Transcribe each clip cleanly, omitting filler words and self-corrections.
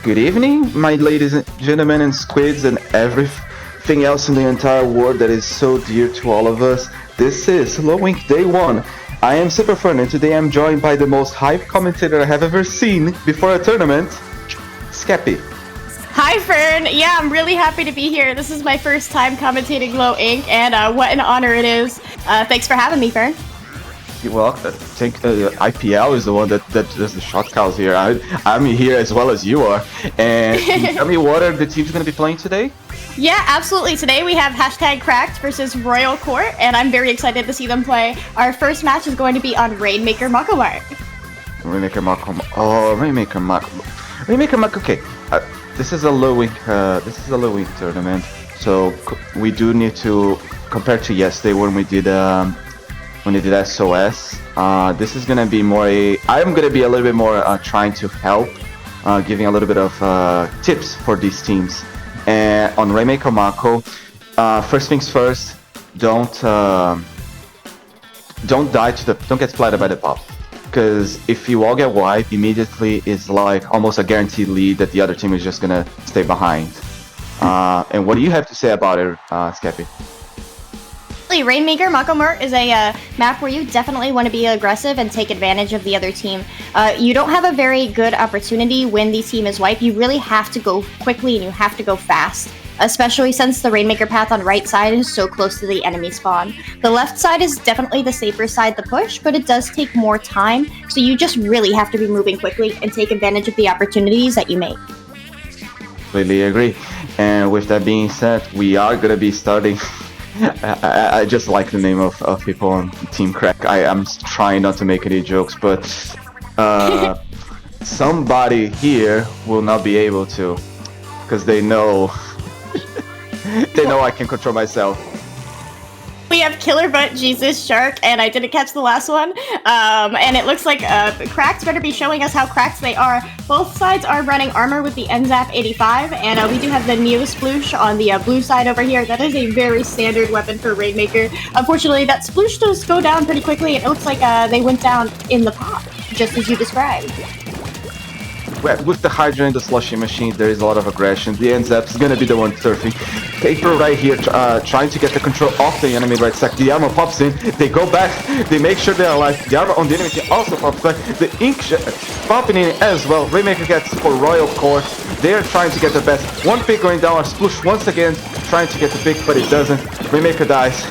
Good evening, my ladies and gentlemen and squids and everything else in the entire world that is so dear to all of us. This is Low Ink Day 1. I am Super Fern and today I'm joined by the most hype commentator I have ever seen before a tournament, Skeppy. Hi Fern! Yeah, I'm really happy to be here. This is my first time commentating Low Ink, and what an honor it is. Thanks for having me, Fern. Well, I think IPL is the one that does the shot calls here. I'm here as well as you are. And can you tell me what are the teams going to be playing today? Yeah, absolutely. Today we have #Cracked versus Royal Court, and I'm very excited to see them play. Our first match is going to be on Rainmaker Makomart. Rainmaker Makomart. Oh, Rainmaker Makomart. Rainmaker Makomart. Okay. This is a low ink tournament, so we do need to compare to yesterday when we did SOS. This is gonna be more I'm gonna be a little bit more trying to help, giving a little bit of tips for these teams. And on Rainmaker Mako, first things first, don't get splattered by the pop. Because if you all get wiped, immediately it's like almost a guaranteed lead that the other team is just gonna stay behind. And what do you have to say about it, Skeppy? Rainmaker Makomart is a map where you definitely want to be aggressive and take advantage of the other team. You don't have a very good opportunity when the team is wiped. You really have to go quickly and you have to go fast, especially since the Rainmaker path on right side is so close to the enemy spawn. The left side is definitely the safer side to push, but it does take more time, so you just really have to be moving quickly and take advantage of the opportunities that you make. Completely agree. And with that being said, we are going to be starting... I just like the name of people on Team Crack. I'm trying not to make any jokes, but somebody here will not be able to, because they know I can control myself. We have Killer Butt Jesus Shark, and I didn't catch the last one. And it looks like Cracked better be showing us how cracked they are. Both sides are running armor with the NZAP 85, and we do have the Neo Sploosh on the blue side over here. That is a very standard weapon for Rainmaker. Unfortunately, that Sploosh does go down pretty quickly. It looks like they went down in the pop, just as you described. With the Hydra and the Slushy Machine, there is a lot of aggression. The NZAP is gonna be the one surfing. Paper right here, trying to get the control off the enemy right side. The armor pops in, they go back, they make sure they're alive. The armor on the enemy team also pops back. The ink popping in as well. Rainmaker gets for Royal Court. They're trying to get the best. One pick going down, Sploosh once again, trying to get the pick, but it doesn't. Rainmaker dies.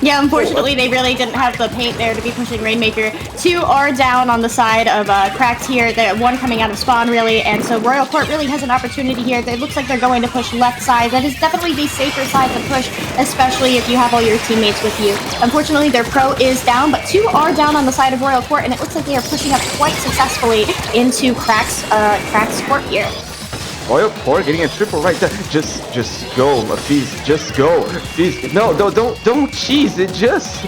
Yeah, unfortunately, they really didn't have the paint there to be pushing Rainmaker. Two are down on the side of Cracked here. One coming out of spawn, really, and so Royal Court really has an opportunity here. It looks like they're going to push left side. That is definitely the safer side to push, especially if you have all your teammates with you. Unfortunately, their pro is down, but two are down on the side of Royal Court, and it looks like they are pushing up quite successfully into Crack's court here. Royal Court getting a triple right there. Just go, Fizz. Just go, Fizz. No, don't cheese it. Just.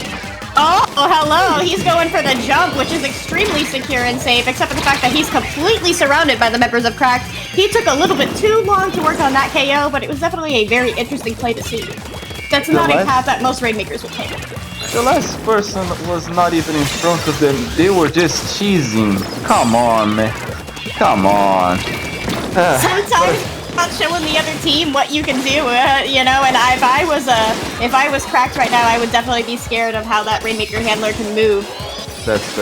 Oh, hello. He's going for the jump, which is extremely secure and safe, except for the fact that he's completely surrounded by the members of Cracked. He took a little bit too long to work on that KO, but it was definitely a very interesting play to see. That's not a path that most Rainmakers would take. The last person was not even in front of them. They were just cheesing. Come on, man. Come on. Sometimes not showing the other team what you can do, you know. And if I was Cracked right now, I would definitely be scared of how that Rainmaker handler can move. That's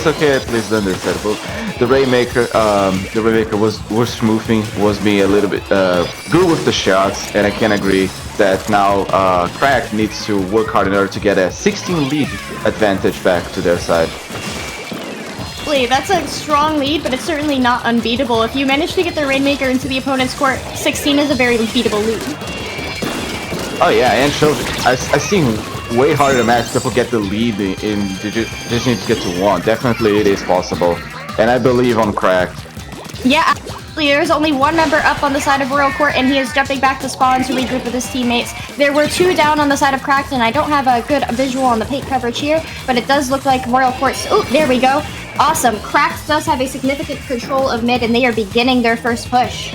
okay. At least understandable. The Rainmaker was smoothing, was being a little bit good with the shots, and I can agree that now Cracked needs to work hard in order to get a 16 lead advantage back to their side. That's a strong lead, but it's certainly not unbeatable. If you manage to get the Rainmaker into the opponent's court, 16 is a very beatable lead. Oh yeah, and I've seen way harder matches people get the lead in just need to get to 1. Definitely it is possible, and I believe on Cracked. Yeah, absolutely. There's only one member up on the side of Royal Court, and he is jumping back to spawn to regroup with his teammates. There were two down on the side of Cracked, and I don't have a good visual on the paint coverage here, but it does look like Royal Court's... Oh, there we go. Awesome. Cracked does have a significant control of mid, and they are beginning their first push.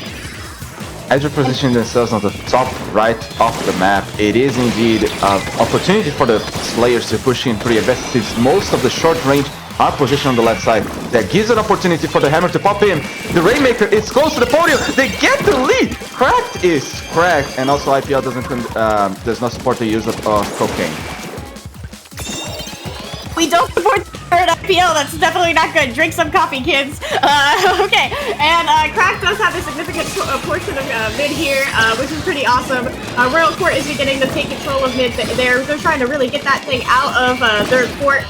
As they position themselves on the top right of the map, it is indeed an opportunity for the players to push in pretty aggressive. Most of the short range are positioned on the left side. That gives an opportunity for the hammer to pop in. The Rainmaker is close to the podium. They get the lead. Cracked is cracked, and also IPL does not support the use of cocaine. We don't support third IPL. That's definitely not good. Drink some coffee, kids. Okay, and Crack does have a significant portion of mid here, which is pretty awesome. Royal Court is beginning to take control of mid. They're trying to really get that thing out of their court.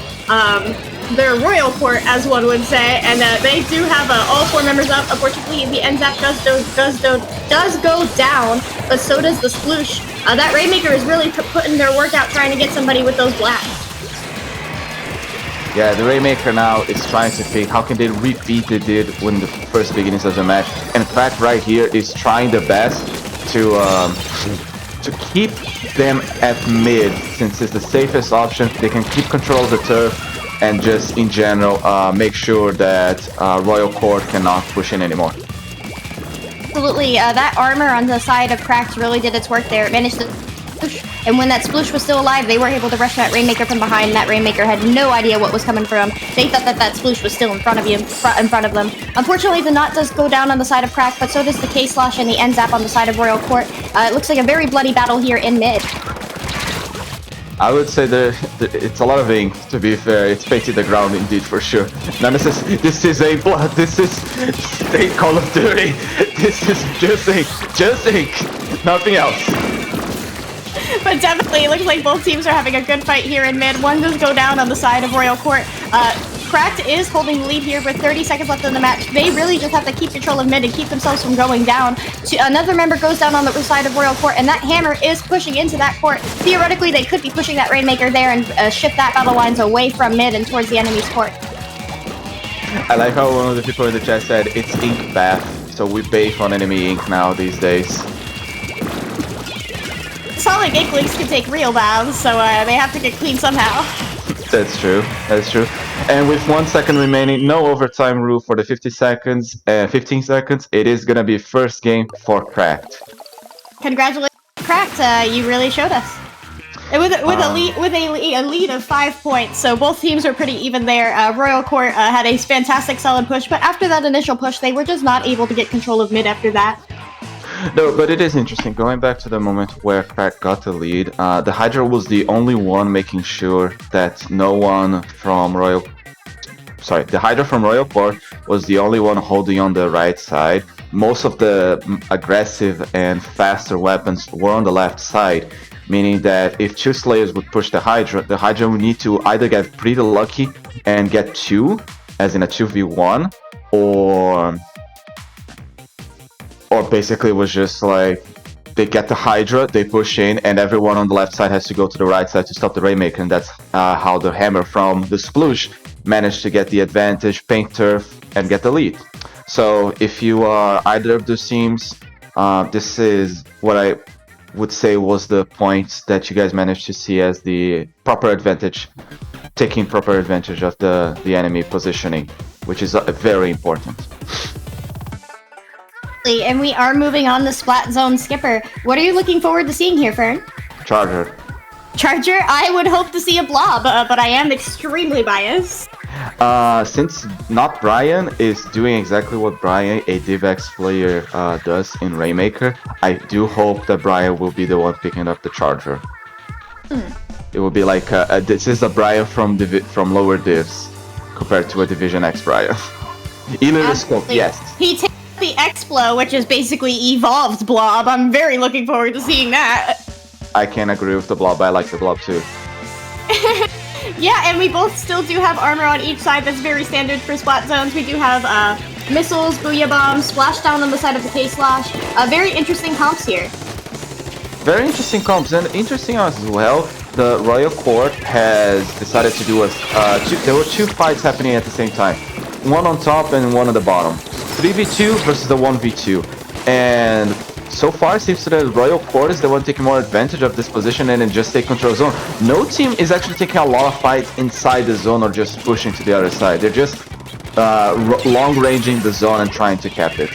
Their Royal Court, as one would say, and they do have all 4 members up. Unfortunately, the NZAP does go down, but so does the Sploosh. That Rainmaker is really putting their work out trying to get somebody with those blacks. Yeah, the Rainmaker now is trying to think how can they repeat they did when the first beginnings of the match. And in fact, right here is trying the best to keep them at mid, since it's the safest option. They can keep control of the turf and just in general make sure that Royal Court cannot push in anymore. Absolutely, that armor on the side of Cracked really did its work there. It managed to and when that Sploosh was still alive, they were able to rush that Rainmaker from behind, and that Rainmaker had no idea what was coming from. They thought that Sploosh was still in front of them. Unfortunately, the knot does go down on the side of Crack, but so does the K-Slosh and the NZAP on the side of Royal Court. It looks like a very bloody battle here in mid. I would say it's a lot of ink, to be fair. It's painted the ground indeed, for sure. Now this is a blood, this is State Call of Duty. This is just ink, nothing else. But definitely, it looks like both teams are having a good fight here in mid. One does go down on the side of Royal Court. Cracked is holding the lead here with 30 seconds left in the match. They really just have to keep control of mid and keep themselves from going down. Another member goes down on the side of Royal Court, and that hammer is pushing into that court. Theoretically, they could be pushing that Rainmaker there and shift that battle lines away from mid and towards the enemy's court. I like how one of the people in the chat said it's ink bath, so we bathe on enemy ink now these days. Solid Inklings can take real baths, so they have to get clean somehow. That's true. And with 1 second remaining, no overtime rule for the 15 seconds. It is gonna be first game for Cracked. Congratulations, Cracked. You really showed us. With a lead of 5 points, so both teams were pretty even there. Royal Court had a fantastic solid push, but after that initial push, they were just not able to get control of mid after that. No, but it is interesting. Going back to the moment where Crack got the lead, the Hydra was the only one making sure that no one from the Hydra from Royal Court was the only one holding on the right side. Most of the aggressive and faster weapons were on the left side, meaning that if 2 Slayers would push the Hydra would need to either get pretty lucky and get 2, as in a 2v1, or basically it was just like they get the Hydra, they push in, and everyone on the left side has to go to the right side to stop the Rainmaker, and that's how the hammer from the Sploosh managed to get the advantage, paint turf, and get the lead. So if you are either of those teams, this is what I would say was the points that you guys managed to see as the proper advantage, taking proper advantage of the enemy positioning, which is very important. And we are moving on to Splat Zone Skipper. What are you looking forward to seeing here, Fern? Charger. I would hope to see a blob, but I am extremely biased. Since not Brian is doing exactly what Brian, a DivX player, does in Rainmaker, I do hope that Brian will be the one picking up the Charger. It will be like this is a Brian from lower divs compared to a Division X Brian. Either the scope, yes. He takes the X-Blow, which is basically evolved blob. I'm very looking forward to seeing that. I can agree with the blob. I like the blob too. Yeah, and we both still do have armor on each side. That's very standard for Splat Zones. We do have missiles, Booyah Bombs, Splashdown on the side of the K-Slash. Very interesting comps here. Very interesting comps, and interesting as well, the Royal Court has decided to do there were 2 fights happening at the same time. One on top and one on the bottom. 3v2 versus the 1v2. And so far, it seems that the Royal Court is the one taking more advantage of this position and then just take control of zone. No team is actually taking a lot of fights inside the zone or just pushing to the other side. They're just long-ranging the zone and trying to cap it.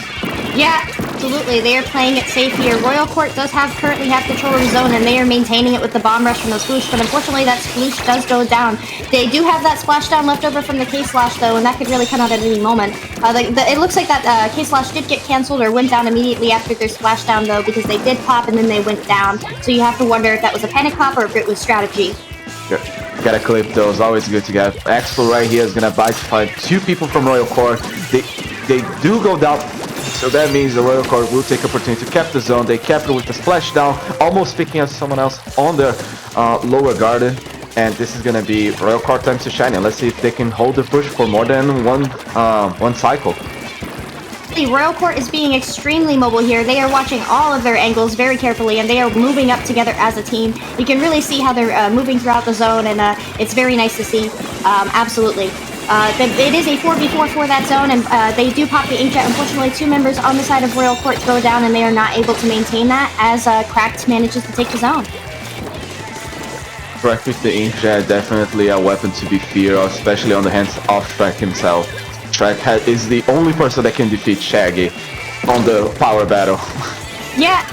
Yeah, Absolutely, they are playing it safe here. Royal Court does currently have control of the zone, and they are maintaining it with the bomb rush from the sploosh, but unfortunately that sploosh does go down. They do have that splashdown left over from the K-Slash, though, and that could really come out at any moment. It looks like that K-Slash did get cancelled or went down immediately after their splashdown, though, because they did pop and then they went down. So you have to wonder if that was a panic pop or if it was strategy. Good. Gotta clip those, always good to get. Expo right here is gonna bite fight 2 people from Royal Court. They do go down, so that means the Royal Court will take opportunity to cap the zone. They cap it with the splashdown, almost picking up someone else on their lower garden. And this is gonna be Royal Court time to shine. And let's see if they can hold the push for more than one cycle. Royal Court is being extremely mobile here. They are watching all of their angles very carefully, and they are moving up together as a team. You can really see how they're moving throughout the zone, and it's very nice to see. Absolutely. It is a 4v4 for that zone, and they do pop the Inkjet. Unfortunately, 2 members on the side of Royal Court go down, and they are not able to maintain that as Cracked manages to take the zone. Cracked with the Inkjet, definitely a weapon to be feared of, especially on the hands of Shrek himself. Shrek is the only person that can defeat Shaggy on the power battle. Yeah,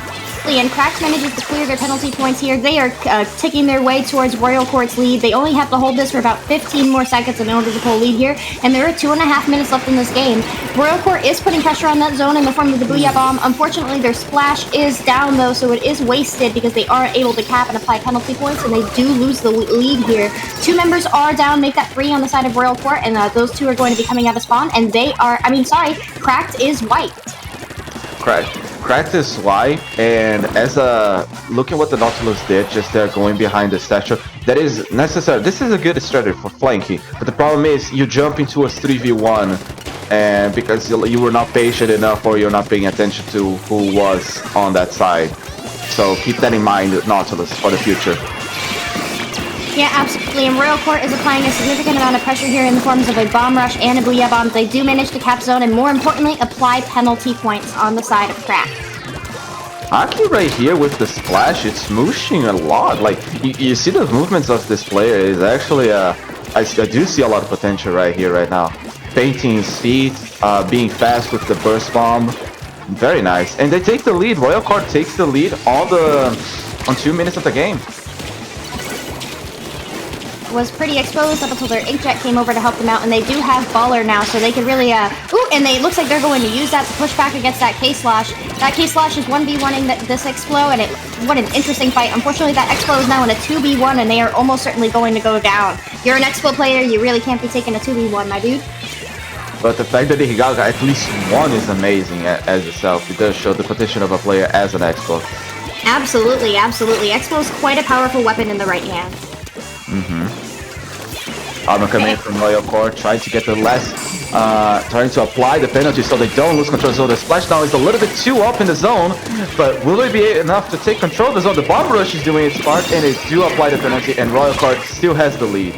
and Cracked manages to clear their penalty points here. They are ticking their way towards Royal Court's lead. They only have to hold this for about 15 more seconds in order to pull lead here, and there are 2.5 minutes left in this game. Royal Court is putting pressure on that zone in the form of the Booyah Bomb. Unfortunately, their splash is down, though, so it is wasted because they aren't able to cap and apply penalty points, and they do lose the lead here. 2 members are down, make that 3 on the side of Royal Court, and those 2 are going to be coming out of spawn, and Cracked is white. Cracked is white, and as looking what the Nautilus did, just there going behind the statue, that is necessary. This is a good strategy for flanking, but the problem is you jump into a 3v1, and because you were not patient enough or you're not paying attention to who was on that side. So keep that in mind, Nautilus, for the future. Yeah, absolutely, and Royal Court is applying a significant amount of pressure here in the forms of a bomb rush and a Booyah Bomb. They do manage to cap zone and, more importantly, apply penalty points on the side of Crack. Aki right here with the splash, it's smooshing a lot. Like, you see the movements of this player is actually, I do see a lot of potential right here, right now. Painting his feet, being fast with the burst bomb. Very nice. And they take the lead. Royal Court takes the lead on 2 minutes of the game. Was pretty exposed up until their Inkjet came over to help them out, and they do have Baller now, so they can really, it looks like they're going to use that to push back against that K-Slash. That K-Slash is 1v1ing this Explo, and what an interesting fight. Unfortunately, that Explo is now in a 2v1, and they are almost certainly going to go down. You're an Explo player, you really can't be taking a 2v1, my dude. But the fact that he got at least 1 is amazing as itself. It does show the potential of a player as an Explo. Absolutely, absolutely. Explo is quite a powerful weapon in the right hand. Armor coming in from Royal Court, trying to get the trying to apply the penalty so they don't lose control. So the splashdown is a little bit too up in the zone, but will it be enough to take control of the zone? The bomb rush is doing its part, and they do apply the penalty, and Royal Court still has the lead.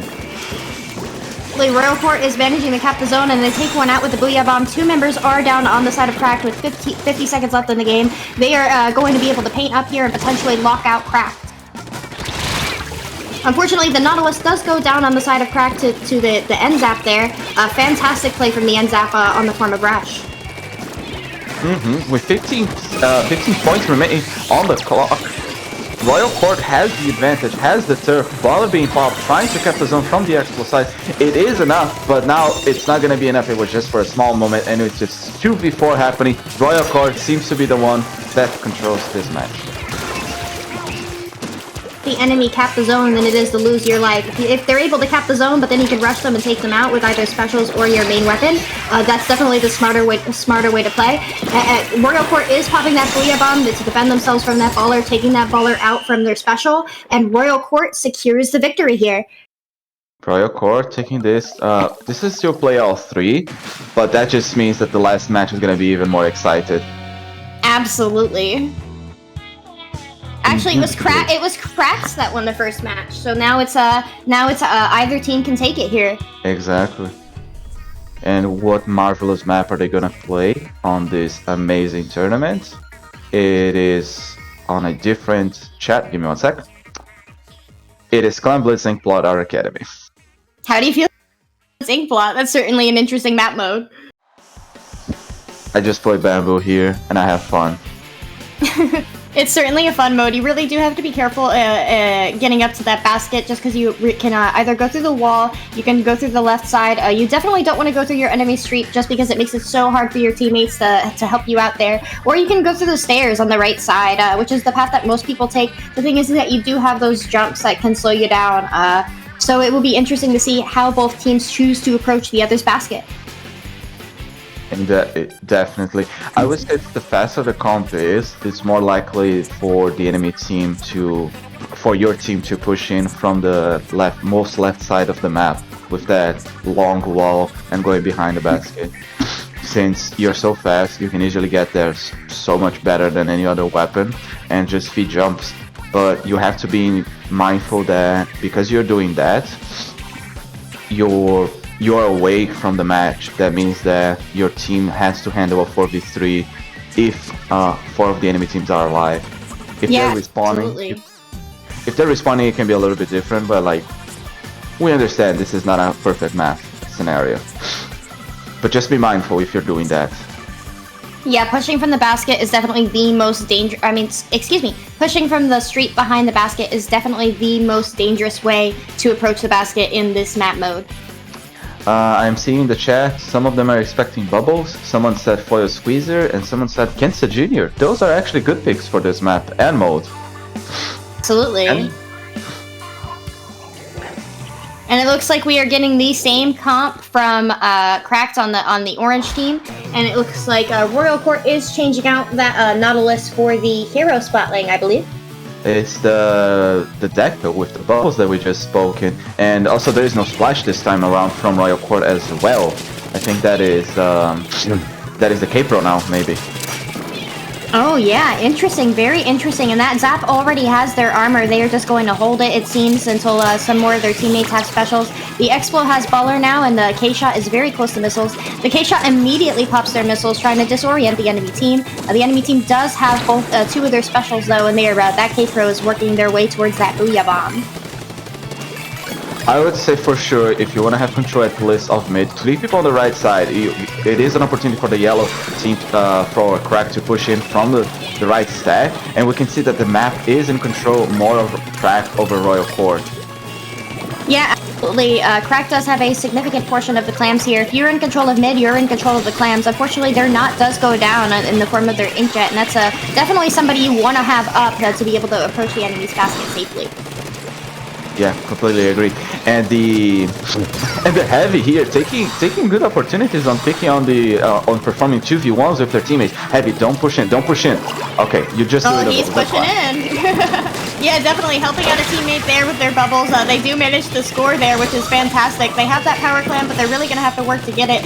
Royal Court is managing to cap the zone, and they take one out with the Booyah Bomb. 2 members are down on the side of Cracked with 50 seconds left in the game. They are going to be able to paint up here and potentially lock out Cracked. Unfortunately, the Nautilus does go down on the side of Crack to the end zap there. Fantastic play from the end zap on the form of Rush. With 15 points remaining on the clock, Royal Court has the advantage, has the turf. Baller being popped, trying to cap the zone from the Explo side. It is enough, but now it's not going to be enough. It was just for a small moment, and it's just 2v4 happening. Royal Court seems to be the one that controls this match. The enemy cap the zone than it is to lose your life. If they're able to cap the zone, but then you can rush them and take them out with either specials or your main weapon, that's definitely the smarter way to play. Royal Court is popping that Booyah Bomb to defend themselves from that Baller, taking that Baller out from their special, and Royal Court secures the victory here. Royal Court taking this. This is still play all 3, but that just means that the last match is going to be even more excited. Absolutely. Actually, it was Cracks that won the first match. So now it's either team can take it here. Exactly. And what marvelous map are they gonna play on this amazing tournament? It is on a different chat. Give me 1 sec. It is Clan Blitz Inkplot Our Academy. How do you feel? It's Inkplot. That's certainly an interesting map mode. I just play Bamboo here, and I have fun. It's certainly a fun mode. You really do have to be careful getting up to that basket, just because you can either go through the wall, you can go through the left side. You definitely don't want to go through your enemy street, just because it makes it so hard for your teammates to help you out there. Or you can go through the stairs on the right side, which is the path that most people take. The thing is that you do have those jumps that can slow you down. So it will be interesting to see how both teams choose to approach the other's basket. And definitely, I would say the faster the comp is, it's more likely for the enemy team for your team to push in from the most left side of the map with that long wall and going behind the basket. Since you're so fast, you can easily get there so much better than any other weapon and just feed jumps. But you have to be mindful that because you're doing that, you're away from the match. That means that your team has to handle a 4v3 if 4 of the enemy teams are alive. If they're respawning, if they're respawning, it can be a little bit different, but like, we understand this is not a perfect math scenario. But just be mindful if you're doing that. Yeah, pushing from the basket is definitely the most pushing from the street behind the basket is definitely the most dangerous way to approach the basket in this map mode. I'm seeing in the chat, some of them are expecting bubbles, someone said foil squeezer, and someone said Kensa Jr. Those are actually good picks for this map and mode. Absolutely. And it looks like we are getting the same comp from Cracked on the orange team, and it looks like Royal Court is changing out that Nautilus for the hero spotlight, I believe. It's the deck though with the bubbles that we just spoken, and also there is no splash this time around from Royal Court as well. I think that is the K-Pro now, maybe. Oh yeah, interesting, very interesting. And that Zap already has their armor. They are just going to hold it, it seems, until some more of their teammates have specials. The Explo has Baller now, and the K-Shot is very close to missiles. The K-Shot immediately pops their missiles, trying to disorient the enemy team. The enemy team does have both 2 of their specials, though, and they are that K-Pro is working their way towards that Booyah Bomb. I would say for sure, if you want to have control at least of mid, 3 people on the right side, it is an opportunity for the yellow team for Crack to push in from the right stack, and we can see that the map is in control more of Crack over Royal Court. Yeah, absolutely. Crack does have a significant portion of the clams here. If you're in control of mid, you're in control of the clams. Unfortunately, their knot does go down in the form of their inkjet, and that's definitely somebody you want to have up to be able to approach the enemy's basket safely. Yeah, completely agree. And the Heavy here taking good opportunities on picking on the on performing 2v1s with their teammates. Heavy, don't push in, don't push in. Okay, you just he's pushing in. Yeah, definitely helping out a teammate there with their bubbles. They do manage to score there, which is fantastic. They have that power clam, but they're really gonna have to work to get it.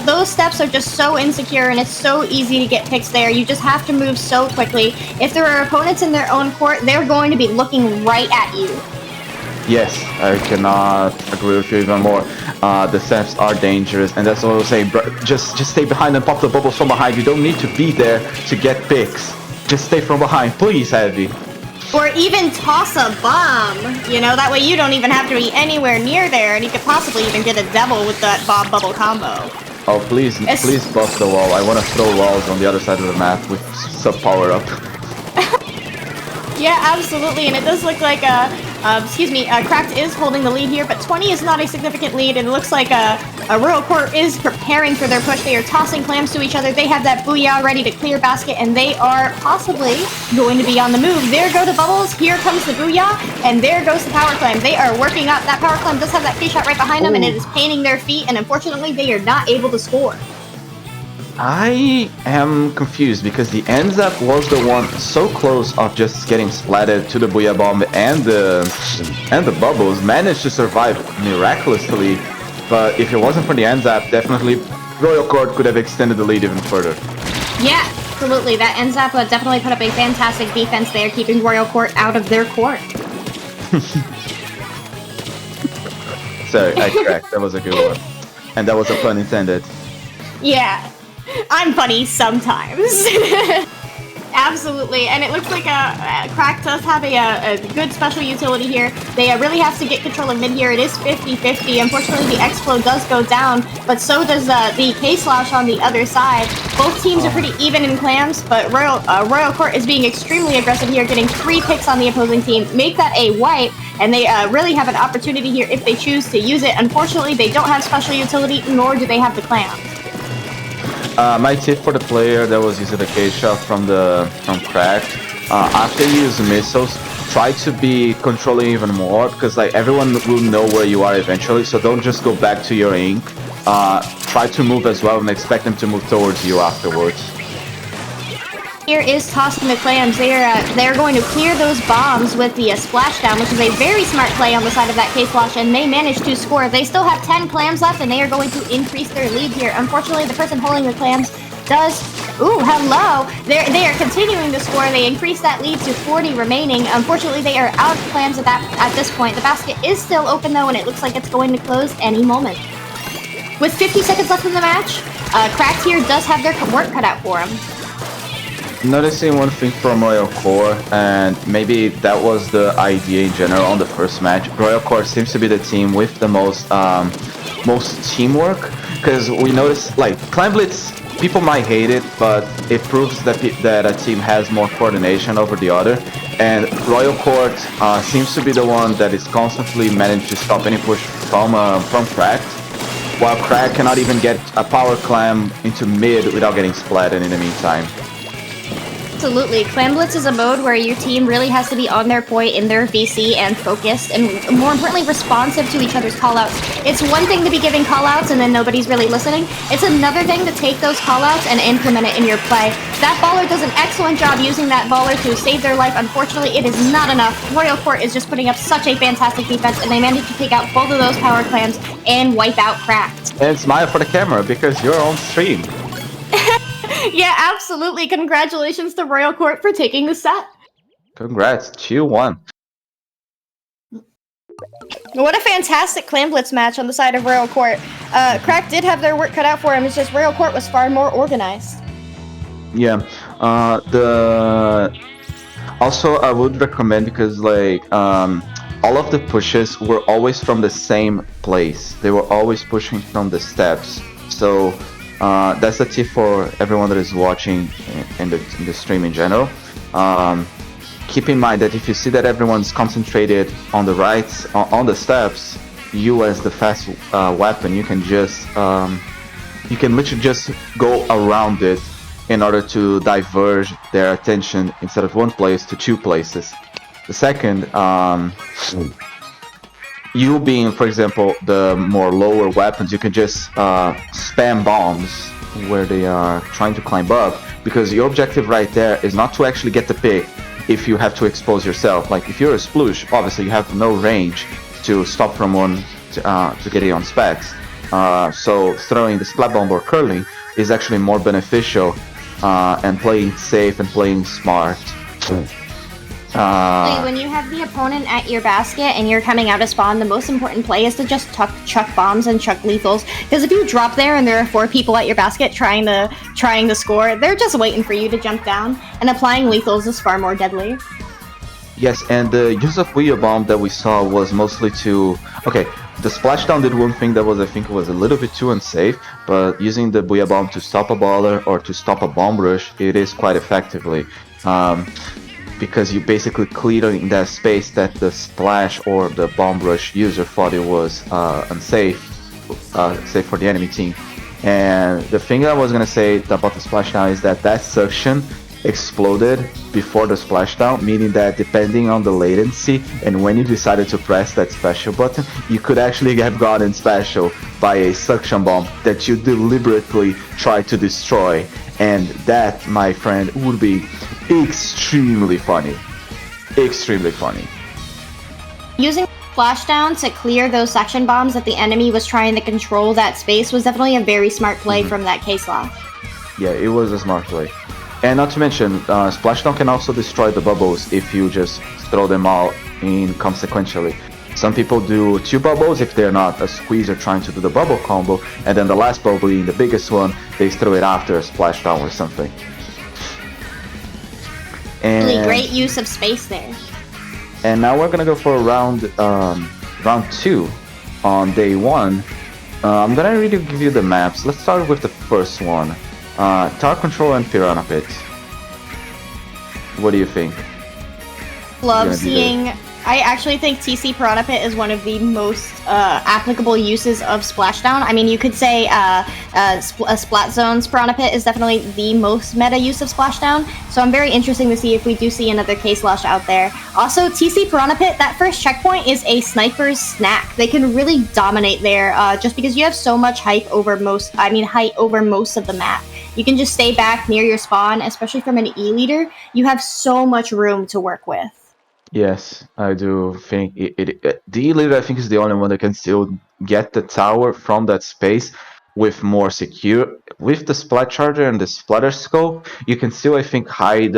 Those steps are just so insecure, and it's so easy to get picks there. You just have to move so quickly. If there are opponents in their own court, they're going to be looking right at you. Yes, I cannot agree with you even more. The steps are dangerous, and that's what I was saying. Just stay behind and pop the bubbles from behind. You don't need to be there to get picks. Just stay from behind, please, Heavy. Or even toss a bomb. You know, that way you don't even have to be anywhere near there, and you could possibly even get a double with that bomb bubble combo. Oh, please buff the wall. I want to throw walls on the other side of the map with sub power up. Yeah, absolutely, and it does look like Cracked is holding the lead here, but 20 is not a significant lead, and it looks like Royal Court is preparing for their push. They are tossing clams to each other. They have that Booyah ready to clear basket, and they are possibly going to be on the move. There go the bubbles, here comes the Booyah, and there goes the power clam. They are working up. That power clam does have that K-Shot right behind them, and it is paining their feet, and unfortunately, they are not able to score. I am confused because the Enzap was the one so close of just getting splatted to the Booyah Bomb, and the bubbles managed to survive miraculously. But if it wasn't for the Enzap, definitely Royal Court could have extended the lead even further. Yeah, absolutely. That Enzap definitely put up a fantastic defense there, keeping Royal Court out of their court. Sorry, I cracked. That was a good one. And that was a pun intended. Yeah. I'm funny sometimes. Absolutely, and it looks like Crack does have a good special utility here. They really have to get control of mid here. It is 50-50. Unfortunately, the Explo does go down, but so does the K-Slash on the other side. Both teams are pretty even in clams, but Royal Court is being extremely aggressive here, getting 3 picks on the opposing team. Make that a wipe, and they really have an opportunity here if they choose to use it. Unfortunately, they don't have special utility, nor do they have the clams. My tip for the player that was using the K-Shot from Crack, after you use missiles, try to be controlling even more, because like everyone will know where you are eventually, so don't just go back to your ink. Try to move as well and expect them to move towards you afterwards. Here is tossing the clams. They're going to clear those bombs with the splashdown, which is a very smart play on the side of that K-Slash, and they manage to score. They still have 10 clams left, and they are going to increase their lead here. Unfortunately, the person holding the clams does... Ooh, hello! They are continuing to score. They increase that lead to 40 remaining. Unfortunately, they are out of clams at this point. The basket is still open, though, and it looks like it's going to close any moment. With 50 seconds left in the match, Cracked here does have their work cut out for him. Noticing one thing from Royal Core, and maybe that was the idea in general on the first match. Royal Core seems to be the team with the most teamwork, because we noticed like Clan Blitz, people might hate it, but it proves that a team has more coordination over the other. And Royal Court seems to be the one that is constantly managed to stop any push from Cracked, while Crack cannot even get a power clam into mid without getting splatted in the meantime. Absolutely. Clan Blitz is a mode where your team really has to be on their point in their VC and focused, and more importantly, responsive to each other's callouts. It's one thing to be giving callouts and then nobody's really listening. It's another thing to take those callouts and implement it in your play. That baller does an excellent job using that baller to save their life. Unfortunately, it is not enough. Royal Court is just putting up such a fantastic defense, and they managed to take out both of those power clams and wipe out Cracked. And smile for the camera because you're on stream. Yeah, absolutely. Congratulations to Royal Court for taking the set. Congrats, 2-1. What a fantastic Clan Blitz match on the side of Royal Court. Crack did have their work cut out for him, it's just Royal Court was far more organized. Yeah, also I would recommend, because like all of the pushes were always from the same place. They were always pushing from the steps. So that's a tip for everyone that is watching in the stream in general. Keep in mind that if you see that everyone's concentrated on the right, on the steps, you as the fast weapon, you can literally just go around it in order to diverge their attention instead of one place to 2 places. The second, you being, for example, the more lower weapons, you can just spam bombs where they are trying to climb up, because your objective right there is not to actually get the pick if you have to expose yourself. Like if you're a sploosh, obviously you have no range to stop someone to get it on specs. So throwing the splat bomb or curling is actually more beneficial, and playing safe and playing smart. When you have the opponent at your basket and you're coming out of spawn, the most important play is to just chuck bombs and chuck lethals. Because if you drop there and there are 4 people at your basket trying to score, they're just waiting for you to jump down. And applying lethals is far more deadly. Yes, and the use of Booyah Bomb that we saw was mostly to... Okay, the Splashdown did one thing that was, I think, was a little bit too unsafe, but using the Booyah Bomb to stop a baller or to stop a bomb rush, it is quite effectively. Because you basically clearing that space that the splash or the bomb rush user thought it was unsafe, safe for the enemy team. And the thing I was gonna say about the splashdown is that suction exploded before the splashdown, meaning that depending on the latency and when you decided to press that special button, you could actually have gotten special by a suction bomb that you deliberately tried to destroy. And that, my friend, would be extremely funny. Extremely funny. Using Splashdown to clear those suction bombs that the enemy was trying to control that space was definitely a very smart play from that K-Slash. Yeah, it was a smart play. And not to mention, Splashdown can also destroy the bubbles if you just throw them out inconsequentially. Some people do 2 bubbles if they're not a squeezer trying to do the bubble combo, and then the last bubble being the biggest one, they throw it after a splashdown or something. Really And great use of space there. And now we're gonna go for round 2 on day 1. I'm gonna really give you the maps. Let's start with the first one. Tower Control and Piranha Pit. What do you think? Love seeing... I actually think TC Piranha Pit is one of the most applicable uses of Splashdown. I mean, you could say Splat Zone's Piranha Pit is definitely the most meta use of Splashdown, so I'm very interested to see if we do see another K-Slosh out there. Also, TC Piranha Pit, that first checkpoint is a sniper's snack. They can really dominate there, just because you have so much height over most of the map. You can just stay back near your spawn, especially from an E-leader. You have so much room to work with. Yes, I do think the leader I think is the only one that can still get the tower from that space with more secure. With the Splat Charger and the Splatter Scope, you can still I think hide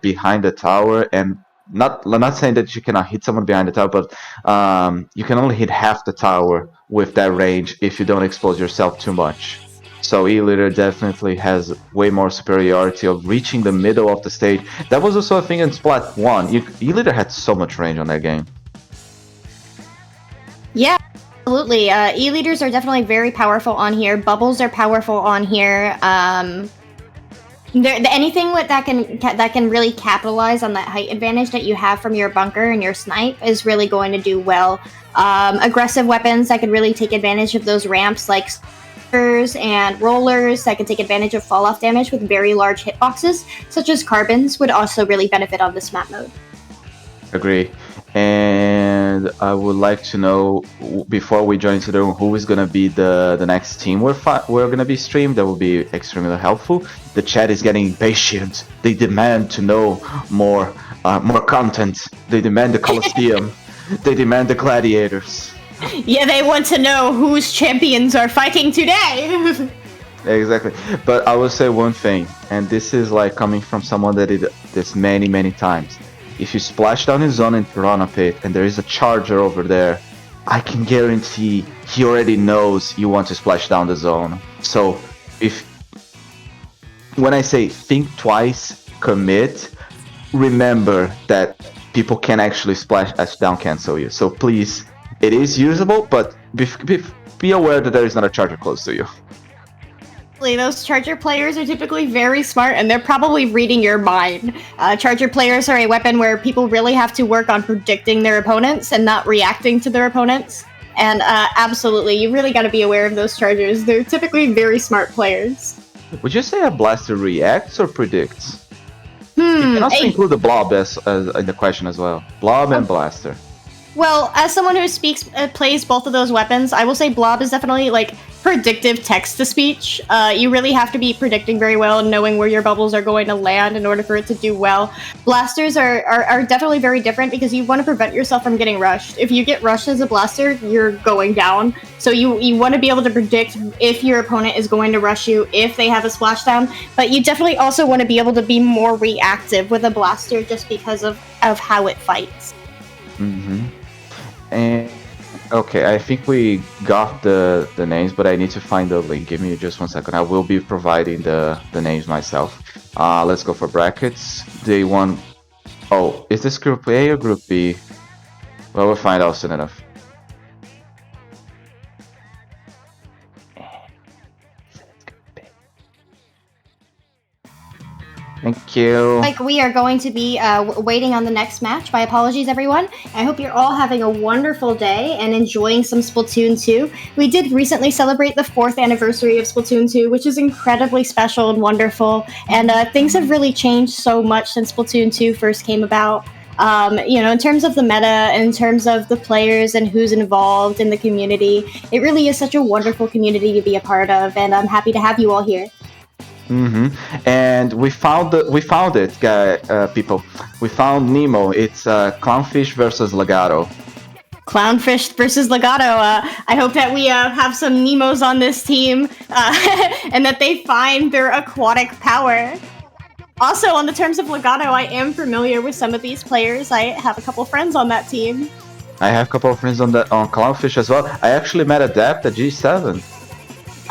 behind the tower, and not saying that you cannot hit someone behind the tower, but you can only hit half the tower with that range if you don't expose yourself too much. So E-Leader definitely has way more superiority of reaching the middle of the stage. That was also a thing in Splat 1. E-Leader had so much range on that game. Yeah, absolutely. E-Leaders are definitely very powerful on here. Bubbles are powerful on here. Anything that can really capitalize on that height advantage that you have from your bunker and your snipe is really going to do well. Aggressive weapons that could really take advantage of those ramps, like and rollers that can take advantage of fall-off damage with very large hitboxes, such as carbons, would also really benefit on this map mode. Agree. And I would like to know, before we join into the room, who is going to be the next team we're going to be streamed. That will be extremely helpful. The chat is getting impatient. They demand to know more content. They demand the Colosseum. They demand the gladiators. Yeah, they want to know whose champions are fighting today. Exactly. But I will say one thing, and this is like coming from someone that did this many times. If you splash down his zone in Piranha Pit and there is a charger over there, I can guarantee he already knows you want to splash down the zone. So when I say think twice, commit, remember that people can actually splash down cancel you. So please, it is usable, but be aware that there is not a charger close to you. Those charger players are typically very smart, and they're probably reading your mind. Charger players are a weapon where people really have to work on predicting their opponents and not reacting to their opponents. And absolutely, you really got to be aware of those chargers. They're typically very smart players. Would you say a blaster reacts or predicts? You can also include the blob as in the question as well. Blob and blaster. Well, as someone who plays both of those weapons, I will say Blob is definitely like predictive text-to-speech. You really have to be predicting very well and knowing where your bubbles are going to land in order for it to do well. Blasters are definitely very different because you want to prevent yourself from getting rushed. If you get rushed as a blaster, you're going down. So you want to be able to predict if your opponent is going to rush you, if they have a splashdown, but you definitely also want to be able to be more reactive with a blaster just because of how it fights. Mm-hmm. And okay, I think we got the names, but I need to find the link. Give me just 1 second. I will be providing the names myself. Let's go for brackets. Day 1. Oh, is this group A or group B? Well, we'll find out soon enough. Thank you. Like, we are going to be waiting on the next match. My apologies, everyone. I hope you're all having a wonderful day and enjoying some Splatoon 2. We did recently celebrate the 4th anniversary of Splatoon 2, which is incredibly special and wonderful. And things have really changed so much since Splatoon 2 first came about. In terms of the meta, in terms of the players and who's involved in the community, it really is such a wonderful community to be a part of, and I'm happy to have you all here. Mm-hmm. And we found it, people. We found Nemo. It's Clownfish versus Legato. Clownfish versus Legato. I hope that we have some Nemos on this team, and that they find their aquatic power. Also, on the terms of Legato, I am familiar with some of these players. I have a couple friends on that team. I have a couple of friends on Clownfish as well. I actually met Adept at G7.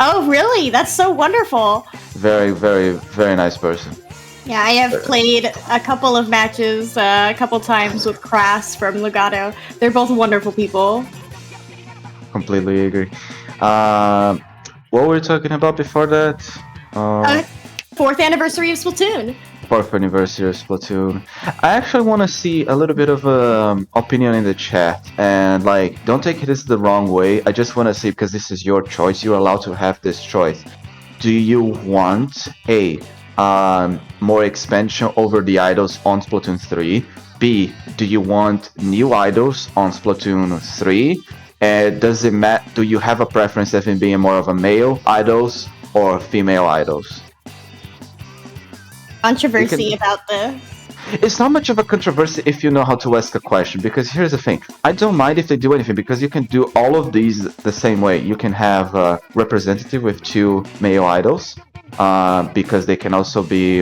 Oh, really? That's so wonderful. Very, very, very nice person. Yeah, I have played a couple of matches, a couple times with Crass from Legato. They're both wonderful people. Completely agree. What were we talking about before that? 4th anniversary of Splatoon. 4th anniversary of Splatoon. I actually want to see a little bit of opinion in the chat, and like, don't take this the wrong way. I just want to see, because this is your choice. You're allowed to have this choice. Do you want a more expansion over the idols on Splatoon 3? B, do you want new idols on Splatoon 3? Does it matter? Do you have a preference of it being more of a male idols or female idols? Controversy about this. It's not much of a controversy if you know how to ask a question, because here's the thing. I don't mind if they do anything, because you can do all of these the same way. You can have a representative with 2 male idols, because they can also be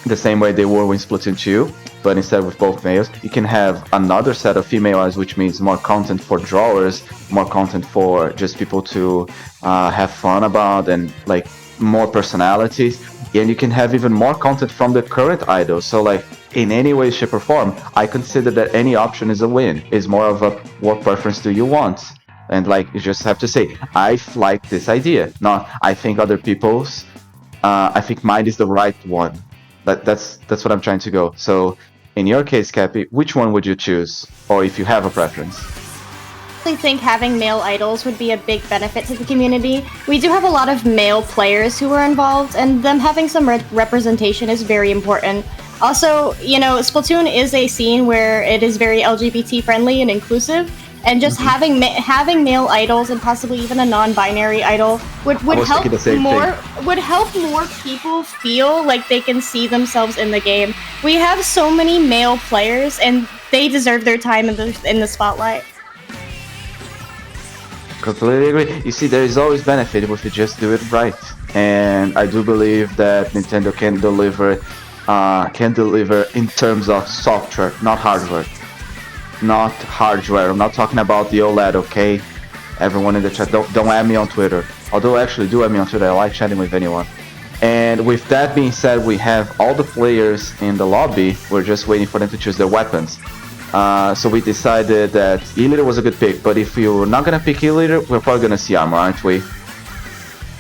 the same way they were in Splatoon 2, but instead with both males. You can have another set of female idols, which means more content for drawers, more content for just people to have fun about, and like more personalities. And you can have even more content from the current idols. So like, in any way, shape, or form, I consider that any option is a win. It's more of a, what preference do you want? And like, you just have to say, I like this idea. Not, I think other people's, I think mine is the right one. That's what I'm trying to go. So in your case, Cappy, which one would you choose? Or if you have a preference? I think having male idols would be a big benefit to the community. We do have a lot of male players who are involved, and them having some representation is very important. Also, you know, Splatoon is a scene where it is very LGBT friendly and inclusive, and just having male idols and possibly even a non-binary idol would help more people feel like they can see themselves in the game. We have so many male players, and they deserve their time in the spotlight. Completely agree. You see, there is always benefit if you just do it right, and I do believe that Nintendo can deliver in terms of software, not hardware. Not hardware. I'm not talking about the OLED, okay? Everyone in the chat, don't add me on Twitter. Although actually do add me on Twitter. I like chatting with anyone. And with that being said, we have all the players in the lobby. We're just waiting for them to choose their weapons. So we decided that E-Liter was a good pick, but if you're not gonna pick E-Liter, we're probably gonna see armor, aren't we?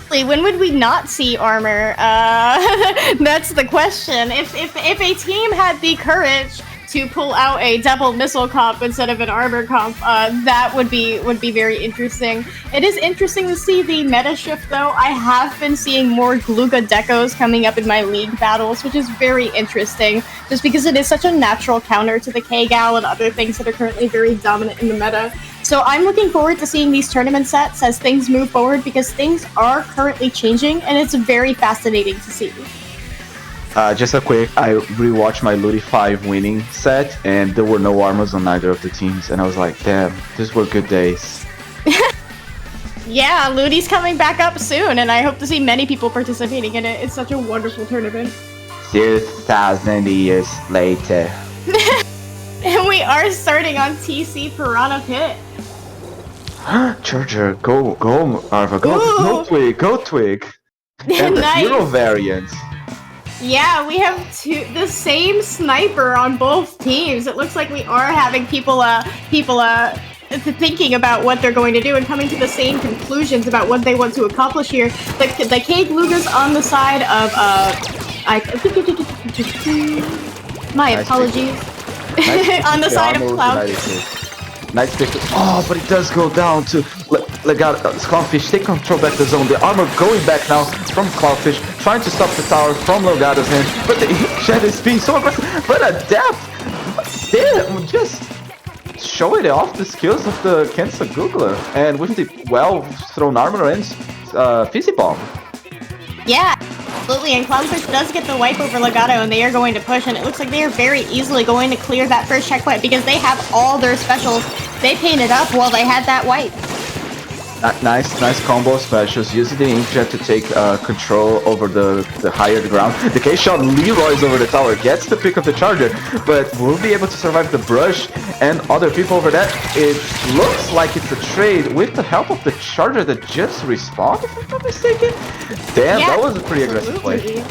When would we not see armor? That's the question. If a team had the courage to pull out a double missile comp instead of an armor comp, that would be very interesting. It is interesting to see the meta shift, though. I have been seeing more Gluga Decos coming up in my league battles, which is very interesting, just because it is such a natural counter to the K-Gal and other things that are currently very dominant in the meta. So I'm looking forward to seeing these tournament sets as things move forward, because things are currently changing, and it's very fascinating to see. Just a quick, I rewatched my Ludi 5 winning set, and there were no armors on neither of the teams, and I was like, damn, these were good days. Yeah, Ludi's coming back up soon, and I hope to see many people participating in it. It's such a wonderful tournament. 2,000 years later. And we are starting on TC Piranha Pit. Charger, go, Arva, go Twig. And the Nice. hero variant. Yeah, we have the same sniper on both teams. It looks like we are having people thinking about what they're going to do and coming to the same conclusions about what they want to accomplish here. The K-Gluga's on the side of my apologies. On the side of Clownfish. Nice pick. Oh, but it does go down to Legato. Clownfish take control back the zone. The armor going back now from Clownfish, trying to stop the tower from Legato's hand. But the Shed is being so aggressive. But Adept did just show it off the skills of the Kensa Googler. And with the well thrown armor and Fizzy Bomb. Yeah. Absolutely, and Clownfish does get the wipe over Legato, and they are going to push, and it looks like they are very easily going to clear that first checkpoint because they have all their specials. They painted up while they had that wipe. Nice combo specials, using the Inkjet to take control over the higher ground. The K-Shot Leroy's over the tower, gets the pick of the Charger, but will be able to survive the brush and other people over that. It looks like it's a trade with the help of the Charger that just respawned, if I'm not mistaken. Damn, yeah, that was a pretty aggressive play.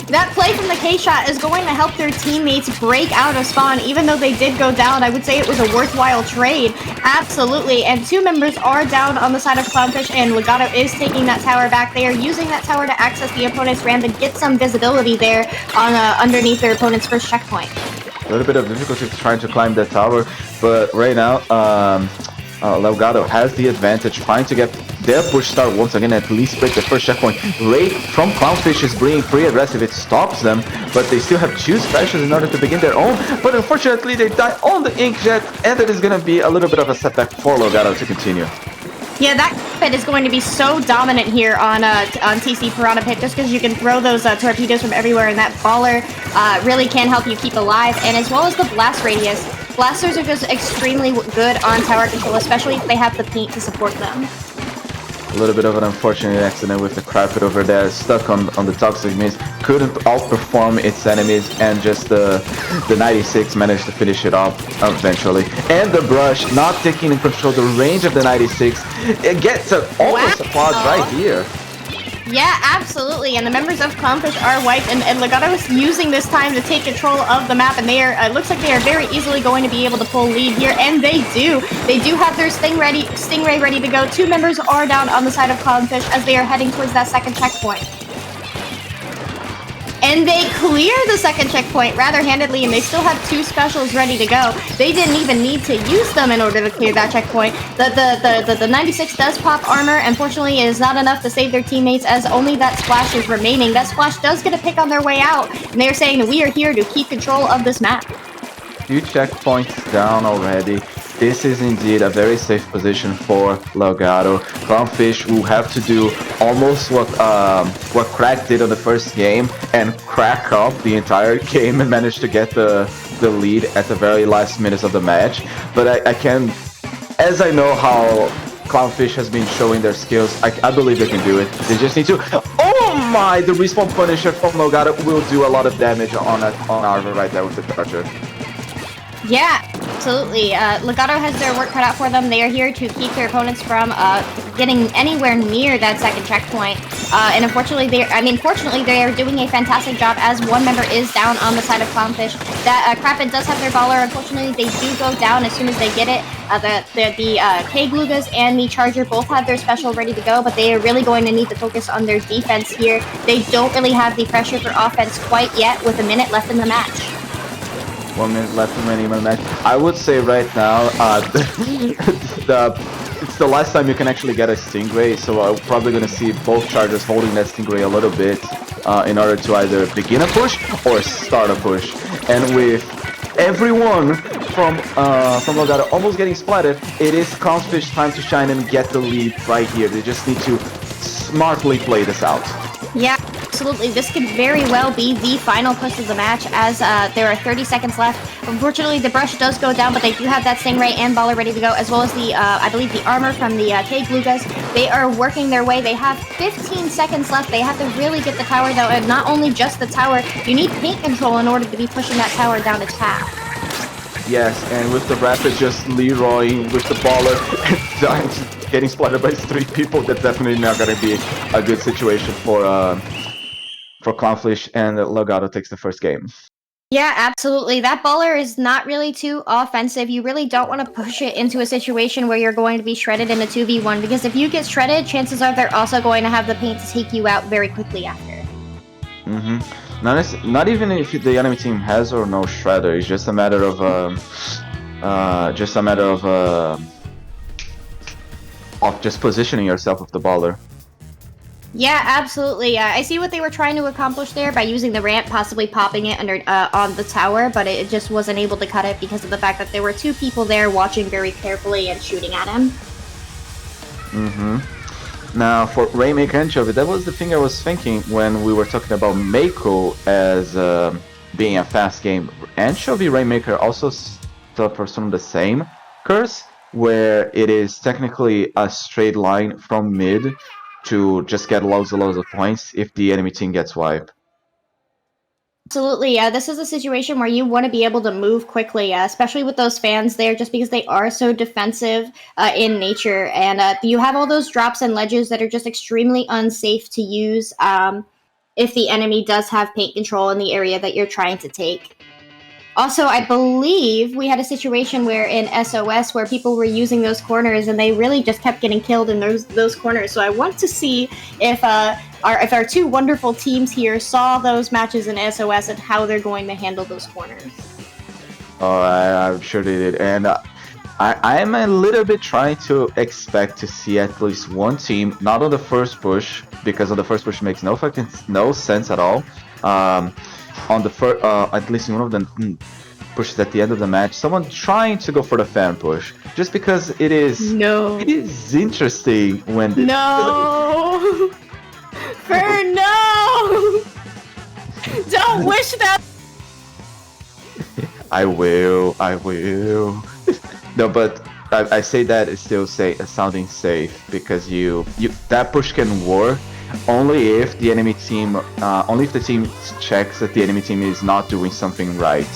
That play from the K-Shot is going to help their teammates break out of spawn. Even though they did go down, I would say it was a worthwhile trade. Absolutely. And 2 members are down on the side of Clownfish, and Legato is taking that tower back. They are using that tower to access the opponent's ramp and get some visibility there on underneath their opponent's first checkpoint. A little bit of difficulty trying to climb that tower, but right now, Legato has the advantage, trying to get their push start once again, at least break the first checkpoint. Raid from Clownfish is being pretty aggressive. It stops them, but they still have 2 specials in order to begin their own. But unfortunately, they die on the Inkjet, and that is going to be a little bit of a setback for Legato to continue. Yeah, that pit is going to be so dominant here on TC Piranha Pit, just because you can throw those torpedoes from everywhere, and that baller really can help you keep alive, and as well as the blast radius. Blasters are just extremely good on tower control, especially if they have the paint to support them. A little bit of an unfortunate accident with the carpet over there, stuck on the toxic mist, couldn't outperform its enemies, and just the 96 managed to finish it off eventually. And the brush not taking in control the range of the 96, it gets almost a quad right here. Yeah, absolutely, and the members of Clownfish are wiped, and Legato is using this time to take control of the map, and they are, it looks like they are very easily going to be able to pull lead here, and they do. They do have their Stingray ready to go. 2 members are down on the side of Clownfish as they are heading towards that second checkpoint. And they clear the second checkpoint rather handedly, and they still have 2 specials ready to go. They didn't even need to use them in order to clear that checkpoint. The 96 does pop armor. Unfortunately, it is not enough to save their teammates, as only that splash is remaining. That splash does get a pick on their way out, and they're saying that we are here to keep control of this map. 2 checkpoints down already. This is indeed a very safe position for Legato. Clownfish will have to do almost what Crack did on the first game and crack up the entire game and manage to get the lead at the very last minutes of the match. But I can, as I know how Clownfish has been showing their skills, I believe they can do it. They just need to... Oh my! The respawn Punisher from Legato will do a lot of damage on Arva right there with the Charger. Yeah, absolutely. Legato has their work cut out for them. They are here to keep their opponents from getting anywhere near that second checkpoint. And fortunately, they are doing a fantastic job, as 1 member is down on the side of Clownfish. That Krappen does have their baller. Unfortunately, they do go down as soon as they get it. The K-Glugas and the Charger both have their special ready to go, but they are really going to need to focus on their defense here. They don't really have the pressure for offense quite yet, with a minute left in the match. 1 minute left remaining in the match. I would say right now, it's the last time you can actually get a Stingray, so I'm probably going to see both Chargers holding that Stingray a little bit in order to either begin a push or start a push. And with everyone from Legato almost getting splatted, it is Clownfish time to shine and get the lead right here. They just need to smartly play this out. Yeah, absolutely. This could very well be the final push of the match, as there are 30 seconds left. Unfortunately, the brush does go down, but they do have that Stingray and baller ready to go, as well as the, I believe, the armor from the K-Glugas. They are working their way. They have 15 seconds left. They have to really get the tower, though, and not only just the tower. You need paint control in order to be pushing that tower down its path. Yes, and with the Rapid just Leroying with the baller and dying, getting splattered by 3 people, that's definitely not going to be a good situation for Clownfish, and Legato takes the first game. Yeah, absolutely. That baller is not really too offensive. You really don't want to push it into a situation where you're going to be shredded in a 2v1, because if you get shredded, chances are they're also going to have the paint to take you out very quickly after. Not even if the enemy team has or no shredder. It's just a matter of just positioning yourself with the baller. Yeah, absolutely. I see what they were trying to accomplish there by using the ramp, possibly popping it under on the tower, but it just wasn't able to cut it because of the fact that there were 2 people there watching very carefully and shooting at him. Now, for Rainmaker Anchovy, that was the thing I was thinking when we were talking about Mako as being a fast game. Anchovy Rainmaker also suffers from the same curse, where it is technically a straight line from mid to just get loads and loads of points if the enemy team gets wiped. Absolutely, yeah. This is a situation where you want to be able to move quickly, especially with those fans there, just because they are so defensive in nature. And you have all those drops and ledges that are just extremely unsafe to use. if the enemy does have paint control in the area that you're trying to take. Also, I believe we had a situation where in SOS where people were using those corners and they really just kept getting killed in those corners. So I want to see if our two wonderful teams here saw those matches in SOS and how they're going to handle those corners. Oh, I'm sure they did. And I'm a little bit trying to expect to see at least one team, not on the first push, because on the first push makes no sense at all. On the first, at least in one of the pushes at the end of the match, someone trying to go for the fan push, just because it is interesting when no. Don't wish that. I will. No, but I say that is still sounding safe, because that push can work only if the enemy team, only if the team checks that the enemy team is not doing something right.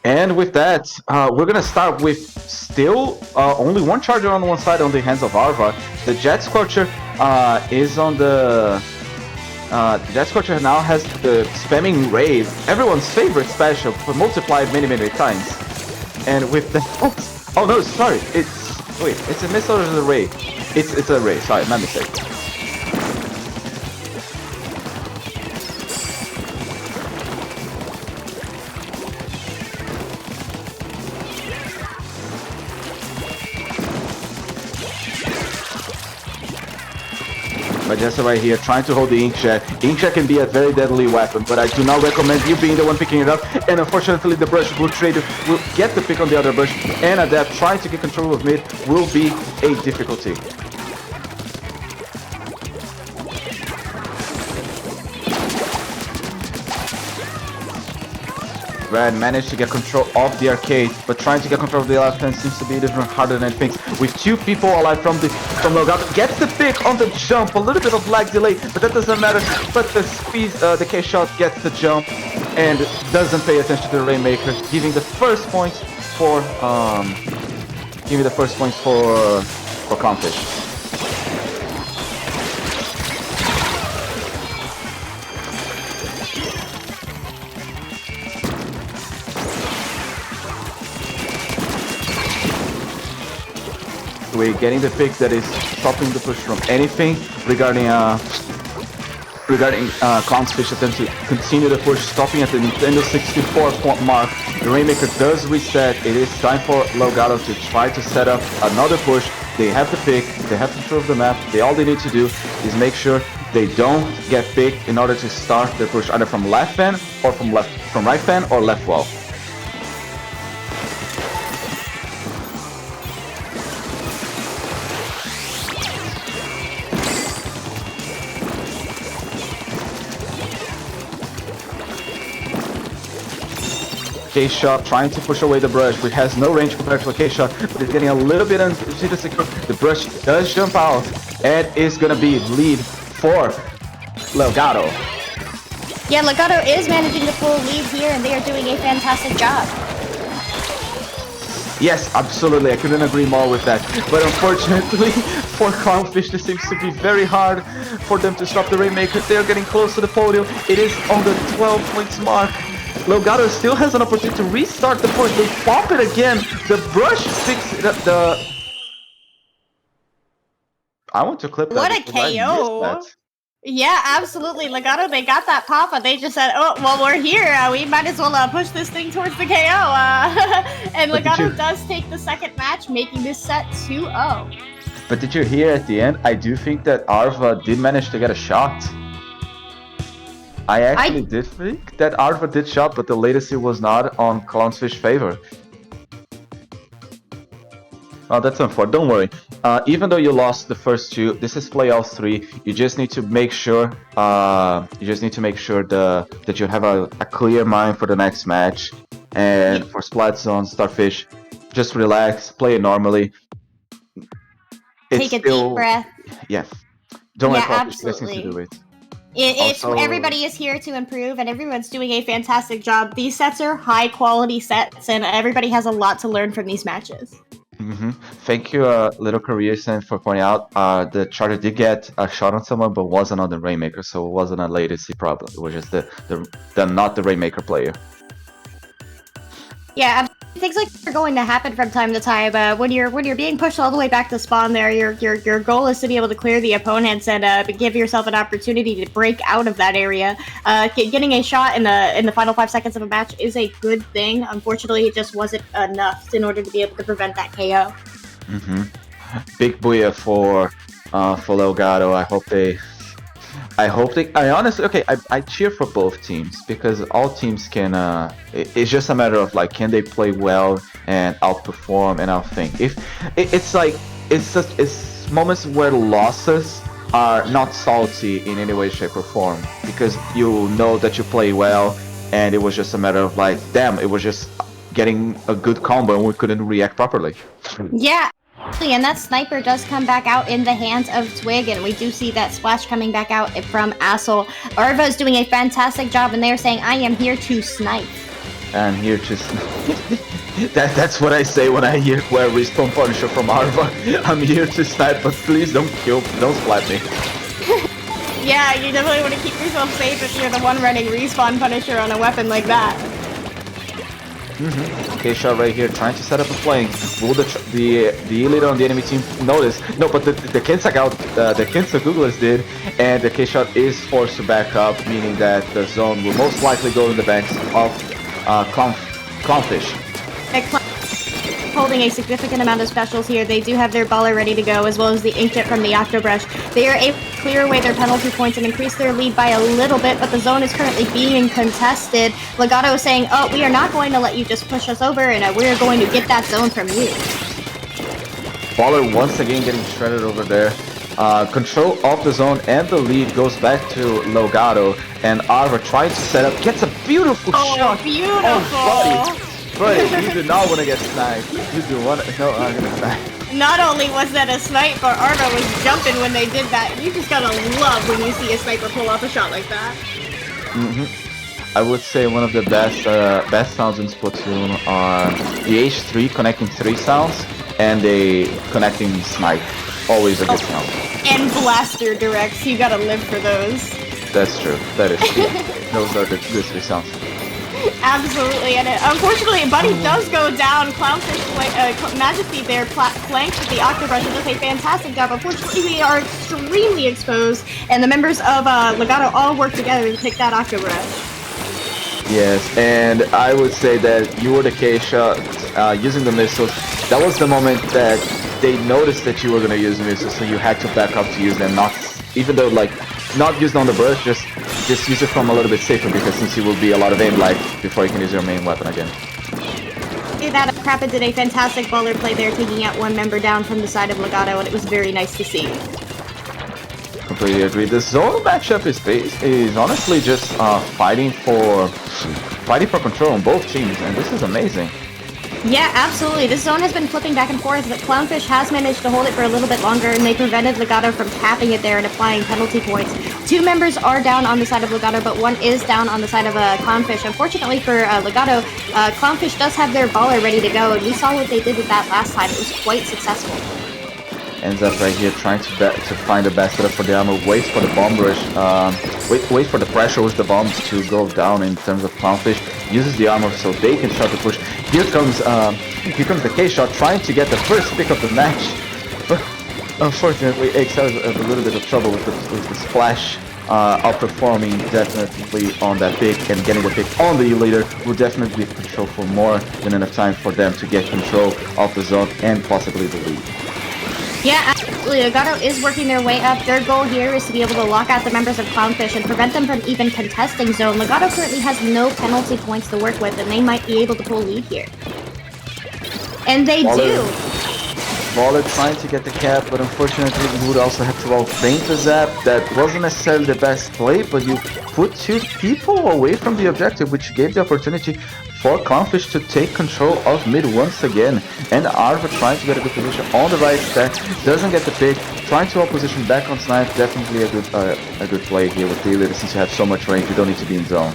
And with that, we're gonna start with still only one charger on one side on the hands of Arva. The Jet Scorcher is on the. Jet Scorcher now has the spamming Ray, everyone's favorite special, but multiplied many times. And with the oh no, sorry, it's a missile or is it a Ray? It's a Ray. Sorry, my mistake. But just right here, trying to hold the Inkjet. Inkjet can be a very deadly weapon, but I do not recommend you being the one picking it up. And unfortunately, the Brush Blue Trader will get the pick on the other Brush, and Adept trying to get control of mid will be a difficulty. Red managed to get control of the arcade, but trying to get control of the left hand seems to be even harder than it thinks. With two people alive from Legato, gets the pick on the jump, a little bit of lag delay, but that doesn't matter. But the squeeze, the K-shot gets the jump and doesn't pay attention to the Rainmaker, giving the first points for Clownfish. We're getting the pick that is stopping the push from anything regarding Clownfish attempt to continue the push, stopping at the Nintendo 64 point mark. The Rainmaker does reset. It is time for Legato to try to set up another push. They have the pick, they have control of the map. All they need to do is make sure they don't get picked in order to start their push either from left fan or from right fan or left wall. K-shot trying to push away the Brush, which has no range compared to a K-shot, but it's getting a little bit insecure. The Brush does jump out, and is gonna be lead for Legato. Yeah, Legato is managing the full lead here, and they are doing a fantastic job. Yes, absolutely, I couldn't agree more with that. But unfortunately, for Clownfish, this seems to be very hard for them to stop the Rainmaker. They are getting close to the podium. It is on the 12 points mark. Legato still has an opportunity to restart the push. They pop it again. The Brush picks it up. I want to clip that. What a KO! Yeah, absolutely. Legato, they got that pop, but they just said, "Oh, well, we're here. We might as well push this thing towards the KO." And Legato does take the second match, making this set 2-0. But did you hear at the end? I do think that Arva did manage to get a shot. I actually did think that Arva did shot, but the latency was not on Clownfish's favor. Oh, that's unfortunate. Don't worry. Even though you lost the first two, this is playoff 3. You just need to make sure. That you have a clear mind for the next match. And for Splatoon, Starfish, just relax, play it normally. Take a deep breath. Yeah. Don't let absolutely. To do it. It's everybody is here to improve, and everyone's doing a fantastic job. These sets are high quality sets, and everybody has a lot to learn from these matches. Thank you, Little Career Sen, for pointing out. The Charger did get a shot on someone, but wasn't on the Rainmaker, so it wasn't a latency problem. It was just the not the Rainmaker player. Yeah, things like that are going to happen from time to time. When you're being pushed all the way back to spawn, there, your goal is to be able to clear the opponents and give yourself an opportunity to break out of that area. Getting a shot in the final 5 seconds of a match is a good thing. Unfortunately, it just wasn't enough in order to be able to prevent that KO. Big booyah for Legato. I honestly, okay, I cheer for both teams because all teams can, it's just a matter of like, can they play well and outperform and outthink. If it's moments where losses are not salty in any way, shape or form because you know that you play well and it was just a matter of like, damn, it was just getting a good combo and we couldn't react properly. Yeah. And that sniper does come back out in the hands of Twig, and we do see that splash coming back out from Assel. Arva is doing a fantastic job, and they are saying, I am here to snipe. I'm here to that's what I say when I hear where respawn Punisher from Arva. I'm here to snipe, but please don't splat me. Yeah, you definitely want to keep yourself safe if you're the one running respawn Punisher on a weapon like that. Okay, shot right here, trying to set up a flank. Will the leader on the enemy team notice? No, but the Kinsa Googlers did, and the K-Shot is forced to back up, meaning that the zone will most likely go in the banks of Clownfish. Holding a significant amount of specials here. They do have their baller ready to go, as well as the Inkjet from the Octobrush. They are able to clear away their penalty points and increase their lead by a little bit, but the zone is currently being contested. Legato is saying, oh, we are not going to let you just push us over, and we're going to get that zone from you. Baller once again getting shredded over there. Control of the zone and the lead goes back to Legato, and Arva tries to set up, gets a beautiful shot. Beautiful! Oh, buddy, you do not want to get sniped. You do want to... No, I'm gonna snipe. Not only was that a snipe, but Arva was jumping when they did that. You just gotta love when you see a sniper pull off a shot like that. I would say one of the best sounds in Splatoon are the H3 connecting 3 sounds and the connecting snipe. Always a good sound. And blaster directs, you gotta live for those. That's true. That is true. Those are the good 3 sounds. Absolutely, and unfortunately, Buddy does go down. Clownfish Majesty there flanked with the Octobrush and does a fantastic job. Unfortunately, we are extremely exposed, and the members of Legato all work together to pick that Octobrush. Yes, and I would say that you were the K-Shot using the missiles. That was the moment that they noticed that you were going to use missiles, so you had to back up to use them. Not even though like not used on the brush, just use it from a little bit safer because since you will be a lot of aim lag before you can use your main weapon again. That Crappa did a fantastic baller play there, taking out one member down from the side of Legato, and it was very nice to see. Completely agree. The zone matchup is honestly just fighting for control on both teams, and this is amazing. Yeah, absolutely. This zone has been flipping back and forth, but Clownfish has managed to hold it for a little bit longer, and they prevented Legato from tapping it there and applying penalty points. 2 members are down on the side of Legato, but 1 is down on the side of Clownfish. Unfortunately for Legato, Clownfish does have their baller ready to go, and we saw what they did with that last time. It was quite successful. Ends up right here trying to find the best setup for the armor, waits for the bomb rush, wait for the pressure with the bombs to go down in terms of Clownfish, uses the armor so they can start to push. Here comes the K-Shot trying to get the first pick of the match, but unfortunately Excel has a little bit of trouble with the splash, outperforming definitely on that pick, and getting the pick on the leader will definitely be control for more than enough time for them to get control of the zone and possibly the lead. Yeah, absolutely. Legato is working their way up. Their goal here is to be able to lock out the members of Clownfish and prevent them from even contesting zone. Legato currently has no penalty points to work with, and they might be able to pull lead here. And they do. Baller trying to get the cap, but unfortunately you would also have to outthink the zap. That wasn't necessarily the best play, but you put 2 people away from the objective, which gave the opportunity for Clownfish to take control of mid once again. And Arva trying to get a good position on the right stack, doesn't get the pick, trying to hold position back on snipe. Definitely a good play here with the leader. Since you have so much range, you don't need to be in zone.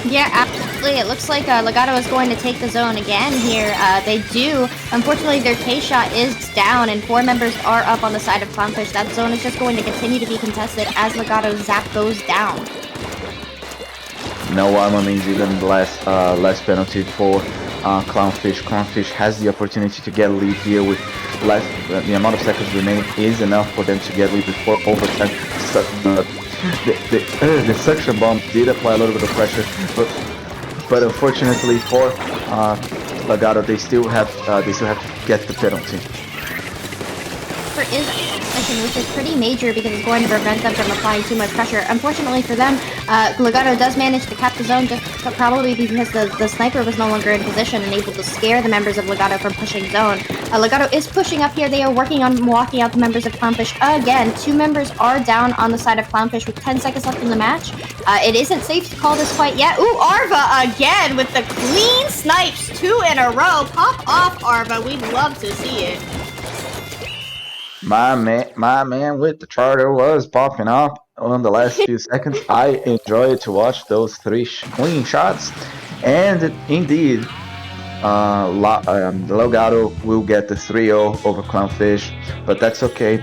Yeah, absolutely. It looks like Legato is going to take the zone again here. They do. Unfortunately, their K-shot is down, and 4 members are up on the side of Clownfish. That zone is just going to continue to be contested as Legato's zap goes down. No armor means even less penalty for Clownfish. Clownfish has the opportunity to get a lead here with less. The amount of seconds remaining is enough for them to get lead before overtime. The suction bomb did apply a little bit of pressure, but unfortunately for Legato, they still have to get the penalty. Is mission, which is pretty major because it's going to prevent them from applying too much pressure. Unfortunately for them, Legato does manage to cap the zone, but probably because the sniper was no longer in position and able to scare the members of Legato from pushing zone. Legato is pushing up here. They are working on walking out the members of Clownfish again. 2 members are down on the side of Clownfish with 10 seconds left in the match. It isn't safe to call this fight yet. Ooh, Arva again with the clean snipes, 2 in a row. Pop off, Arva. We'd love to see it. My man with the charter was popping up on the last few seconds. I enjoyed to watch those 3 clean shots, and indeed, Legato will get the 3-0 over Clownfish, but that's okay.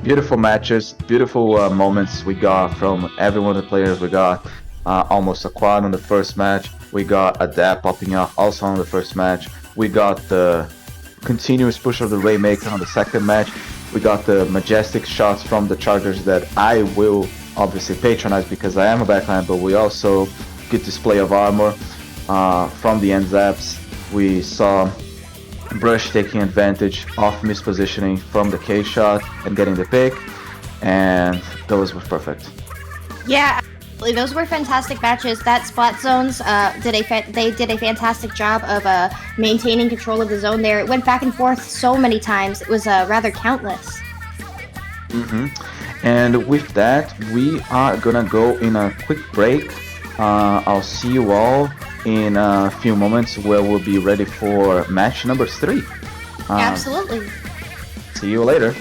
Beautiful matches, beautiful moments we got from every one of the players. We got almost a quad on the first match. We got a dab popping up also on the first match. We got the continuous push of the Rainmaker on the second match. We got the majestic shots from the Chargers that I will obviously patronize because I am a backline, but we also get display of armor from the end zaps. We saw Brush taking advantage of mispositioning from the K shot and getting the pick, and those were perfect. Yeah. Those were fantastic matches. That Splat Zones did a fantastic job of maintaining control of the zone there. It went back and forth so many times. It was rather countless. And with that, we are gonna go in a quick break. I'll see you all in a few moments where we'll be ready for match number 3. Absolutely. See you later.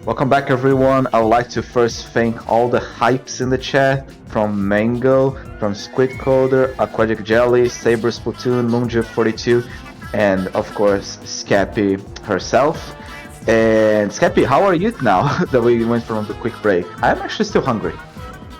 Welcome back, everyone. I would like to first thank all the hypes in the chat from Mango, from Squid Coder, Aquatic Jelly, Saber Splatoon, Moonju42, and of course Scappy herself. And Scappy, how are you now that we went from the quick break? I'm actually still hungry.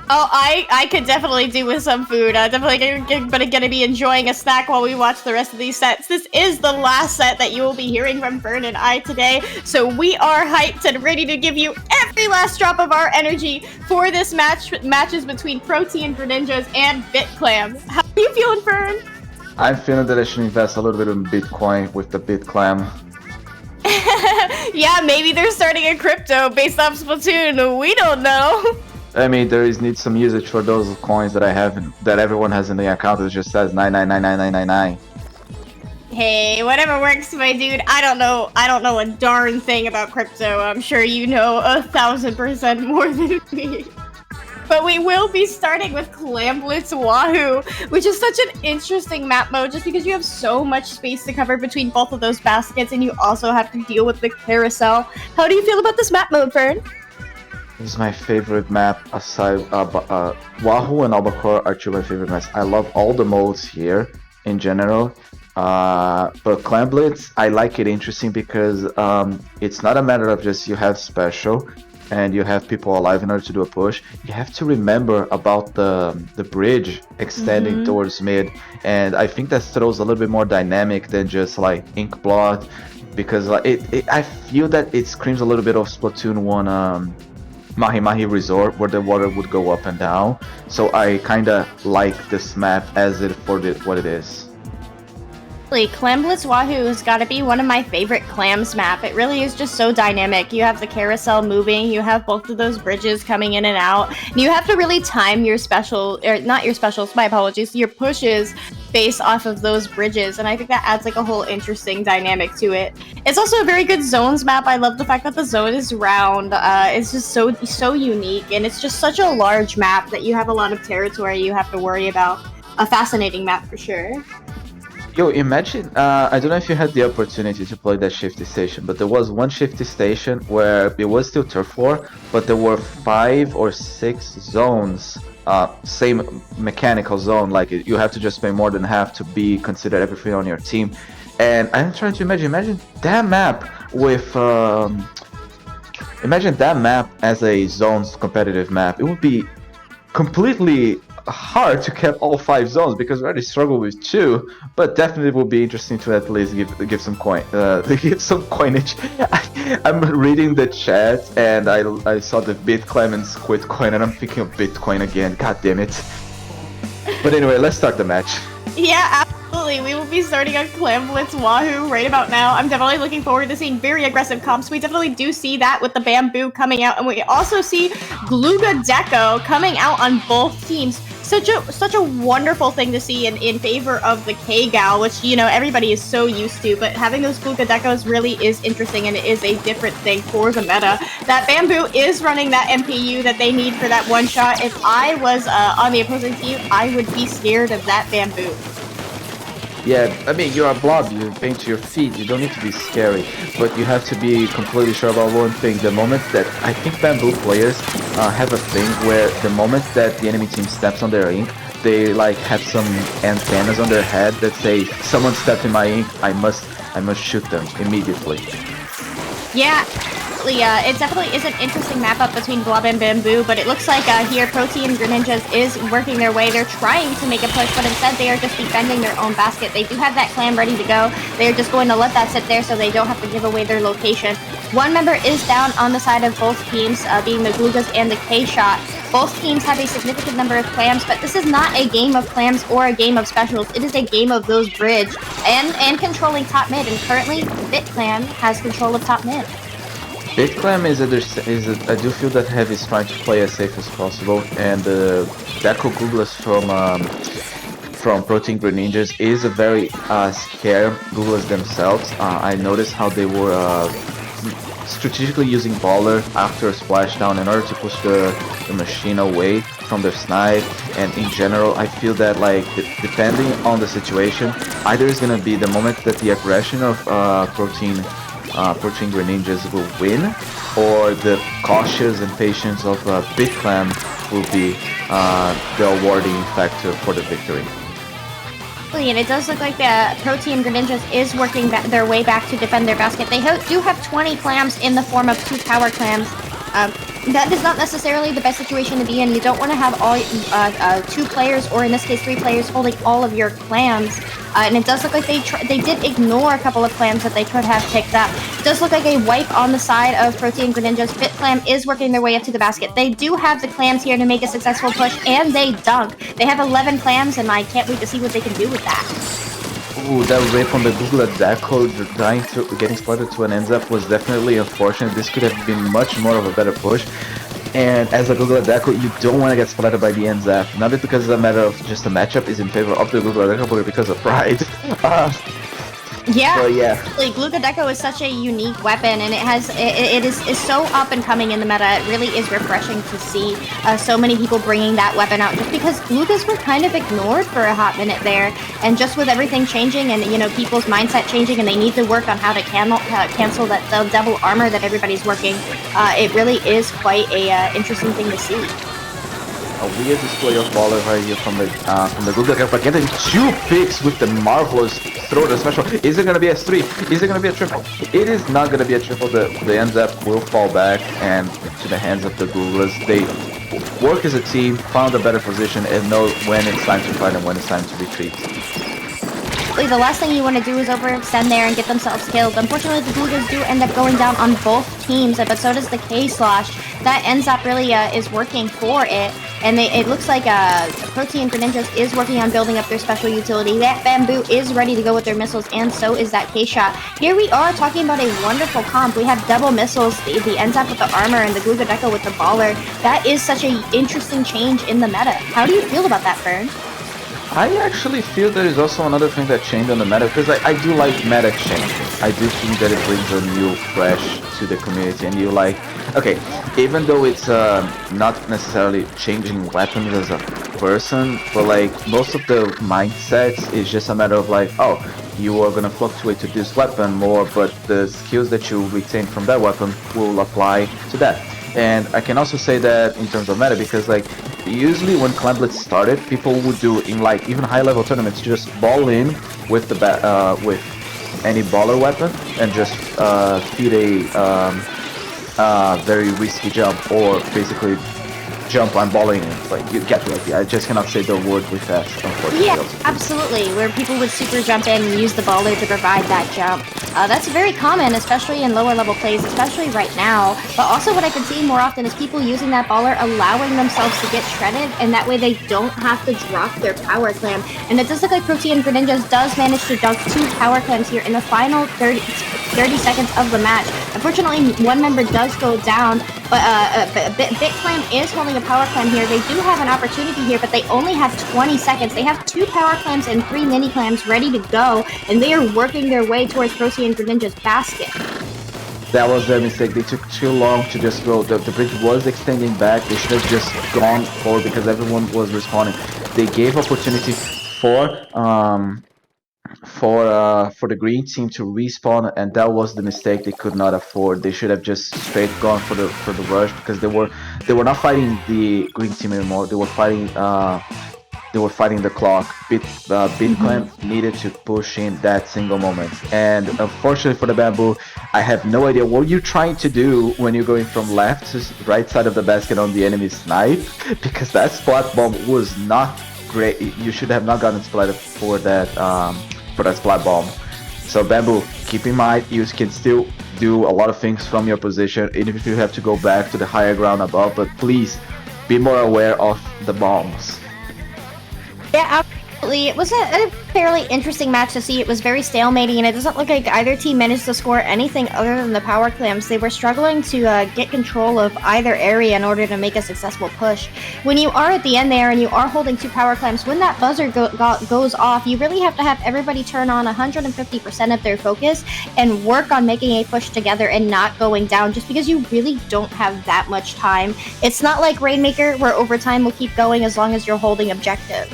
Oh, I could definitely do with some food. Definitely gonna be enjoying a snack while we watch the rest of these sets. This is the last set that you will be hearing from Fern and I today, so we are hyped and ready to give you every last drop of our energy for this matches between Protean, Greninjas, and Bitclam. How are you feeling, Fern? I'm feeling that I should invest a little bit in Bitcoin with the Bitclam. Yeah, maybe they're starting a crypto based off Splatoon. We don't know. I mean, needs some usage for those coins that I have, that everyone has in the account. It just says 9999999. Hey, whatever works, my dude. I don't know a darn thing about crypto. I'm sure you know 1000% more than me. But we will be starting with Clamblitz Wahoo, which is such an interesting map mode just because you have so much space to cover between both of those baskets and you also have to deal with the carousel. How do you feel about this map mode, Fern? This is my favorite map, aside Wahoo and Albacore are two of my favorite maps. I love all the modes here in general, but Clamblitz, I like it interesting because it's not a matter of just you have special and you have people alive in order to do a push. You have to remember about the bridge extending towards mid, and I think that throws a little bit more dynamic than just like Ink Blot, because I feel that it screams a little bit of Splatoon 1 Mahi Mahi Resort, where the water would go up and down. So I kinda like this map as what it is. Clamblitz Wahoo has got to be one of my favorite clams map. It really is just so dynamic. You have the carousel moving, you have both of those bridges coming in and out, and you have to really time your not your specials, my apologies, your pushes based off of those bridges, and I think that adds like a whole interesting dynamic to it. It's also a very good zones map. I love the fact that the zone is round. It's just so unique, and it's just such a large map that you have a lot of territory you have to worry about. A fascinating map for sure. Yo, imagine, I don't know if you had the opportunity to play that shifty station, but there was one shifty station where it was still turf war, but there were 5 or 6 zones, same mechanical zone, like you have to just pay more than half to be considered everything on your team. And I'm trying to imagine that map with, imagine that map as a zones competitive map. It would be completely hard to get all 5 zones because we already struggle with 2, but definitely will be interesting to at least give some give some coinage. I'm reading the chat and I saw the Bitclam and Squid Coin and I'm thinking of Bitcoin again. God damn it. But anyway, let's start the match. Yeah, absolutely. We will be starting on Clamblitz Wahoo right about now. I'm definitely looking forward to seeing very aggressive comps. We definitely do see that with the bamboo coming out, and we also see Legato coming out on both teams. Such a wonderful thing to see in favor of the K-Gal, which, you know, everybody is so used to, but having those Legatos really is interesting, and it is a different thing for the meta. That bamboo is running that MPU that they need for that one shot. If I was on the opposing team, I would be scared of that bamboo. Yeah, I mean, you're a blob, you paint your feet, you don't need to be scary, but you have to be completely sure about one thing. The moment that, I think bamboo players have a thing where the moment that the enemy team steps on their ink, they like have some antennas on their head that say, someone stepped in my ink, I must shoot them immediately. Yeah. It definitely is an interesting map up between Blob and Bamboo, but it looks like here Protean Greninjas is working their way. They're trying to make a push, but instead they are just defending their own basket. They do have that clam ready to go. They're just going to let that sit there so they don't have to give away their location. One member is down on the side of both teams, being the Glugas and the K-Shot. Both teams have a significant number of clams, but this is not a game of clams or a game of specials. It is a game of those bridge and controlling top mid, and currently Bitclam has control of top mid. Bitclam I do feel that Heavy is trying to play as safe as possible, and Deco Googlas from Protean Greninjas is a very scared Googlas themselves. I noticed how they were strategically using Baller after a splashdown in order to push the machine away from their snipe, and in general I feel that like depending on the situation, either is gonna be the moment that the aggression of Protean Protean Greninjas will win, or the cautious and patience of Bitclam will be the awarding factor for the victory. And it does look like the Protean Greninjas is working their way back to defend their basket. They do have 20 clams in the form of 2 power clams. That is not necessarily the best situation to be in. You don't want to have all 2 players, or in this case 3 players, holding all of your clams. And it does look like they did ignore a couple of clams that they could have picked up. It does look like a wipe on the side of Protean Greninjas. Bitclam is working their way up to the basket. They do have the clams here to make a successful push, and they dunk. They have 11 clams, and I can't wait to see what they can do with that. Ooh, that rip on the Google Deco getting splattered to an ends up was definitely unfortunate. This could have been much more of a better push. And as a Google Deco, you don't want to get splattered by the NZF. Not because it's a matter of just a matchup is in favor of the Google Deco, but because of pride. Yeah, so, yeah. Like Legato is such a unique weapon, and it is so up and coming in the meta. It really is refreshing to see so many people bringing that weapon out, just because Lugas were kind of ignored for a hot minute there, and just with everything changing and people's mindset changing, and they need to work on how to cancel that double armor that everybody's working. It really is quite a interesting thing to see. A weird display of baller right here from the Google Cup, but getting 2 picks with the marvelous throw to special. Is it gonna be a S3? Is it gonna be a triple? It is not gonna be a triple. The NZAP will fall back and to the hands of the Googlers. They work as a team, found a better position, and know when it's time to fight and when it's time to retreat. The last thing you want to do is overextend there and get themselves killed. Unfortunately, the Googlers do end up going down on both teams, but so does the K-Slosh. That ends up really is working for it, and it looks like Protean Greninjas is working on building up their special utility. That Bamboo is ready to go with their missiles, and so is that K-Shot. Here we are talking about a wonderful comp. We have double missiles, the NZAP with the armor, and the Glugadeco with the baller. That is such an interesting change in the meta. How do you feel about that, Fern? I actually feel there is also another thing that changed on the meta, because I do like meta change. I do think that it brings a new fresh to the community, and you like, okay, even though it's not necessarily changing weapons as a person, but like most of the mindsets is just a matter of like, oh, you are gonna fluctuate to this weapon more, but the skills that you retain from that weapon will apply to that. And I can also say that in terms of meta, because like usually when Clan Blitz started, people would do in like even high level tournaments just ball in with the with any baller weapon and just feed a very risky jump, or basically jump on balling in. Like, you get the idea. I just cannot say the word with that, unfortunately. Yeah, absolutely. Where people would super jump in and use the baller to provide that jump. That's very common, especially in lower level plays, especially right now. But also what I can see more often is people using that baller, allowing themselves to get shredded, and that way they don't have to drop their power clam. And it does look like Protean Greninjas does manage to dunk 2 power clams here in the final 30 seconds of the match. Unfortunately, one member does go down, but Bitclam is holding a power clam here. They do have an opportunity here, but they only have 20 seconds. They have 2 power clams and 3 mini clams ready to go, and they are working their way towards Protean Greninja's basket. That was their mistake. They took too long to just go. The bridge was extending back. They should have just gone forward because everyone was responding. They gave opportunity for the green team to respawn, and that was the mistake they could not afford. They should have just straight gone for the rush, because they were not fighting the green team anymore. They were fighting the clock. Bitclam needed to push in that single moment, and unfortunately for the Bamboo, I have no idea what you're trying to do when you're going from left to right side of the basket on the enemy snipe, because that splat bomb was not great. You should have not gotten splatted for that splat bomb. So Bamboo, keep in mind, you can still do a lot of things from your position, even if you have to go back to the higher ground above, but please be more aware of the bombs. Yeah, absolutely. It was a fairly interesting match to see. It was very stalemating, and it doesn't look like either team managed to score anything other than the power clams. They were struggling to get control of either area in order to make a successful push. When you are at the end there and you are holding 2 power clams, when that buzzer goes off, you really have to have everybody turn on 150% of their focus and work on making a push together and not going down, just because you really don't have that much time. It's not like Rainmaker, where overtime will keep going as long as you're holding objective.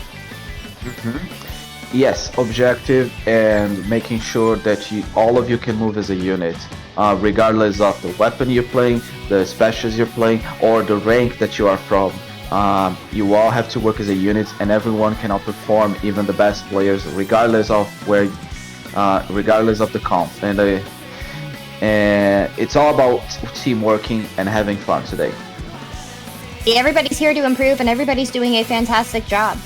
Yes, objective, and making sure that all of you can move as a unit. regardless of the weapon you're playing, the specials you're playing, or the rank that you are from. You all have to work as a unit, and everyone can outperform even the best players, regardless of regardless of the comp. And it's all about team working and having fun today. Everybody's here to improve, and everybody's doing a fantastic job.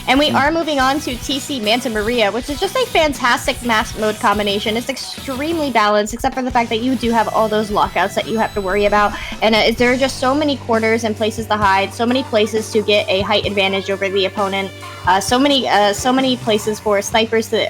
And we are moving on to TC Manta Maria, which is just a fantastic mask mode combination. It's extremely balanced, except for the fact that you do have all those lockouts that you have to worry about. And there are just so many corners and places to hide, so many places to get a height advantage over the opponent. So many places for snipers to,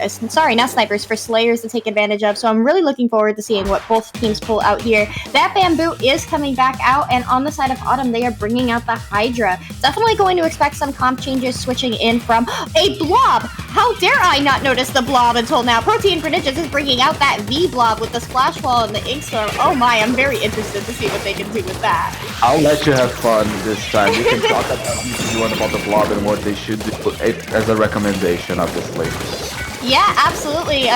not snipers, for slayers to take advantage of. So I'm really looking forward to seeing what both teams pull out here. That bamboo is coming back out, and on the side of Autumn, they are bringing out the Hydra. Definitely going to expect some comp changes switching in from a blob. How dare I not notice the blob until now? Protean Greninjas is bringing out that V blob with the splash wall and the ink storm. Oh my, I'm very interested to see what they can do with that. I'll let you have fun this time. You can talk about the blob and what they should do as a recommendation, obviously. Yeah, absolutely.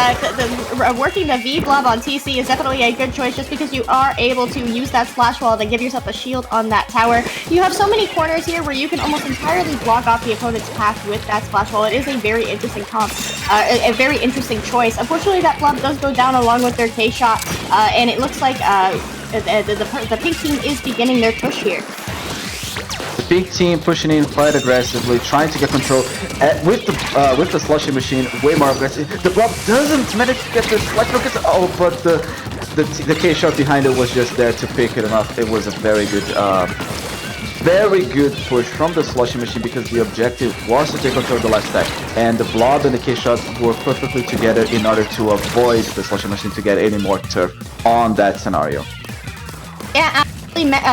Working the V blob on TC is definitely a good choice, just because you are able to use that splash wall to give yourself a shield on that tower. You have so many corners here where you can almost entirely block off the opponent's path with that splash wall. It is a very interesting comp, a very interesting choice. Unfortunately, that blob does go down along with their K-shot, and it looks like the pink team is beginning their push here. The pink team pushing in quite aggressively, trying to get control with the slushy machine, way more aggressive. The blob doesn't manage to get the splash rockets. Oh, but the K shot behind it was just there to pick it enough. It was a very good push from the slushy machine, because the objective was to take control of the left stack, and the blob and the K shot work perfectly together in order to avoid the slushy machine to get any more turf on that scenario. Yeah.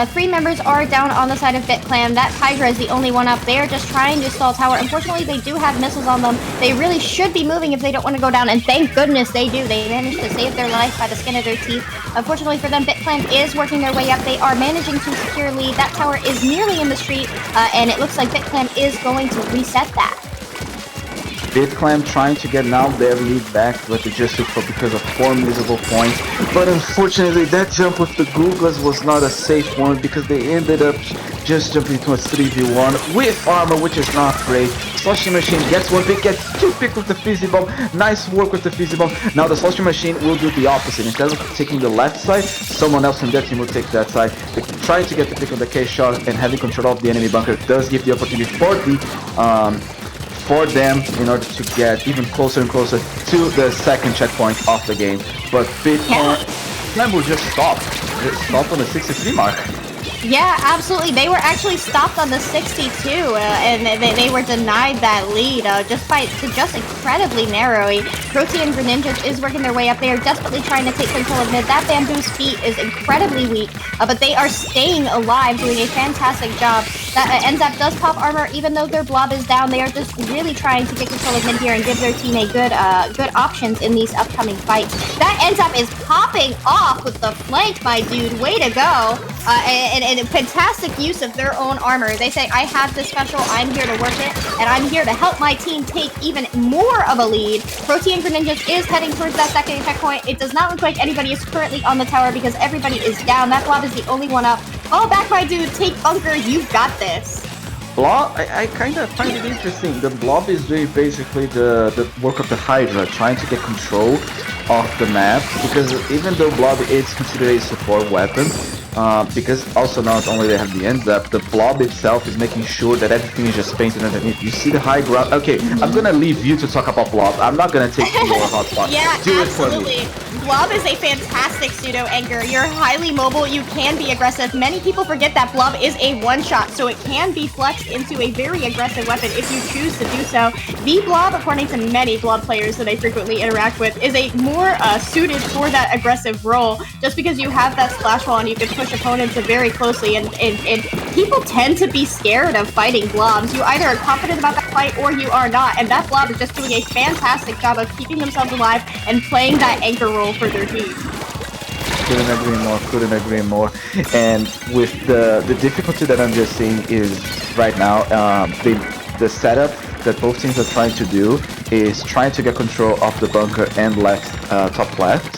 Three members are down on the side of Bitclam. That Hydra is the only one up there, just trying to stall tower. Unfortunately, they do have missiles on them. They really should be moving if they don't want to go down, and thank goodness they do. They managed to save their life by the skin of their teeth. Unfortunately for them, Bitclam is working their way up. They are managing to secure lead. That tower is nearly in the street, and it looks like Bitclam is going to reset that. Bitclam trying to get now their lead back, but they just took because of 4 miserable points. But unfortunately, that jump with the Googles was not a safe one, because they ended up just jumping into a 3v1 with armor, which is not great. Slushy Machine gets one pick, gets 2 picks with the Fizzy Bomb. Nice work with the Fizzy Bomb. Now the Slushy Machine will do the opposite. Instead of taking the left side, someone else from their team will take that side. They trying to get the pick on the K-shot, and having control of the enemy bunker does give the opportunity for them in order to get even closer and closer to the second checkpoint of the game. But Bitclam will just stop on the 63 mark. Yeah, absolutely. They were actually stopped on the 62, and they were denied that lead just incredibly narrowly. Protean Greninjas is working their way up. They are desperately trying to take control of mid. That bamboo's feet is incredibly weak, but they are staying alive, doing a fantastic job. That NZAP does pop armor, even though their blob is down. They are just really trying to get control of mid here and give their team a good options in these upcoming fights. That NZAP is popping off with the flank, my dude. Way to go. And fantastic use of their own armor. They say, I have this special, I'm here to work it, and I'm here to help my team take even more of a lead. Protean Greninjas is heading towards that second checkpoint. It does not look like anybody is currently on the tower, because everybody is down. That blob is the only one up. Oh, back my dude, take bunker, you've got this. Blob, I kind of find it interesting. The blob is doing basically the work of the Hydra, trying to get control of the map, because even though blob is considered a support weapon, because also not only they have the ends up, the blob itself is making sure that everything is just painted underneath. You see the high ground. Okay, I'm gonna leave you to talk about blob. I'm not gonna take your hotspot. Yeah, do absolutely. It for me. Blob is a fantastic pseudo anchor. You're highly mobile. You can be aggressive. Many people forget that blob is a one-shot, so it can be flexed into a very aggressive weapon if you choose to do so. The blob, according to many blob players that I frequently interact with, is a more suited for that aggressive role, just because you have that splash wall and you can push opponents very closely, and people tend to be scared of fighting blobs. You either are confident about that fight or you are not, and that blob is just doing a fantastic job of keeping themselves alive and playing that anchor role for their team. Couldn't agree more. And with the difficulty that I'm just seeing is right now, the setup that both teams are trying to do is trying to get control of the bunker and top left.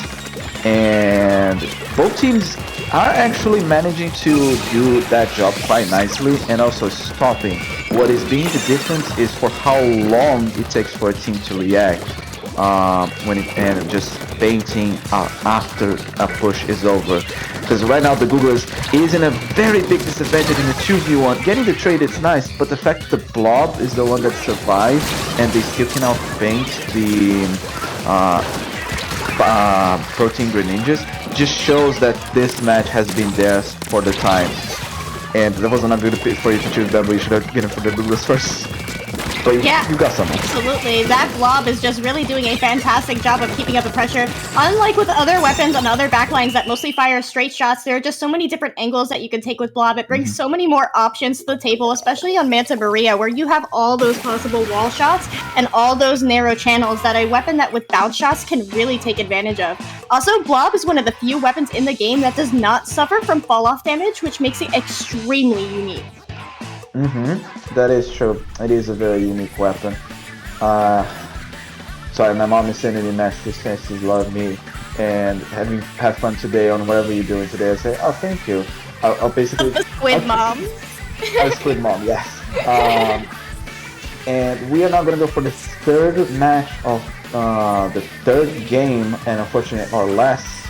and both teams are actually managing to do that job quite nicely and also stopping. What is being the difference is for how long it takes for a team to react and just painting after a push is over. Because right now the Googlers is in a very big disadvantage in the 2v1. Getting the trade is nice, but the fact that the Blob is the one that survived and they still can outpaint the Protean Greninjas just shows that this match has been theirs for the time. And that wasn't a good pick for you to choose that, but you should have given for the Douglas first. But yeah, you got something. Absolutely. That Blob is just really doing a fantastic job of keeping up the pressure. Unlike with other weapons and other backlines that mostly fire straight shots, there are just so many different angles that you can take with Blob. It brings so many more options to the table, especially on Manta Maria, where you have all those possible wall shots and all those narrow channels that a weapon that with bounce shots can really take advantage of. Also, Blob is one of the few weapons in the game that does not suffer from fall-off damage, which makes it extremely unique. That is true. It is a very unique weapon. Sorry, my mom is sending me messages, love me, and have fun today on whatever you're doing today. I say, oh, thank you. I'll basically... The squid mom. A squid mom, yes. And we are now going to go for the third match of the third game, and unfortunately our last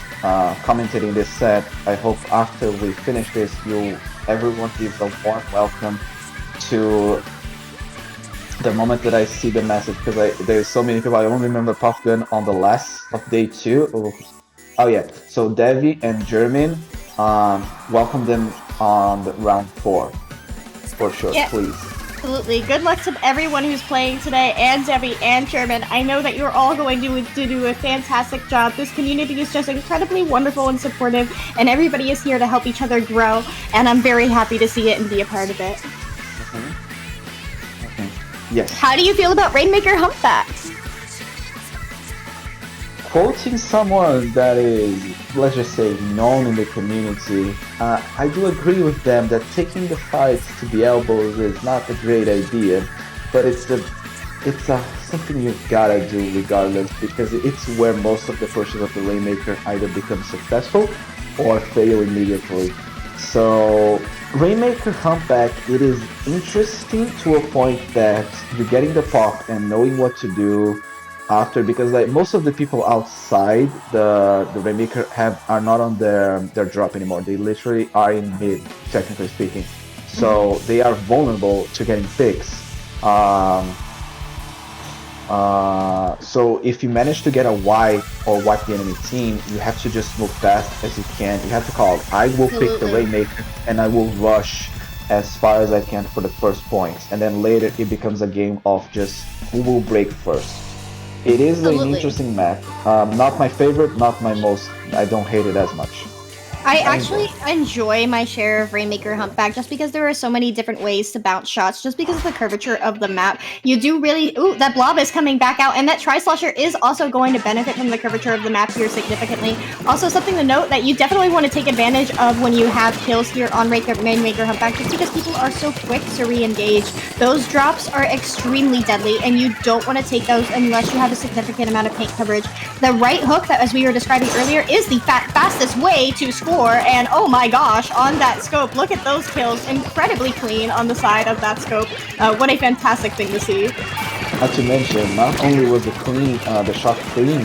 commentating this set. I hope after we finish this, everyone gives a warm welcome to the moment that I see the message, because there's so many people. I only remember Puff Gun on the last of day 2. Oh yeah, so Devi and German, welcome them on the round 4 for sure. Yeah. Please. Absolutely. Good luck to everyone who's playing today, and Debbie and Sherman. I know that you're all going to do a fantastic job. This community is just incredibly wonderful and supportive, and everybody is here to help each other grow, and I'm very happy to see it and be a part of it. Yes. How do you feel about Rainmaker Humpbacks? Quoting someone that is, let's just say, known in the community, I do agree with them that taking the fights to the elbows is not a great idea, but it's something you gotta do regardless, because it's where most of the pushes of the Rainmaker either become successful or fail immediately. So Rainmaker Humpback, it is interesting to a point that you're getting the pop and knowing what to do after, because like most of the people outside the Rainmaker are not on their drop anymore. They literally are in mid, technically speaking. So they are vulnerable to getting picks. So if you manage to get a wipe or wipe the enemy team, you have to just move fast as you can. You have to call, I will pick the Rainmaker and I will rush as far as I can for the first points. And then later it becomes a game of just who will break first. It is an interesting map. Not my favorite, not my most. I don't hate it as much. I actually enjoy my share of Rainmaker Humpback just because there are so many different ways to bounce shots, just because of the curvature of the map. You do really... Ooh, that Blob is coming back out, and that Tri-Slosher is also going to benefit from the curvature of the map here significantly. Also, something to note that you definitely want to take advantage of when you have kills here on Rainmaker Humpback, just because people are so quick to re-engage. Those drops are extremely deadly, and you don't want to take those unless you have a significant amount of paint coverage. The right hook, that as we were describing earlier, is the fastest way to score. And oh my gosh, on that scope, look at those kills, incredibly clean on the side of that scope. What a fantastic thing to see. Not to mention, not only was the shot clean,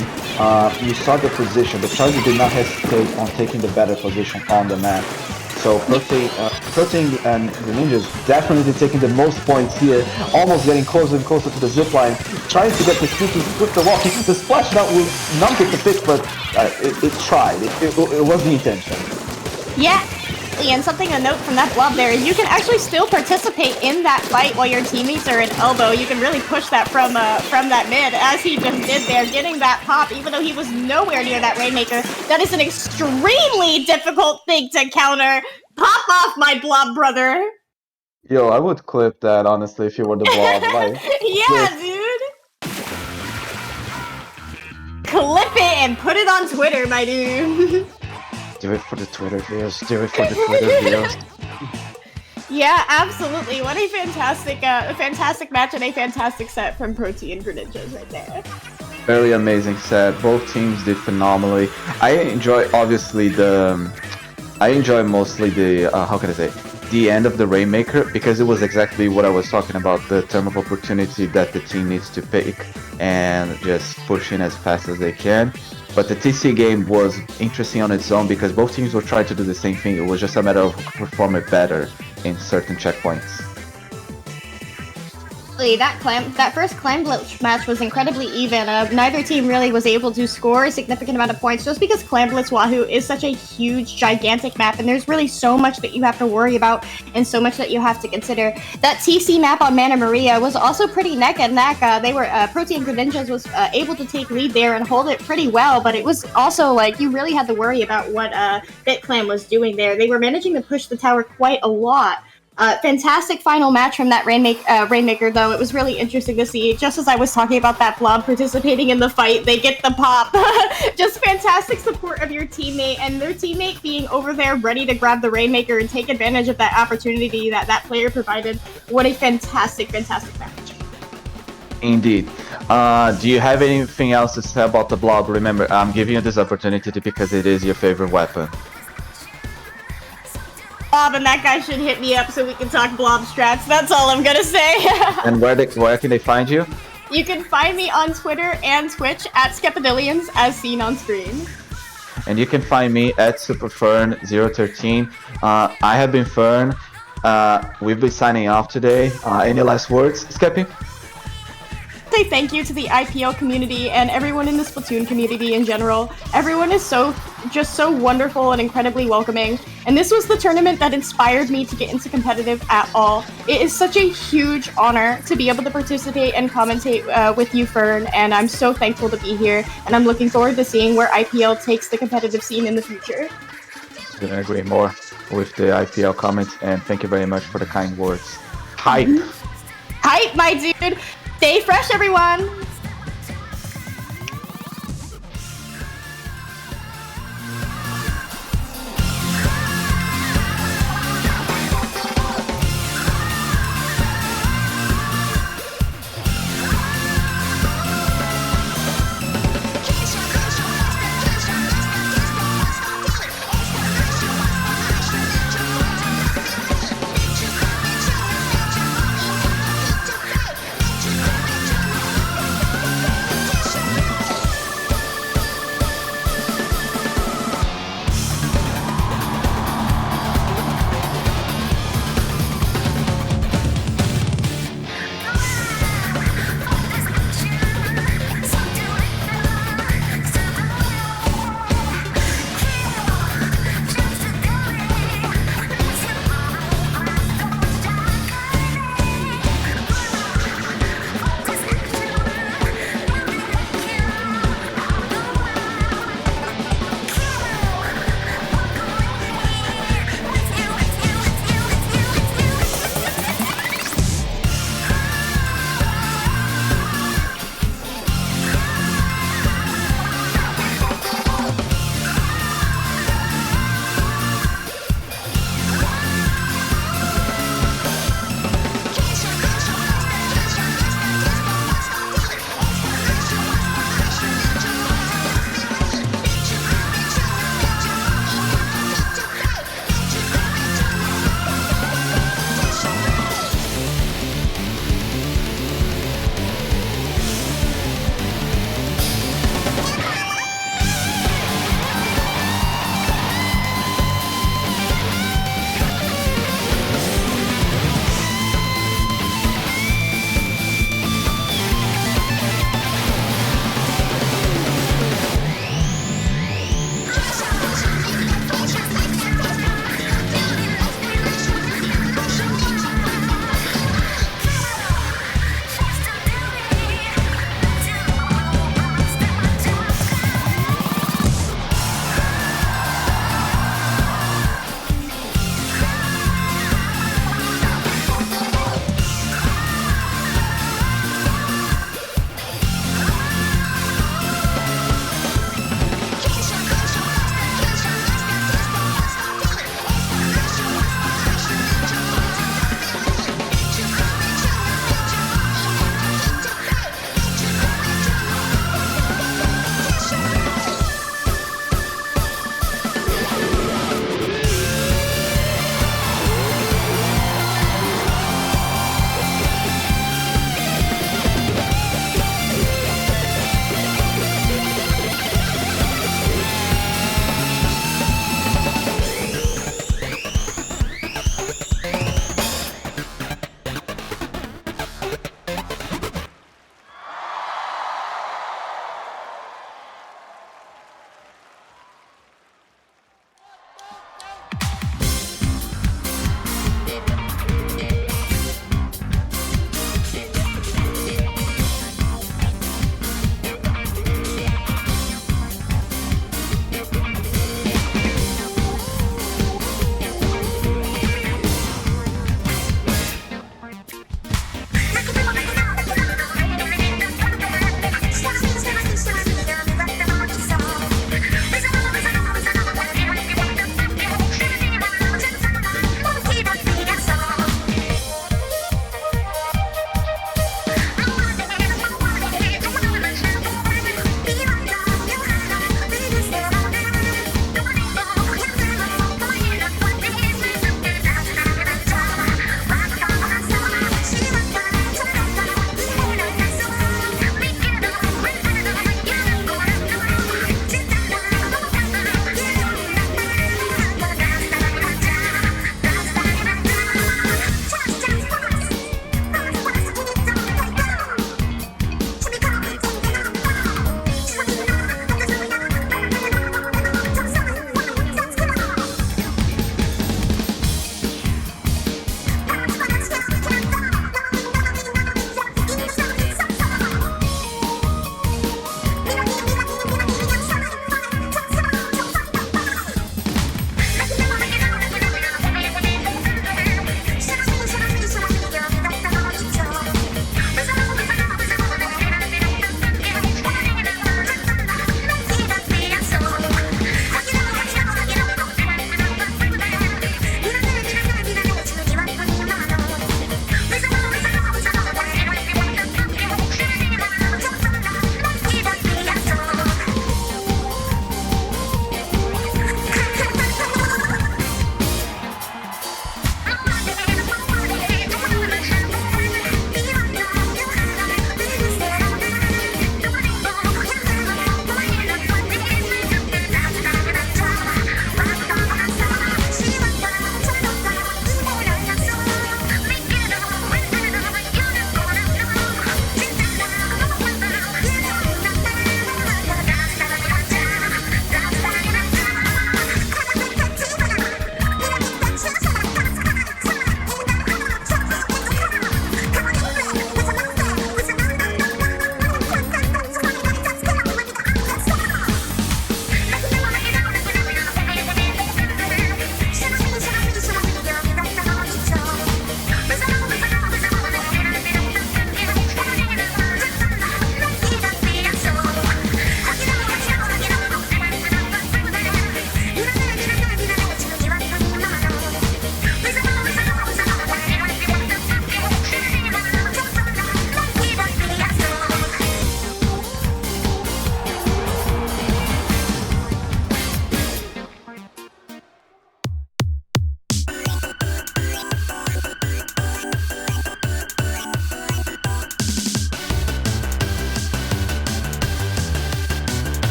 you saw the position. The charger did not hesitate on taking the better position on the map. So Protean and Greninjas definitely taking the most points here, almost getting closer and closer to the zipline, trying to get the sneaky with the walking. The splash down will not get the pick, but it tried. It was the intention. Yeah, and something to note from that Blob there is you can actually still participate in that fight while your teammates are in elbow. You can really push that from that mid, as he just did there, getting that pop, even though he was nowhere near that Rainmaker. That is an extremely difficult thing to counter. Pop off, my Blob brother! Yo, I would clip that, honestly, if you were the Blob. Like, yeah, dude! Clip it and put it on Twitter, my dude! Do it for the Twitter views. Do it for the Twitter views. Yeah, absolutely. What a fantastic match and a fantastic set from Protean Greninjas right there. Very amazing set. Both teams did phenomenally. I enjoy obviously I enjoy mostly the how can I say, the end of the Rainmaker, because it was exactly what I was talking about, the term of opportunity that the team needs to pick and just push in as fast as they can. But the TC game was interesting on its own because both teams were trying to do the same thing. It was just a matter of performing better in certain checkpoints. That first Clam Blitz match was incredibly even. Neither team really was able to score a significant amount of points just because Clam Blitz Wahoo is such a huge, gigantic map, and there's really so much that you have to worry about and so much that you have to consider. That TC map on Mana Maria was also pretty neck and neck. Protean Greninjas was able to take lead there and hold it pretty well, but it was also like you really had to worry about what Bitclam was doing there. They were managing to push the tower quite a lot. Fantastic final match from that Rainmaker, though. It was really interesting to see. Just as I was talking about that blob participating in the fight, they get the pop. Just fantastic support of your teammate, and their teammate being over there ready to grab the Rainmaker and take advantage of that opportunity that that player provided. What a fantastic, fantastic match. Indeed. Do you have anything else to say about the blob? Remember, I'm giving you this opportunity because it is your favorite weapon. Blob, and that guy should hit me up so we can talk blob strats. That's all I'm gonna say. And where can they find you? You can find me on Twitter and Twitch at Skepadillions, as seen on screen. And you can find me at SuperFern013. I have been Fern. We've been signing off today. Any last words, Skeppy? Say thank you to the IPL community and everyone in the Splatoon community in general. Everyone is just so wonderful and incredibly welcoming. And this was the tournament that inspired me to get into competitive at all. It is such a huge honor to be able to participate and commentate with you, Fern, and I'm so thankful to be here. And I'm looking forward to seeing where IPL takes the competitive scene in the future. Couldn't agree more with the IPL comments, and thank you very much for the kind words. Hype! Hype, my dude! Stay fresh, everyone!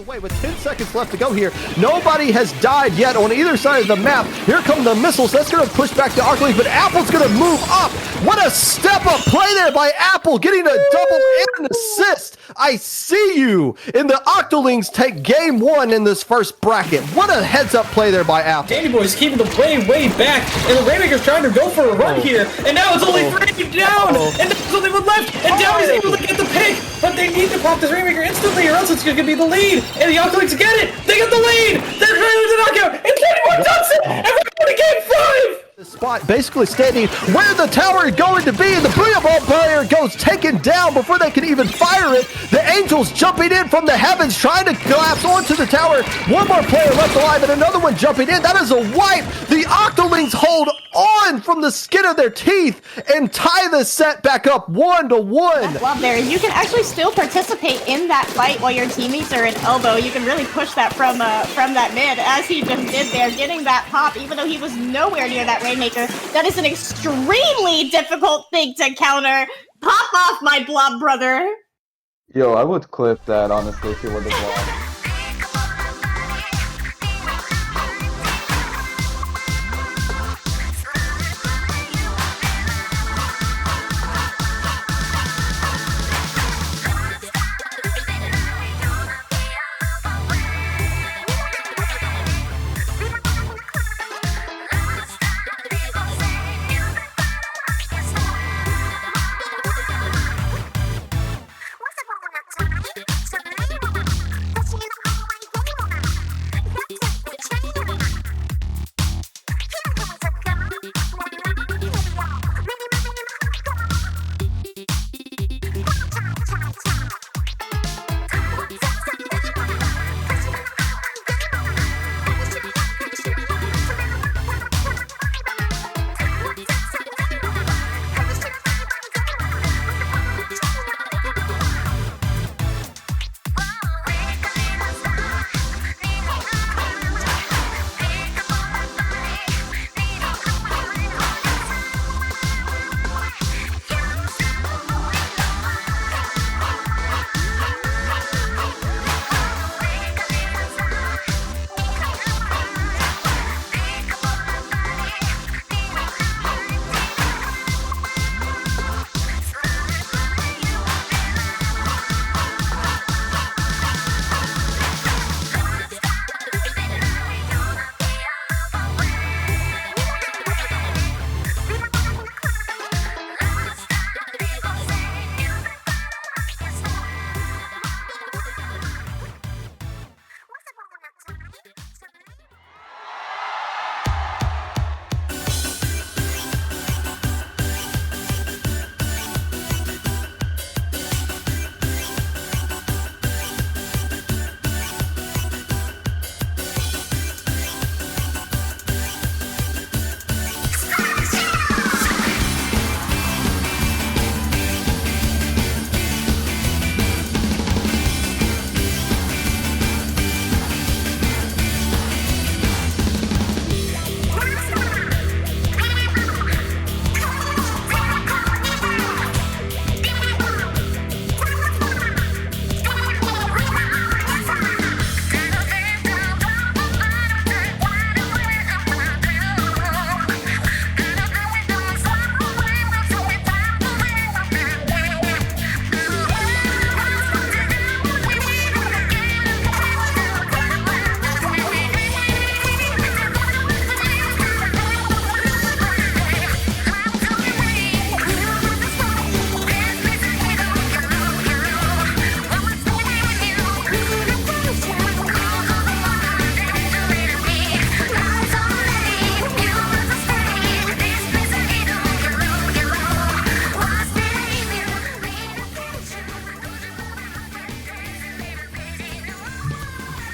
away with 10 seconds left to go here. Nobody has died yet on either side of the map. Here come the missiles. That's going to push back the Arclings, but Apple's going to move up. What a step-up play there by Apple, getting a double and an assist. I see you. And the Octolings take game 1 in this first bracket. What a heads-up play there by Apple. Danny Boy's keeping the way, way back, and the Rainmaker's trying to go for a run here, and now it's only 3 down, and there's only one left, and Downey's able to get the pick, but they need to pop this Rainmaker instantly, or else it's going to be the lead, and the Octolings get it! They get the lead! They're trying to knockout, and 21 does it! And we're going to game 5! The spot basically standing where the tower is going to be, and the Booyah Ball player goes taken down before they can even fire it. The Angels jumping in from the heavens, trying to collapse onto the tower. One more player left alive, and another one jumping in. That is a wipe. The Octolings hold on from the skin of their teeth and tie the set back up 1-1. Love there. You can actually still participate in that fight while your teammates are in elbow. You can really push that from that mid, as he just did there, getting that pop, even though he was nowhere near that Rainmaker. That is an extremely difficult thing to counter. Pop off, my blob brother. Yo, I would clip that, honestly, if it were the vlog.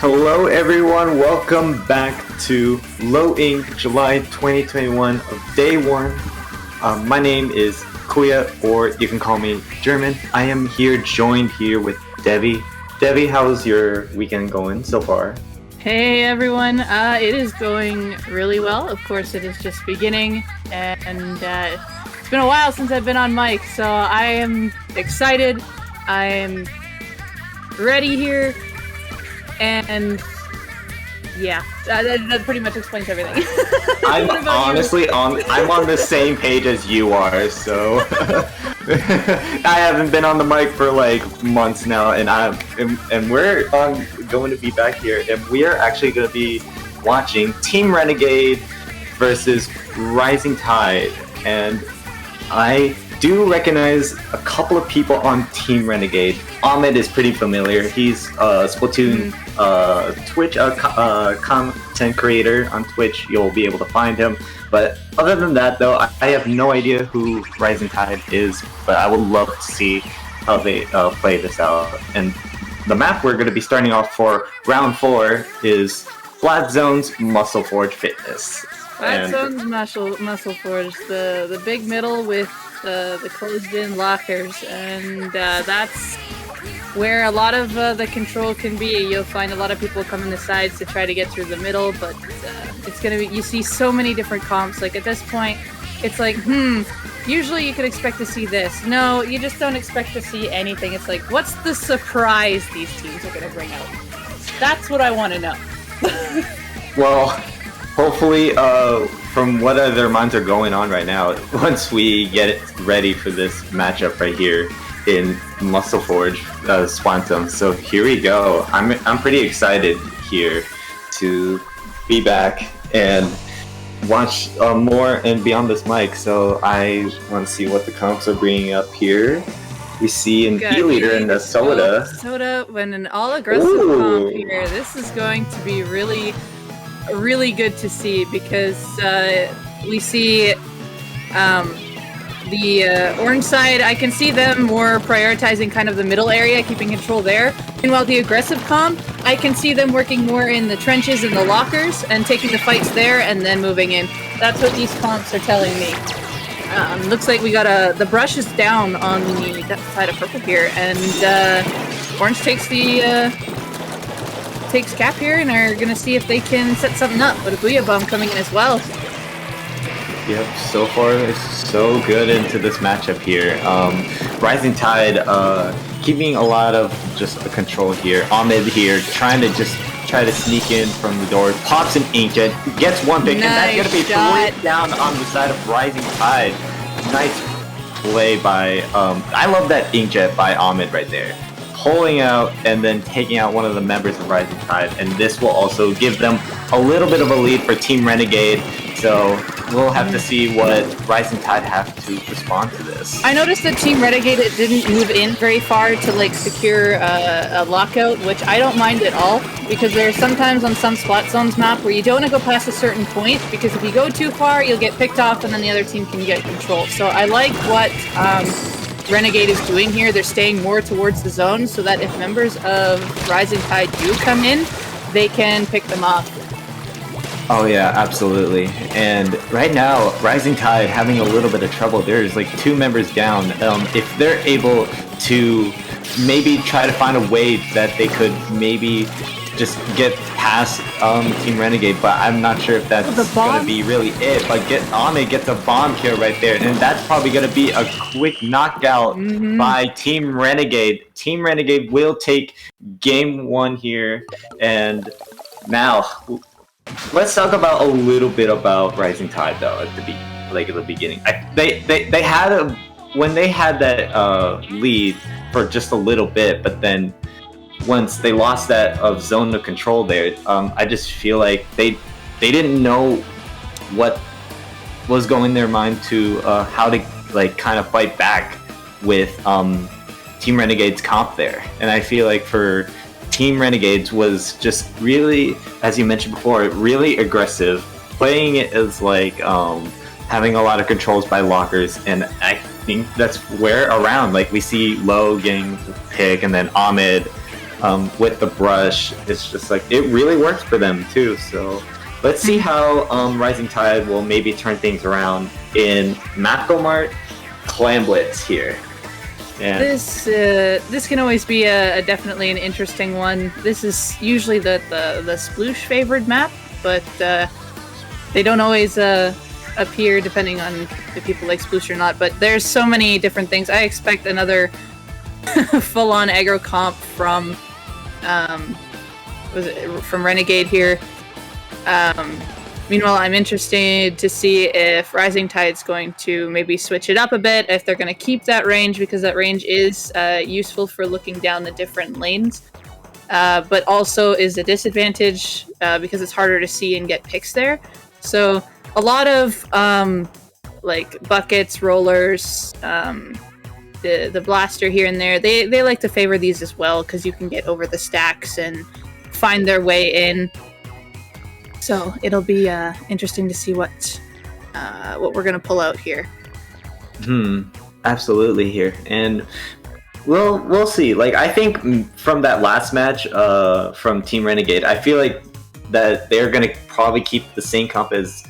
Hello everyone, welcome back to Low Ink July 2021 of Day 1. My name is Kuya, or you can call me German. I am joined here with Devi. Devi, how's your weekend going so far? Hey everyone, it is going really well. Of course, it is just beginning, and it's been a while since I've been on mic, so I am excited. I am ready here, And yeah, that pretty much explains everything. I'm What about honestly I'm on the same page as you are, so I haven't been on the mic for like months now, and we're going to be back here, and we are actually going to be watching Team Renegade versus Rising Tide, and I do recognize a couple of people on Team Renegade. Ahmed is pretty familiar. He's a Splatoon Twitch content creator on Twitch. You'll be able to find him. But other than that, though, I have no idea who Rising Tide is. But I would love to see how they play this out. And the map we're going to be starting off for round 4 is Flat Zone's Muscle Forge Fitness. Flat Zone's Muscle Forge, the big middle with the closed-in lockers, and that's where a lot of the control can be. You'll find a lot of people come in the sides to try to get through the middle, but it's gonna be, you see so many different comps. Like at this point, it's like, usually you could expect to see this. No, you just don't expect to see anything. It's like, what's the surprise these teams are gonna bring out? That's what I want to know. Well, hopefully, from what other minds are going on right now, once we get it ready for this matchup right here in Muscle Forge Splatoon. So here we go. I'm pretty excited here to be back and watch more and beyond this mic. So I want to see what the comps are bringing up here. We see an E-Leader and a Soda. Soda, when an all-aggressive comp here, this is going to be really good to see, because we see the orange side, I can see them more prioritizing kind of the middle area, keeping control there. Meanwhile, the aggressive comp, I can see them working more in the trenches and the lockers and taking the fights there and then moving in. That's what these comps are telling me. Looks like we got the brush is down on the depth side of purple here, and orange takes takes cap here and are gonna see if they can set something up. But a Booyah Bomb coming in as well. Yep, so far it's so good into this matchup here. Rising Tide keeping a lot of just control here. Ahmed here trying to sneak in from the door. Pops an Inkjet, gets one pick, and that's gonna be 3 down on the side of Rising Tide. Nice play by I love that Inkjet by Ahmed right there. Pulling out and then taking out one of the members of Rising Tide, and this will also give them a little bit of a lead for Team Renegade. So we'll have to see what Rising Tide have to respond to this. I noticed that Team Renegade didn't move in very far to like secure a lockout, which I don't mind at all, because there's sometimes on some Splat Zones map where you don't want to go past a certain point, because if you go too far, you'll get picked off and then the other team can get control. So I like what Renegade is doing here. They're staying more towards the zone so that if members of Rising Tide do come in, they can pick them off. Oh yeah, absolutely. And right now, Rising Tide having a little bit of trouble. There's like 2 members down. If they're able to maybe try to find a way that they could maybe just get past Team Renegade, but I'm not sure if that's going to be really it. But Ahmed gets a bomb kill right there, and that's probably going to be a quick knockout by Team Renegade. Team Renegade will take game 1 here, and now let's talk about a little bit about Rising Tide though at the beginning. They had when they had that lead for just a little bit, but then once they lost that zone of control there, I just feel like they didn't know what was going in their mind to how to like kind of fight back with Team Renegade's comp there. And I feel like for Team Renegades was just really, as you mentioned before, really aggressive, playing it as like having a lot of controls by lockers, and I think that's where around like we see Low getting the pick and then Ahmed with the brush. It's just like it really works for them too. So let's see how Rising Tide will maybe turn things around in Mapco Mart Clam Blitz here. Yeah. This can always be a definitely an interesting one. This is usually the sploosh favored map, but they don't always appear depending on if people like sploosh or not. But there's so many different things. I expect another full-on aggro comp from from Renegade here. Meanwhile, I'm interested to see if Rising Tide's going to maybe switch it up a bit, if they're going to keep that range, because that range is useful for looking down the different lanes, but also is a disadvantage because it's harder to see and get picks there. So a lot of like buckets, rollers, the blaster here and there, they like to favor these as well because you can get over the stacks and find their way in. So it'll be interesting to see what we're gonna pull out here. Absolutely here, and we'll see. Like I think from that last match from Team Renegade, I feel like that they're gonna probably keep the same comp as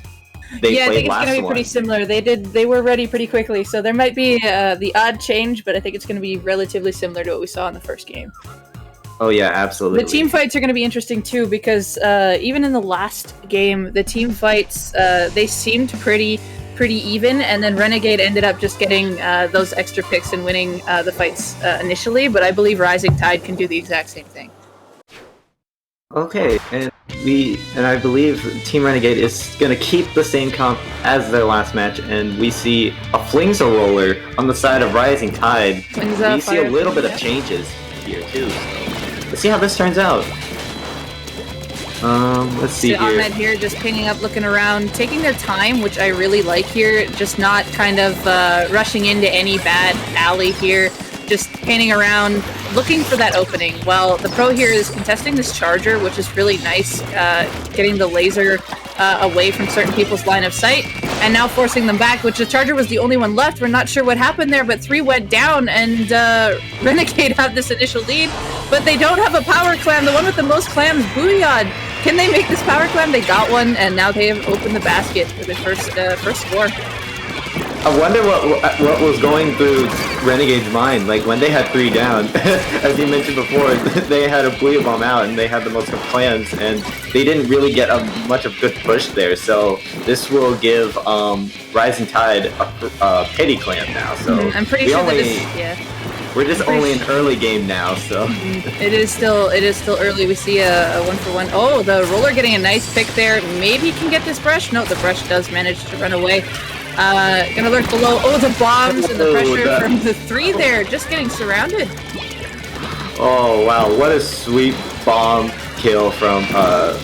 they I played think it's last gonna be one. pretty similar. They were ready pretty quickly, so there might be the odd change, but I think it's gonna be relatively similar to what we saw in the first game. Oh yeah, absolutely. The team fights are going to be interesting too because even in the last game, the team fights they seemed pretty even, and then Renegade ended up just getting those extra picks and winning the fights initially. But I believe Rising Tide can do the exact same thing. Okay, and I believe Team Renegade is going to keep the same comp as their last match, and we see a Flings a Roller on the side of Rising Tide. We see a little bit of changes here too. So. Let's see how this turns out. Let's see here. Ahmed here just pinging up, looking around, taking their time, which I really like here. Just not kind of rushing into any bad alley here. Just panning around, looking for that opening. While the pro here is contesting this charger, which is really nice, getting the laser away from certain people's line of sight, and now forcing them back, which the charger was the only one left. We're not sure what happened there, but 3 went down, and Renegade have this initial lead, but they don't have a power clam. The one with the most clams, Booyah. Can they make this power clam? They got one, and now they have opened the basket for the first score. I wonder what was going through Renegade's mind, like when they had 3 down. As you mentioned before, they had a Booyah Bomb out and they had the most clams, and they didn't really get much of good push there. So this will give Rising Tide a pity clam now. So I'm pretty sure we're just only in early game now. So it is still early. We see a 1-for-1. Oh, the roller getting a nice pick there. Maybe he can get this brush. No, the brush does manage to run away. Gonna lurk below. Oh, the bombs and the pressure from the 3 there, just getting surrounded. Oh wow, what a sweet bomb kill from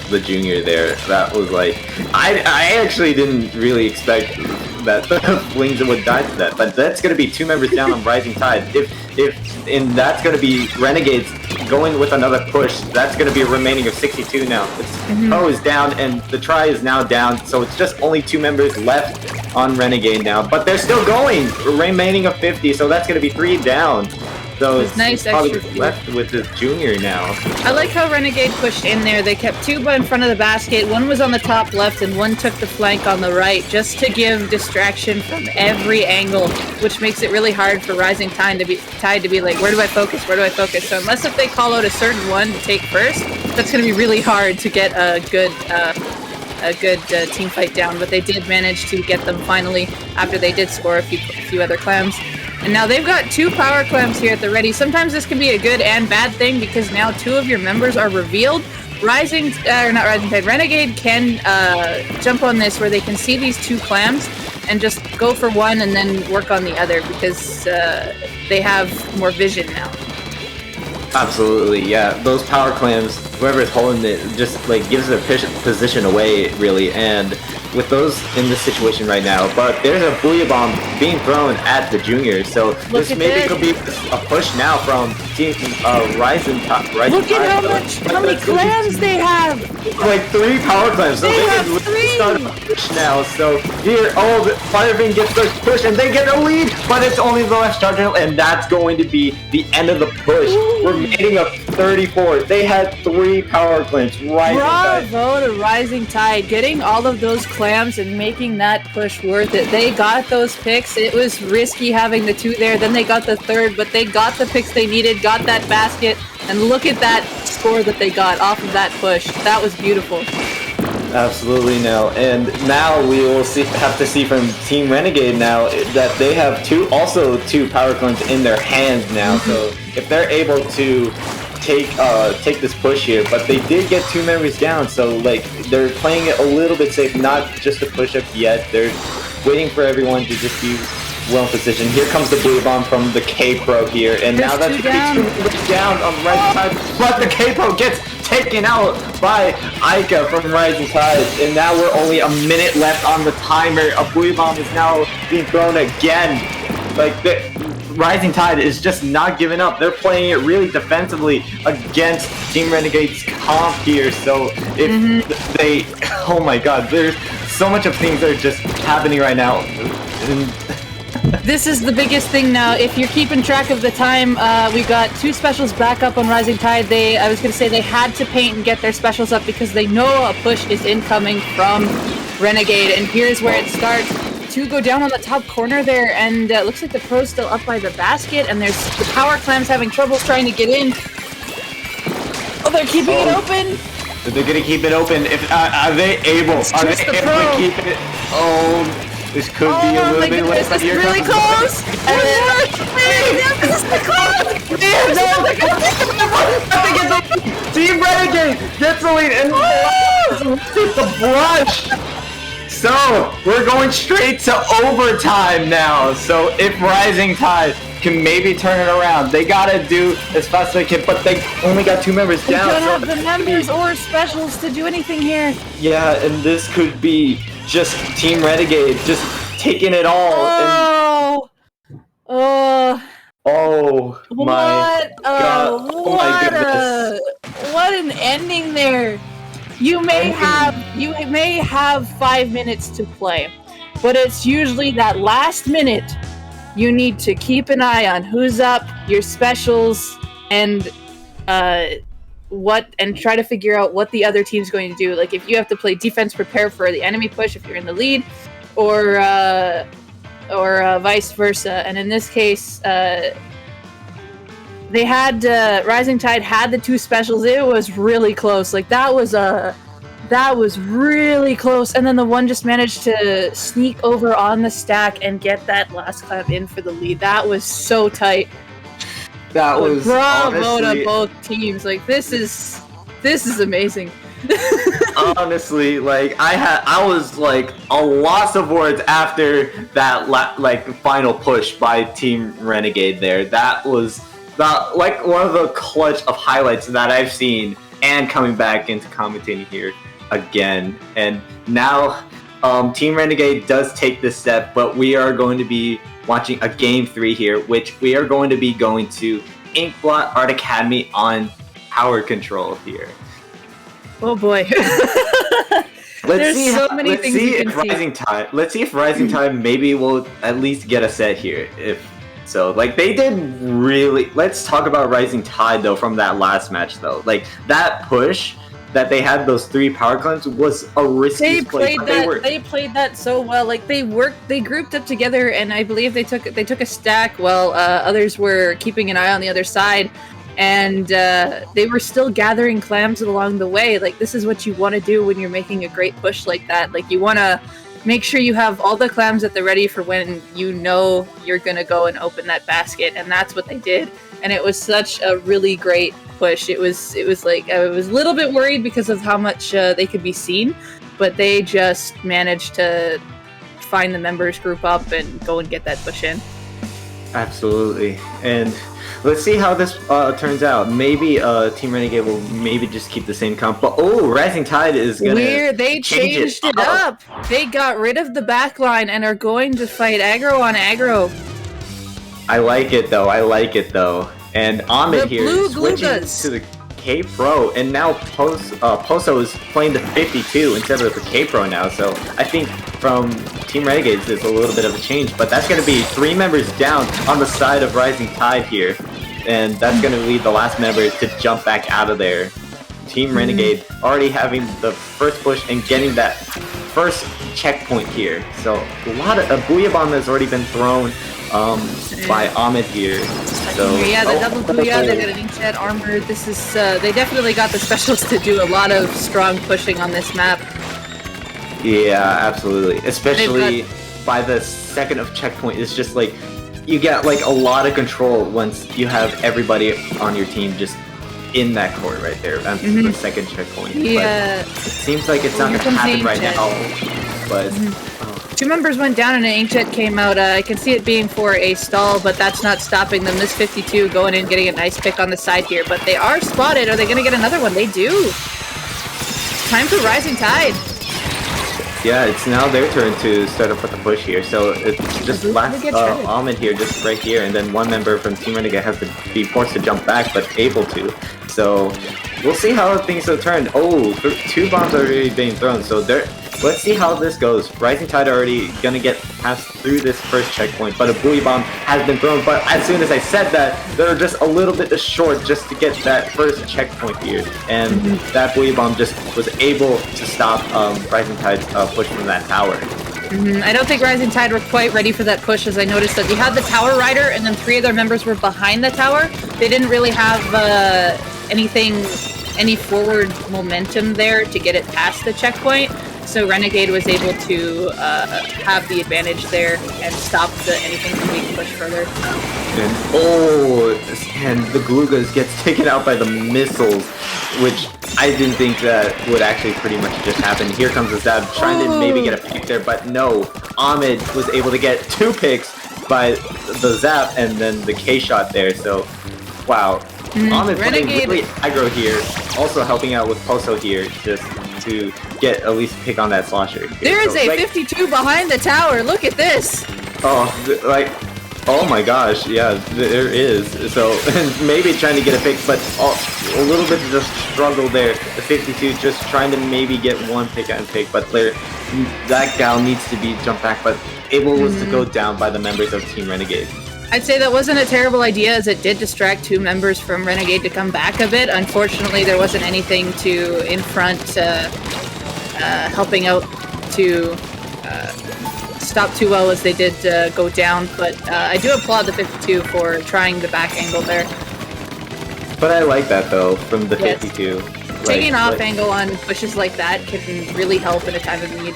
the junior there. That was like, I actually didn't really expect that the Flings would die to that, but that's gonna be 2 members down on Rising Tide. And that's gonna be Renegade's going with another push. That's gonna be a remaining of 62 now. Pro is down and the try is now down, so it's just only 2 members left on Renegade now, but they're still going, remaining of 50, so that's gonna be 3 down. So it's nice probably extra left with this junior now. I like how Renegade pushed in there. They kept 2 in front of the basket. One was on the top left and one took the flank on the right, just to give distraction from every angle, which makes it really hard for Rising Tide to be like, where do I focus? So unless if they call out a certain one to take first, that's going to be really hard to get a good team fight down. But they did manage to get them finally after they did score a few other clams. And now they've got 2 power clams here at the ready. Sometimes this can be a good and bad thing because now 2 of your members are revealed. Renegade can jump on this where they can see these 2 clams and just go for one and then work on the other because they have more vision now. Absolutely, yeah. Those power clams, whoever's holding it, just like gives their position away, really. And with those in this situation right now, but there's a Booyah Bomb being thrown at the junior, so this maybe could be a push now from Team Rising Tide. Look at how many clams they have! Like 3 power clams, so they can start a push now. So here, the Firebeam gets the push and they get a lead, but it's only the left charger, and that's going to be the end of the push. Remaining of 34. They had 3 power clams. Bravo to Rising Tide, getting all of those clams and making that push worth it. They got those picks. It was risky having the 2 there. Then they got the 3rd, but they got the picks they needed, got that basket, and look at that score that they got off of that push. That was beautiful. Absolutely no. And now we will have to see from Team Renegade now that they have 2 power clams in their hands now. So if they're able to take this push here, but they did get 2 members down, so like they're playing it a little bit safe, not just a push up yet. They're waiting for everyone to just be well in position. Here comes the blue bomb from the K-Pro here, and now that's 2 members down on Rising Tide, but the K-Pro gets taken out by Ica from Rising Tide, and now we're only a minute left on the timer. A blue bomb is now being thrown again. Like the Rising Tide is just not giving up. They're playing it really defensively against Team Renegade's comp here. So if they, oh my god, there's so much of things that are just happening right now. And This is the biggest thing now. If you're keeping track of the time, we got 2 specials back up on Rising Tide. I was going to say they had to paint and get their specials up because they know a push is incoming from Renegade. And here's where it starts. 2 go down on the top corner there, and it looks like the pro's still up by the basket, and there's the power clams having trouble trying to get in. Oh, they're keeping it open. They're going to keep it open. If are they able? Are they able to keep it? Oh. This could be a little bit less. This is really close! This is the close! Team Renegade gets the lead and hits the blush! So, we're going straight to overtime now. So, if Rising Tide can maybe turn it around, they gotta do as fast as they can, but they only got 2 members down. They don't have the members or specials to do anything here. Yeah, and this could be just Team Renegade just taking it all. Oh my god! Oh my goodness! What an ending there. You may have 5 minutes to play, but it's usually that last minute you need to keep an eye on who's up, your specials, and try to figure out what the other team's going to do. Like if you have to play defense, prepare for the enemy push if you're in the lead, or vice versa. And in this case, they had Rising Tide had the 2 specials. It was really close. Like that was really close. And then the one just managed to sneak over on the stack and get that last clamp in for the lead. That was so tight. That was bravo honestly, to both teams. Like this is amazing. Honestly, like I was like a loss of words after that final push by Team Renegade there. That was like one of the clutch of highlights that I've seen, and coming back into commentating here again. And now Team Renegade does take this step, but we are going to be watching a Game 3 here, which we are going to be going to Inkblot Art Academy on power control here. Oh boy. Let's see if Rising Tide maybe will at least get a set here. If so, like they did really. Let's talk about Rising Tide though from that last match though. Like that push that they had those 3 power clams was a risky play. They played that so well. Like they grouped up together, and I believe they took a stack while others were keeping an eye on the other side. And they were still gathering clams along the way. Like this is what you want to do when you're making a great push like that. Like you want to make sure you have all the clams at the ready for when you know you're gonna go and open that basket. And that's what they did. And it was such a really great push. It was like I was a little bit worried because of how much they could be seen, but they just managed to find the members, group up, and go and get that push in. Absolutely. And let's see how this turns out. Maybe Team Renegade will maybe just keep the same comp. But Rising Tide is gonna they changed it up. They got rid of the backline and are going to fight aggro on aggro. I like it though. And Ahmed here is switching to the K-Pro, and now Poso is playing the 52 instead of the K-Pro now. So I think from Team Renegades it's a little bit of a change, but that's going to be 3 members down on the side of Rising Tide here, and that's going to lead the last member to jump back out of there. Team Renegade already having the first push and getting that first checkpoint here. So a Booyah Bomb has already been thrown by Ahmed here. So yeah, the double Booyah, they got an Inkjet armor. This is they definitely got the specials to do a lot of strong pushing on this map. Yeah, absolutely. Especially by the second of checkpoint, it's just like you get like a lot of control once you have everybody on your team just in that court right there. That's the second checkpoint. Yeah. But it seems like it's not going to happen right now. But 2 members went down and an Inkjet came out. I can see it being for a stall, but that's not stopping them. This 52 going in, getting a nice pick on the side here. But they are spotted. Are they going to get another one? They do. Time for Rising Tide. yeah, it's now their turn to start up with the push here. So it's just last Ahmed here, just right here, and then one member from Team Renegade has to be forced to jump back, but able to. So we'll see how things will turn. Oh, 2 bombs are already being thrown. So let's see how this goes. Rising Tide already gonna get passed through this first checkpoint, but a buoy bomb has been thrown. But as soon as I said that, they're just a little bit short just to get that first checkpoint here. And that buoy bomb just was able to stop Rising Tide's push from that tower. I don't think Rising Tide were quite ready for that push, as I noticed that you had the tower rider and then 3 of their members were behind the tower. They didn't really have any forward momentum there to get it past the checkpoint. So Renegade was able to have the advantage there and stop anything from being pushed further. And the Glugas gets taken out by the missiles, which I didn't think that would actually pretty much just happen. Here comes the Zab trying to maybe get a pick there, but no. Ahmed was able to get 2 picks by the Zap and then the K-shot there, so wow. Ahmed playing really aggro here, also helping out with Poso here, just to get at least a pick on that slosher. There is a 52 behind the tower, look at this! Oh my gosh, yeah, there is. So, maybe trying to get a pick, but a little bit of just struggle there. The 52 just trying to maybe get 1 pick and pick, but that gal needs to be jumped back, but able was to go down by the members of Team Renegade. I'd say that wasn't a terrible idea, as it did distract 2 members from Renegade to come back a bit. Unfortunately, there wasn't anything in front helping out to stop too well as they did go down. But I do applaud the 52 for trying the back angle there. But I like that, though, from the 52. Taking off angle on pushes like that can really help in a time of need,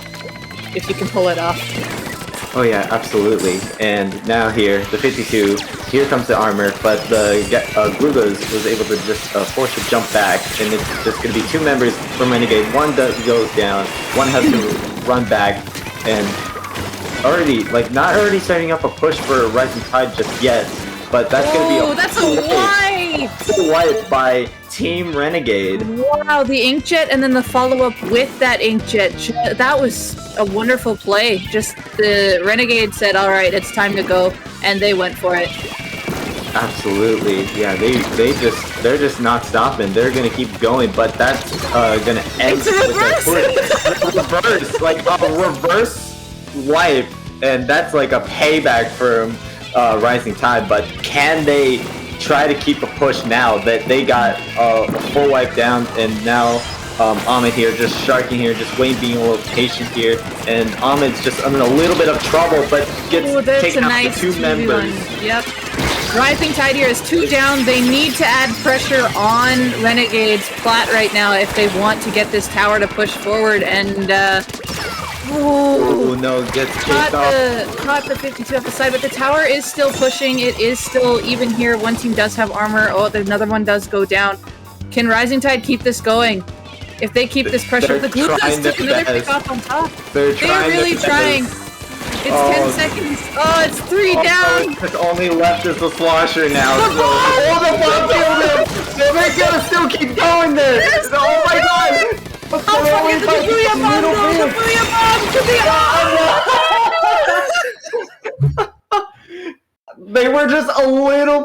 if you can pull it off. Oh yeah, absolutely. And now here, the 52, here comes the armor, but the Glugas was able to just force a jump back, and it's just going to be 2 members from Renegade. One goes down, one has to run back, and not already setting up a push for Rising Tide just yet, but that's going to be that's a wipe by Team Renegade. Wow, the Inkjet and then the follow-up with that Inkjet. That was a wonderful play. Just the Renegade said, alright, it's time to go, and they went for it. Absolutely. Yeah, they're just not stopping. They're gonna keep going, but that's gonna end with a reverse. Like a reverse wipe, and that's like a payback for Rising Tide, but can they try to keep a push now that they got a full wipe down, and now Ahmed here just sharking here, just waiting, being a little patient here, and Ahmed's just in a little bit of trouble, but gets taken out to 2 members. Yep. Rising Tide here is 2 down. They need to add pressure on Renegade's plat right now if they want to get this tower to push forward, and oh no, gets kicked off. Caught the 52 off the side, but the tower is still pushing. It is still even here. One team does have armor. Oh, another one does go down. Can Rising Tide keep this going? If they keep this pressure, the Glugas took another pick off on top. They're really trying. It's 10 seconds. Oh, it's 3 down. What's only left is the slosher now. The bomb killed him. So they're gonna still keep going there. Yes, oh my god. How funny is the Booyah Bomb, though? The Booyah Bomb to the They were just a little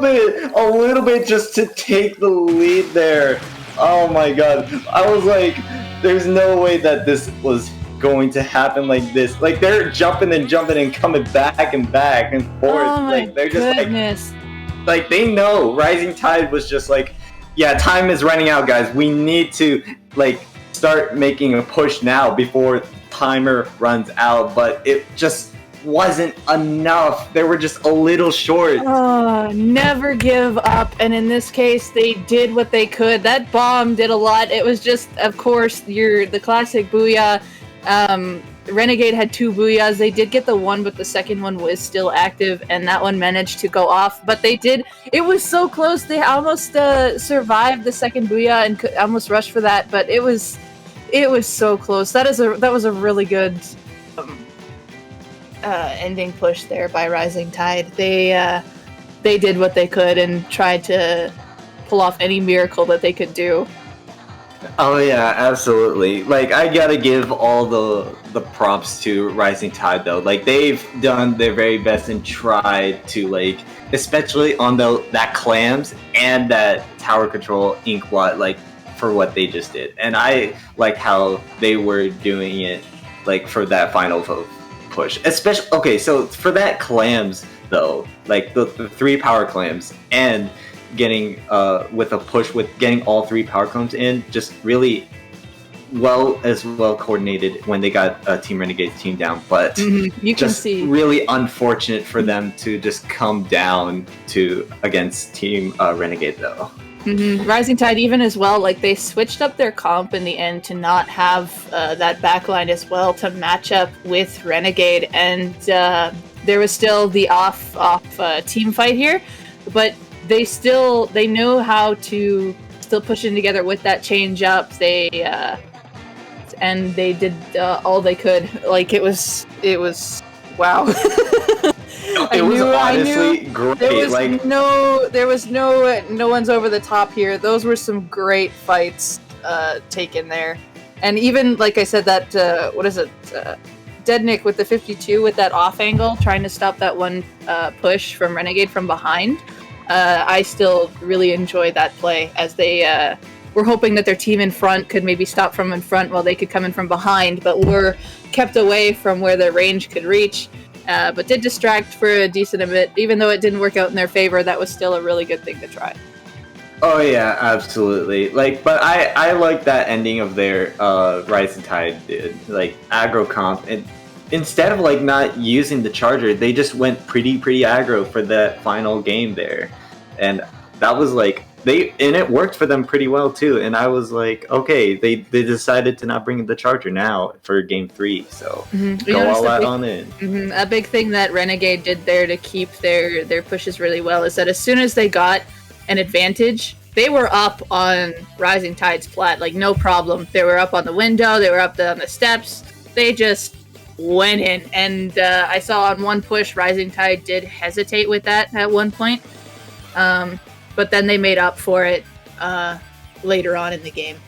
bit just to take the lead there. Oh my god. I was like, there's no way that this was going to happen like this. Like, they're jumping and coming back and forth. Oh my like, they're goodness. just like they know Rising Tide was just like, yeah, time is running out, guys. We need to start making a push now before timer runs out, but it just wasn't enough. They were just a little short. Oh, never give up. And in this case, they did what they could. That bomb did a lot. It was just, of course, the classic Booyah. Renegade had 2 Booyahs. They did get the one, but the second one was still active, and that one managed to go off. But they did. It was so close. They almost survived the second Booyah and almost rushed for that. But it was so close. That was a really good ending push there by Rising Tide. They did what they could and tried to pull off any miracle that they could do. Oh yeah, absolutely. Like I gotta give all the props to Rising Tide though. Like they've done their very best and tried to like, especially on that clams and that tower control ink blot, like for what they just did. And I like how they were doing it like for that final push. Especially okay, so for that clams though, like the 3 power clams and getting with a push with getting all 3 power clams in, just really well coordinated when they got Team Renegade's team down, but you can just see really unfortunate for them to just come down to against Team Renegade though. Rising Tide even as well, like they switched up their comp in the end to not have that backline as well to match up with Renegade, and there was still the off team fight here, but they know how to still push in together with that change up. They did all they could. Like it was wow. It was honestly great. There was no one's over the top here. Those were some great fights taken there, and even like I said, that Deadnick with the 52 with that off angle, trying to stop that one push from Renegade from behind. I still really enjoy that play, as they were hoping that their team in front could maybe stop from in front while they could come in from behind, but were kept away from where their range could reach. But did distract for a decent bit. Even though it didn't work out in their favor, that was still a really good thing to try. Oh yeah, absolutely. Like, but I like that ending of their Rising Tide did. Like aggro comp, and instead of like not using the charger, they just went pretty aggro for that final game there, and that was like it worked for them pretty well too. And I was like, okay, they decided to not bring the charger now for game 3, so go all out on it. A big thing that Renegade did there to keep their pushes really well is that as soon as they got an advantage, they were up on Rising Tide's plat, like no problem. They were up on the window, they were up on the steps, they just went in. And I saw on one push, Rising Tide did hesitate with that at one point. But then they made up for it later on in the game.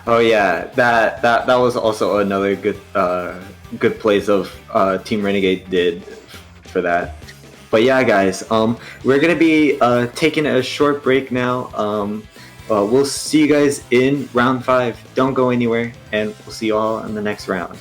Oh yeah, that was also another good plays of Team Renegade did for that. But yeah, guys, we're gonna be taking a short break now. We'll see you guys in round 5. Don't go anywhere, and we'll see you all in the next round.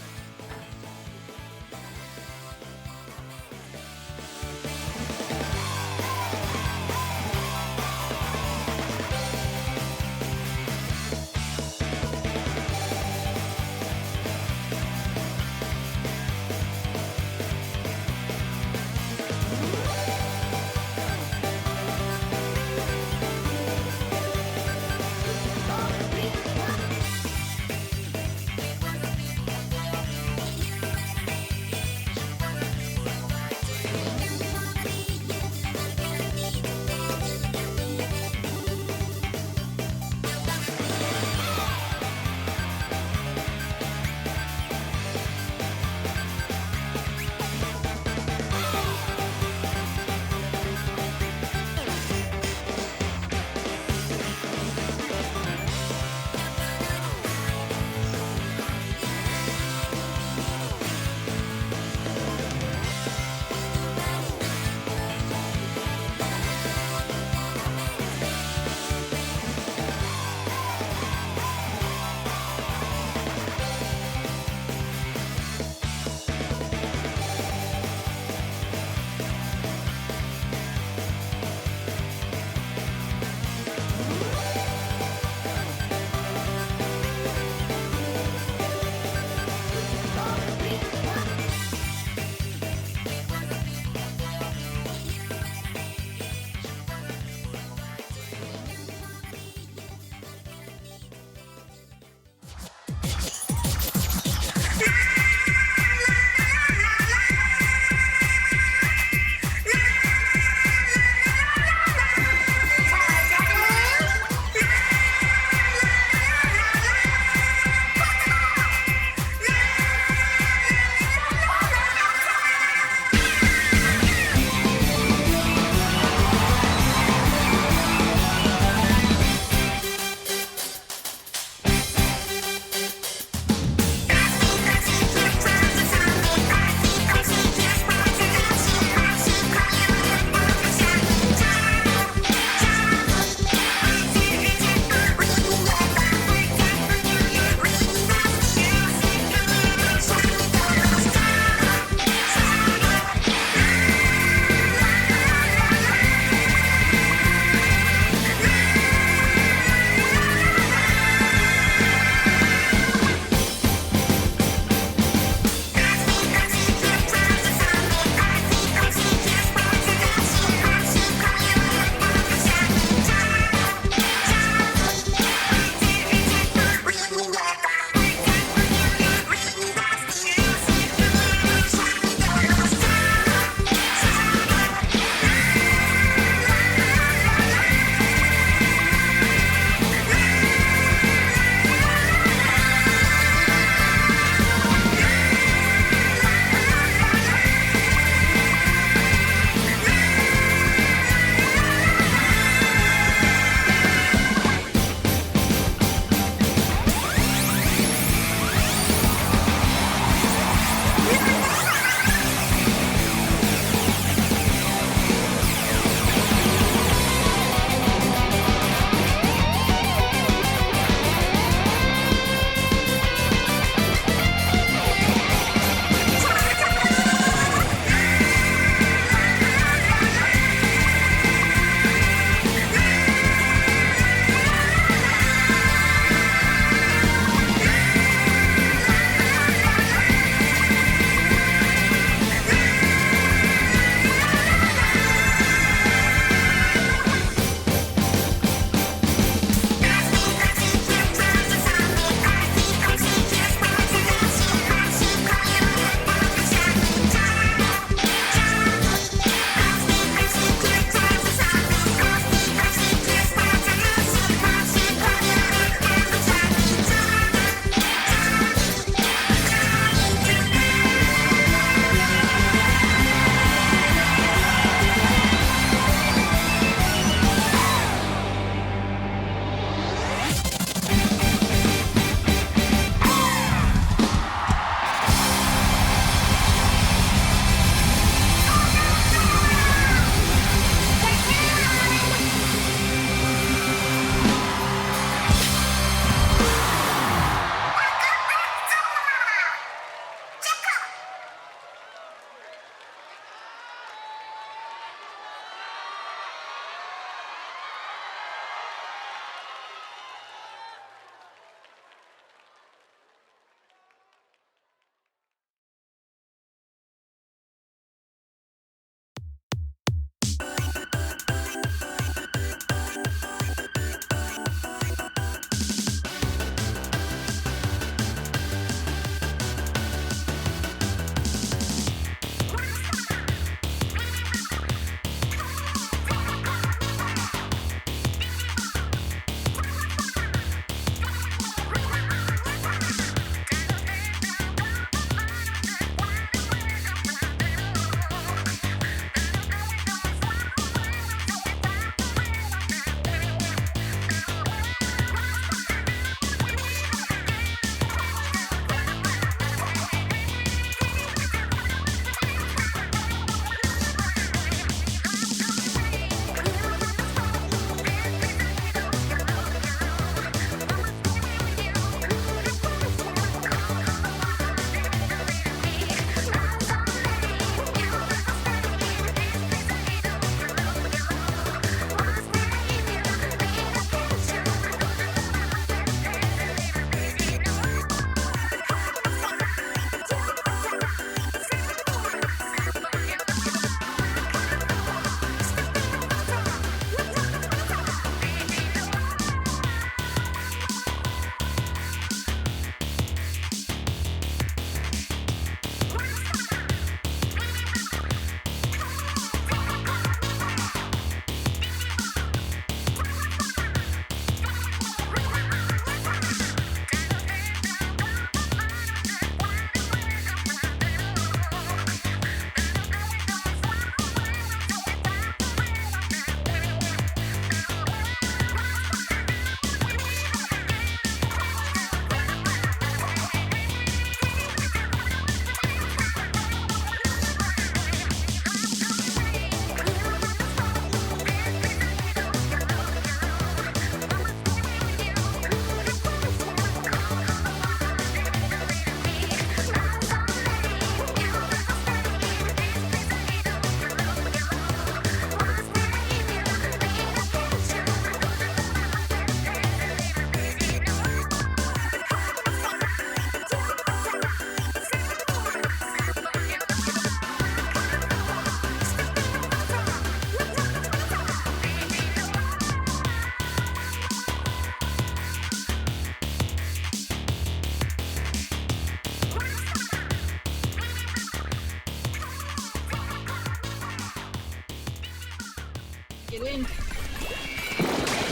Get in.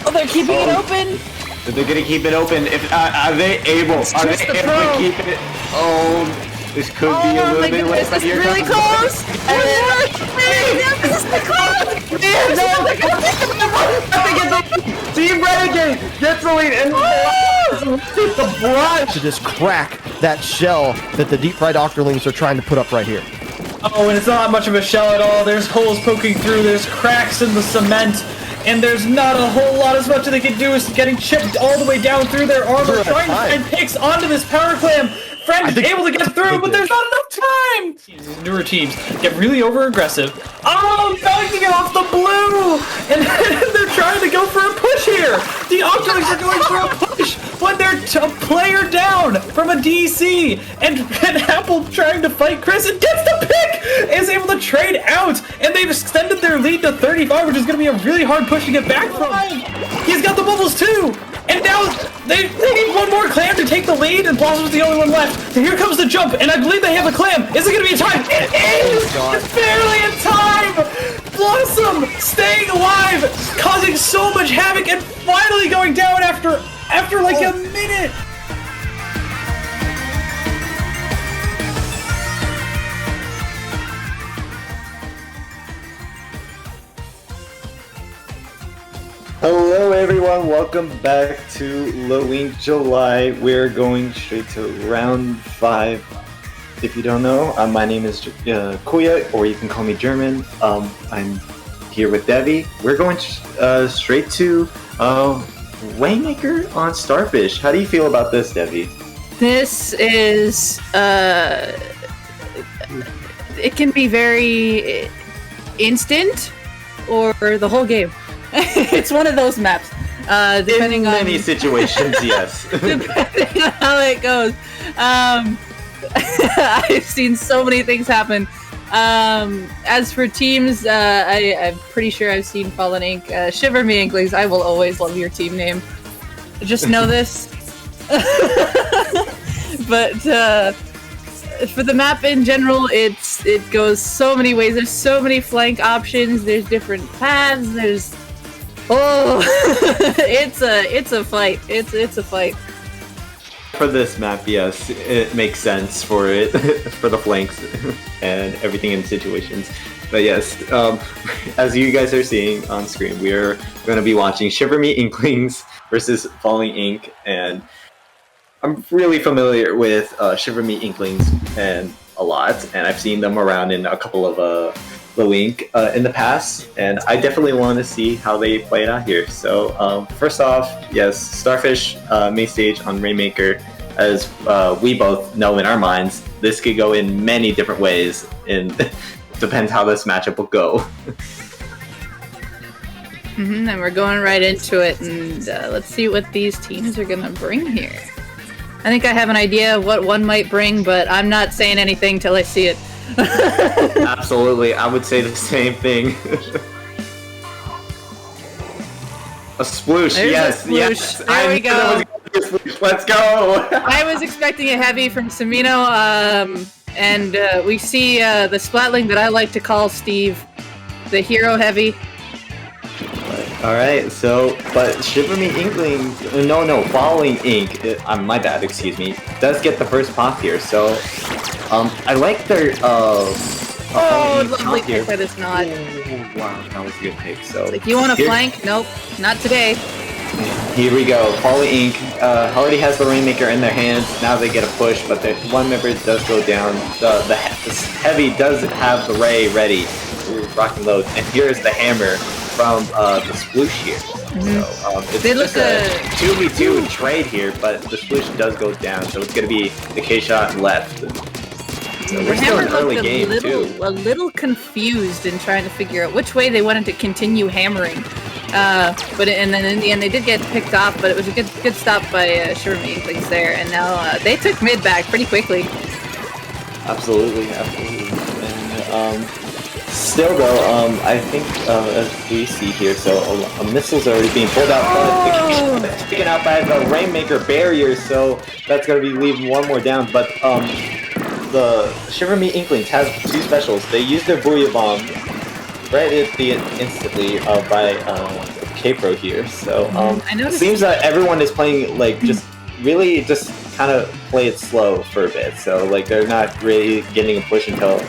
Oh, they're keeping it open. They're gonna keep it open. If are they able? Are they able to keep it? Oh, this could be a little bit less. This is really close. This is the close. Team Renegade gets the lead and the blood To just crack that shell that the deep fried octolings are trying to put up right here. Oh, and it's not much of a shell at all. There's holes poking through. There's cracks in the cement. And there's not a whole lot. As much as they can do is getting chipped all the way down through their armor, trying to find picks onto this power clam. Friend is able to get through, but there's not enough time. These newer teams get really over aggressive. Oh, bouncing it off the blue, and they're trying to go for a push here. The Octolings are going for a push when they're a player down from a DC, and Apple trying to fight Chris and gets the pick, is able to trade out, and they've extended their lead to 35, which is going to be a really hard push to get back from. He's got the bubbles too. And now they need one more clam to take the lead, and Blossom's the only one left. So here comes the jump, and I believe they have a clam. Is it going to be in time? It is! It's barely in time! Blossom staying alive, causing so much havoc, and finally going down after like a minute. Hello everyone, welcome back to Low Ink July. We're going straight to round 5. If you don't know, my name is Kuya, or you can call me German. I'm here with Devi. We're going straight to Waymaker on Starfish. How do you feel about this, Devi? This is it can be very instant or the whole game. It's one of those maps. Depending on many situations, yes. Depending on how it goes. I've seen so many things happen. As for teams, I'm pretty sure I've seen Fallen Ink. Shiverme Inklings, I will always love your team name. Just know this. But for the map in general, it goes so many ways. There's so many flank options. There's different paths. There's it's a fight. It's a fight. For this map, yes, it makes sense for it for the flanks and everything in situations. But yes, as you guys are seeing on screen, we're going to be watching Shiverme Inklings versus Falling Ink, and I'm really familiar with Shiverme Inklings and a lot, and I've seen them around in a couple of Low Ink in the past, and I definitely want to see how they play it out here. So first off, yes, Starfish main stage on Rainmaker, as we both know in our minds, this could go in many different ways, and depends how this matchup will go. And we're going right into it, and let's see what these teams are gonna bring here. I think I have an idea of what one might bring, but I'm not saying anything till I see it. Absolutely, I would say the same thing. A sploosh, There's yes, a sploosh. yes. There we go. Let's go. I was expecting a heavy from Samino, and we see the Splatling that I like to call Steve, the hero heavy. Alright, so, but Shiverme Inkling, no, Falling Ink, my bad, excuse me, does get the first pop here, so, I like their, lovely pick by this nod. Oh, wow, that was a good pick, so. Like, you want to flank? Nope, not today. Here we go, Falling Ink, already has the Rainmaker in their hands, now they get a push, but the one member does go down, the heavy does have the Ray ready, rock and load, and here's the hammer from the sploosh here. So it's just a 2v2 trade here, but the sploosh does go down, so it's going to be the K-shot left. So we're still in early game too. A little confused in trying to figure out which way they wanted to continue hammering. But and then in the end they did get picked off, but it was a good stop by Shiverme Inklings there, and now they took mid back pretty quickly. Absolutely. And still though, I think as we see here, so a missile's already being pulled out, but it's taken out by the Rainmaker barrier, so that's going to be leaving one more down. But the Shiverme Inklings has 2 specials. They use their Booyah Bomb right at the instantly by K-Pro here. So I it noticed. seems that everyone is playing like just really just kind of play it slow for a bit. So like they're not really getting a push until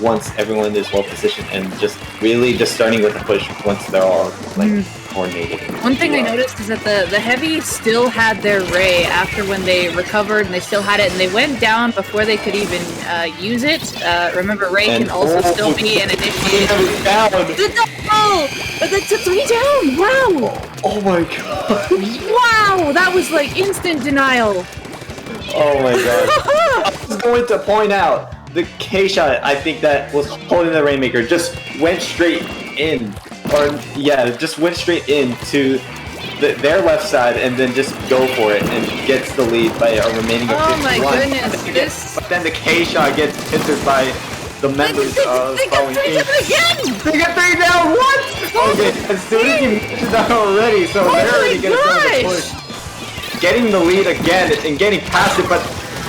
once everyone is well positioned and just really just starting with a push once they're all like coordinated. One thing I noticed is that the heavy still had their Ray after when they recovered, and they still had it, and they went down before they could even use it. Remember, Ray can also still be an initiated. Down. Oh, that's a 3 down. Wow. Oh my god. Wow, that was like instant denial. Oh my god. I was going to point out the K-shot, I think that was holding the Rainmaker, just went straight in. Or, yeah, just went straight into their left side and then just go for it and gets the lead by a remaining of 51. Oh my goodness, But then the K-shot gets hindered by the members of they got 3 down again! They got 3 down, what? Okay, as soon as you mentioned that already, so they're already going to start the push. Getting the lead again and getting past it, but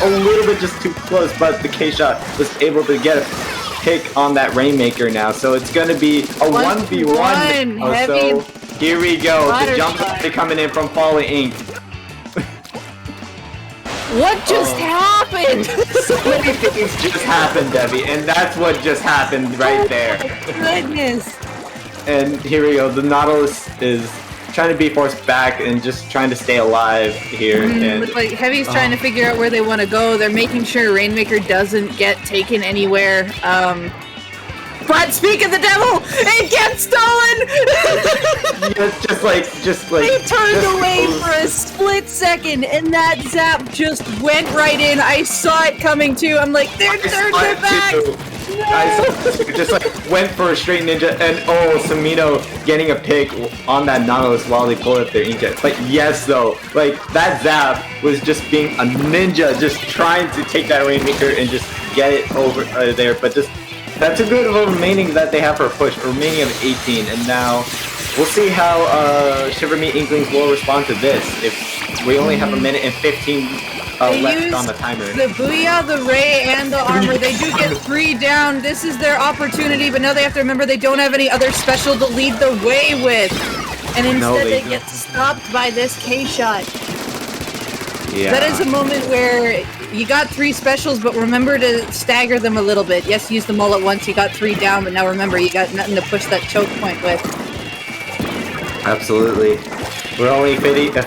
a little bit just too close, but the K-shot was able to get a pick on that Rainmaker now, so it's going to be a 1v1. So here we go, the jump coming in from Fallen Ink. What just happened? So many things just happened, Debbie, and that's what just happened right there. Goodness. And here we go, the Nautilus is trying to be forced back and just trying to stay alive here. And Looks like Heavy's trying to figure out where they want to go. They're making sure Rainmaker doesn't get taken anywhere. But speak of the devil, it gets stolen! just like They turned away for a split second, and that zap just went right in. I saw it coming too. I'm like, they're turned it back. No. I saw it just like went for a straight ninja, and Samino getting a pick on that Nautilus while they pull up their inkjet. But yes, though, like that zap was just being a ninja, just trying to take that Rainmaker and just get it over there. But just that's a good of a remaining that they have for a push, a remaining of 18, and now we'll see how Shiverme Inklings will respond to this. If we only have a minute and 15 left on the timer. The Booyah, the Ray, and the Armor, they do get 3 down. This is their opportunity, but now they have to remember they don't have any other special to lead the way with. And instead they get stopped by this K-shot. Yeah. That is a moment where you got 3 specials, but remember to stagger them a little bit. Yes, use them all at once. You got 3 down, but now remember, you got nothing to push that choke point with. Absolutely. We're only 15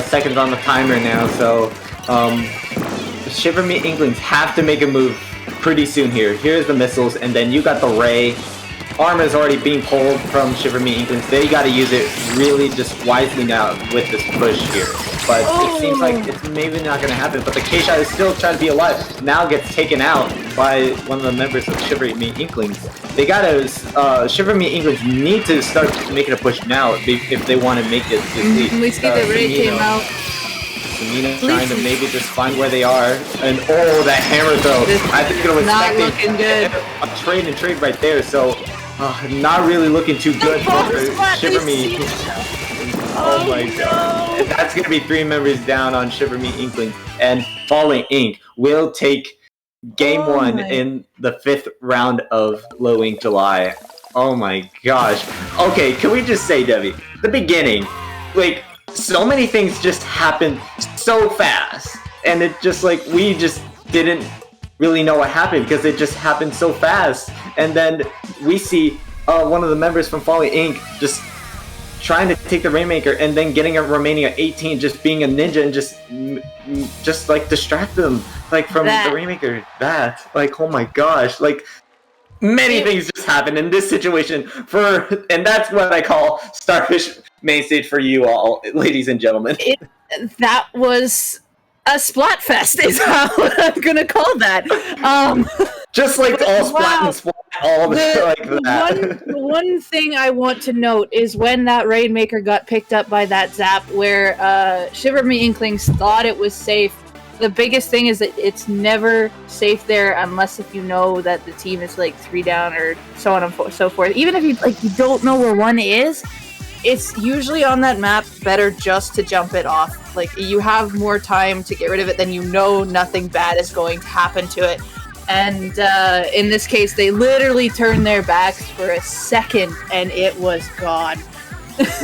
seconds on the timer now, so Shiverme Inklings have to make a move pretty soon here. Here's the missiles, and then you got the Ray. Armor is already being pulled from Shiverme Inklings. They got to use it really just wisely now with this push here. But it seems like it's maybe not going to happen. But the K-shot is still trying to be alive. Now gets taken out by one of the members of Shiverme Inklings. They got to, Shiverme Inklings need to start making a push now if they want to make it to lead. We see the Ray came out. Samina trying to maybe just find where they are. And that hammer throw. I think it was not looking good. A trade right there. So not really looking too good for Shiverme. Oh my god. And that's going to be 3 members down on Shiverme Inkling. And Falling Ink will take game 1 in the 5th round of Low Ink July. Oh my gosh. Okay, can we just say, Debbie, the beginning, like, so many things just happened so fast. And it just, like, we just didn't really know what happened because it just happened so fast. And then we see one of the members from Falling Ink just trying to take the Rainmaker and then getting a remaining at 18, just being a ninja and just like distract them like from the Rainmaker. That, like, oh my gosh, like many things just happened in this situation and that's what I call Starfish main stage for you all, ladies and gentlemen. That was a Splatfest is how I'm gonna call that. Just like all Splat and Splat, all like that. One thing I want to note is when that Rainmaker got picked up by that zap where Shiverme Inklings thought it was safe. The biggest thing is that it's never safe there unless if you know that the team is like 3 down or so on and so forth. Even if you don't know where one is, it's usually on that map better just to jump it off. Like, you have more time to get rid of it than you know nothing bad is going to happen to it. And in this case, they literally turned their backs for a second, and it was gone.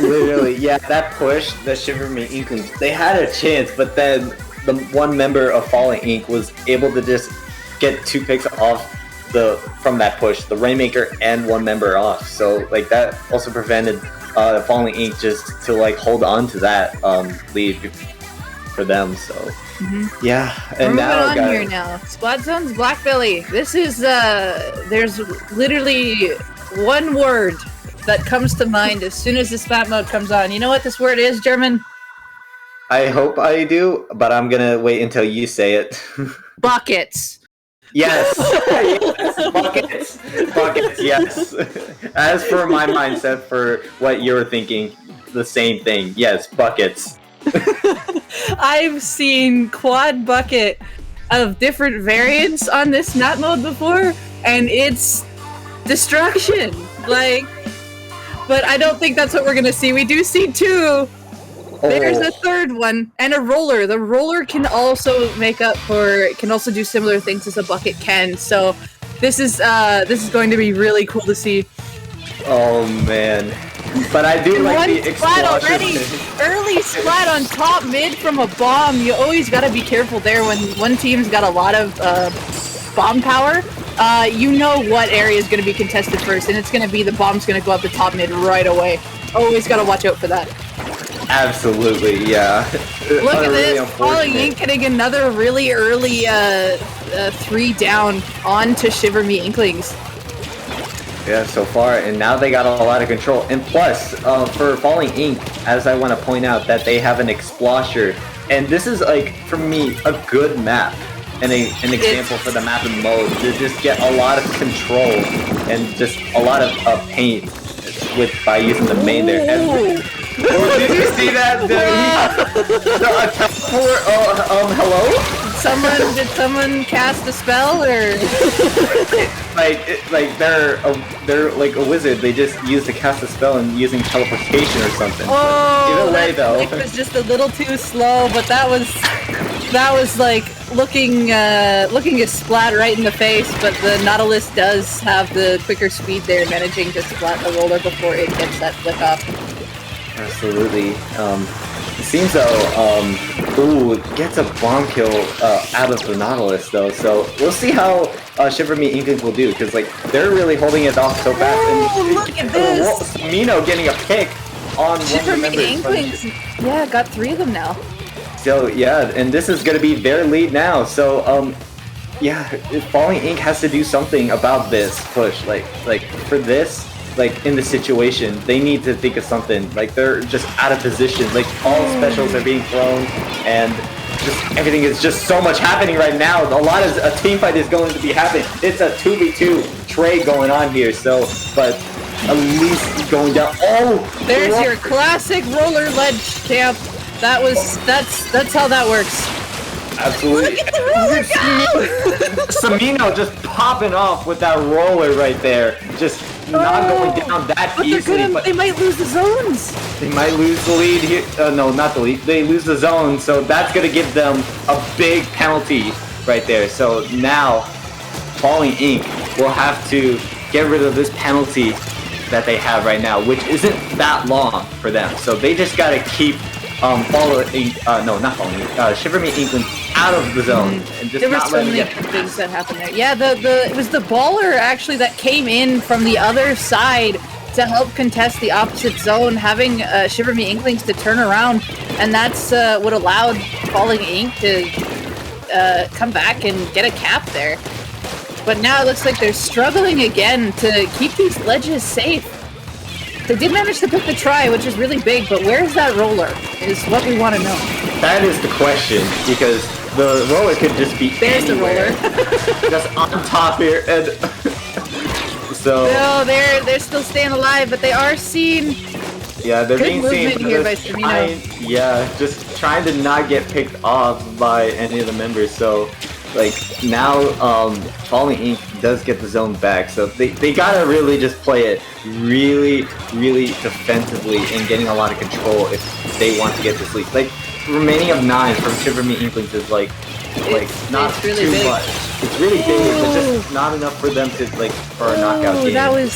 Literally, yeah, that push, the Shiverme Inklings, they had a chance, but then the one member of Falling Ink was able to just get 2 picks off from that push, the Rainmaker and one member off. So like that also prevented Falling Ink just to like hold on to that lead for them. So yeah, and We're moving now on here now. Splat Zone's Blackbelly. This is there's literally one word that comes to mind as soon as this map mode comes on. You know what this word is, German? I hope I do, but I'm gonna wait until you say it. Buckets. Yes, yes, buckets, yes. As for my mindset for what you're thinking, the same thing. Yes, buckets. I've seen quad bucket of different variants on this map mode before, and it's destruction. Like, but I don't think that's what we're gonna see. We do see 2. There's a third one, and a roller. The roller can also can also do similar things as a bucket can. So this is going to be really cool to see. Oh man. But I do like the splat already. explosion. Early splat on top mid from a bomb. You always gotta be careful there when one team's got a lot of bomb power. You know what area is gonna be contested first, and it's gonna be the bomb's gonna go up the top mid right away. Always gotta watch out for that. Absolutely, yeah. Look at this, Falling Ink getting another really early 3 down onto Shiverme Inklings. Yeah, so far, and now they got a lot of control. And plus, for Falling Ink, as I want to point out, that they have an Explosher. And this is, like, for me, a good map. And an example for the map and mode to just get a lot of control and just a lot of paint by using the main there. And, did you see that? Hello? Did someone cast a spell or? They're like a wizard. They just used to cast a spell and using teleportation or something. Oh, either way, though, it was just a little too slow. But that was like looking a splat right in the face. But the Nautilus does have the quicker speed there, managing to splat the roller before it gets that flick off. Absolutely. It seems though, gets a bomb kill out of the Nautilus though, so we'll see how Shiverme Inklings will do, because like they're really holding it off so fast. Oh, and look at this! Mino getting a pick on Shiverme Inklings, yeah, got 3 of them now. So yeah, and this is gonna be their lead now. So yeah, Falling Ink has to do something about this push. Like for this. Like in the situation, they need to think of something. Like they're just out of position. Like all specials are being thrown, and just everything is just so much happening right now. A lot of a team fight is going to be happening. It's a 2v2 trade going on here. So, but at least going down. Oh, there's your classic roller ledge camp. That's how that works. Absolutely. Look at the roller go! Samino just popping off with that roller right there. Just not going down that but easily. But they might lose the zones. They might lose the lead here. No, not the lead. They lose the zone, so that's going to give them a big penalty right there. So now, Falling Ink will have to get rid of this penalty that they have right now, which isn't that long for them. So they just got to keep Shiverme Inkling out of the zone and just there not letting it. Things that happened there. Yeah, it was the baller actually that came in from the other side to help contest the opposite zone, having Shiverme Inklings to turn around, and that's what allowed Falling Ink to come back and get a cap there. But now it looks like they're struggling again to keep these ledges safe. They did manage to pick the try, which is really big, but where's that roller is what we want to know. That is the question, because the roller could just be anywhere. The roller. Just on top here, and so... No, they're still staying alive, but they are seen. Yeah, they're being seen from here by Samino. Yeah, just trying to not get picked off by any of the members, so... Like, now, Falling Ink does get the zone back, so they gotta really just play it really, really defensively and getting a lot of control if they want to get this lead. Like, remaining of 9 from Shiverme Inklings is, like, Not really too big. much. It's really big, but just not enough for them to for a knockout game. That was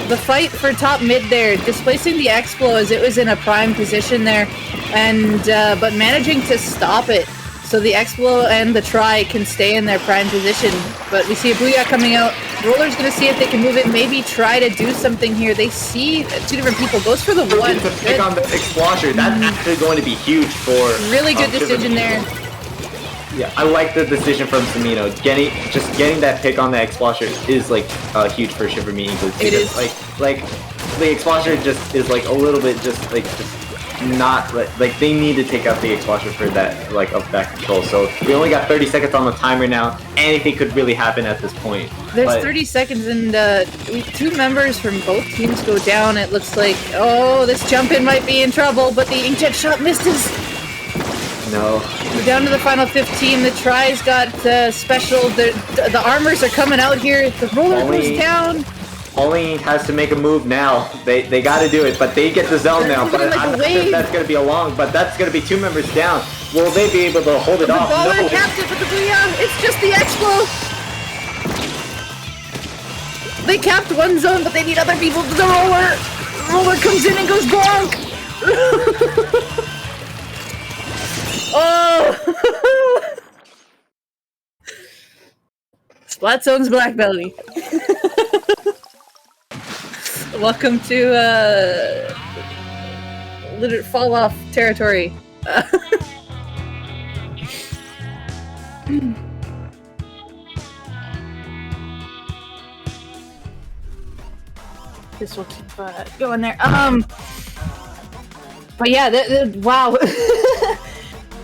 the fight for top mid there, displacing the Explo as it was in a prime position there, and but managing to stop it. So the Explo and the Tri can stay in their prime position, but we see a Booyah coming out. Roller's gonna see if they can move it, maybe try to do something here. They see two different people, goes for the one. To pick on the Explosion, that's actually going to be huge for really good decision Shiverme. there. Yeah, I like the decision from Samino. Getting that pick on the Explosion is huge for Shiverme Inklings. It is. Like the Explosion just is a little bit just not they need to take out the Explosion for that of that control. So we only got 30 seconds on the timer now. Anything could really happen at this point. There's 30 seconds and two members from both teams go down. It looks like, oh, this jump in might be in trouble, but the inkjet shot misses. No. We're down to the final 15. The Tri's got special. The armors are coming out here. The roller goes down. Only has to make a move now. They got to do it, but they get the zone now. But I'm not sure if that's going to be a long, but that's going to be two members down. Will they be able to hold it off? The baller No. captive with the Booyah. It's just the Explo. They capped one zone, but they need other people. The roller comes in and goes bonk. Oh! Splat Zone's Black Belly. Welcome to fall off territory. This will keep going there. But yeah, wow.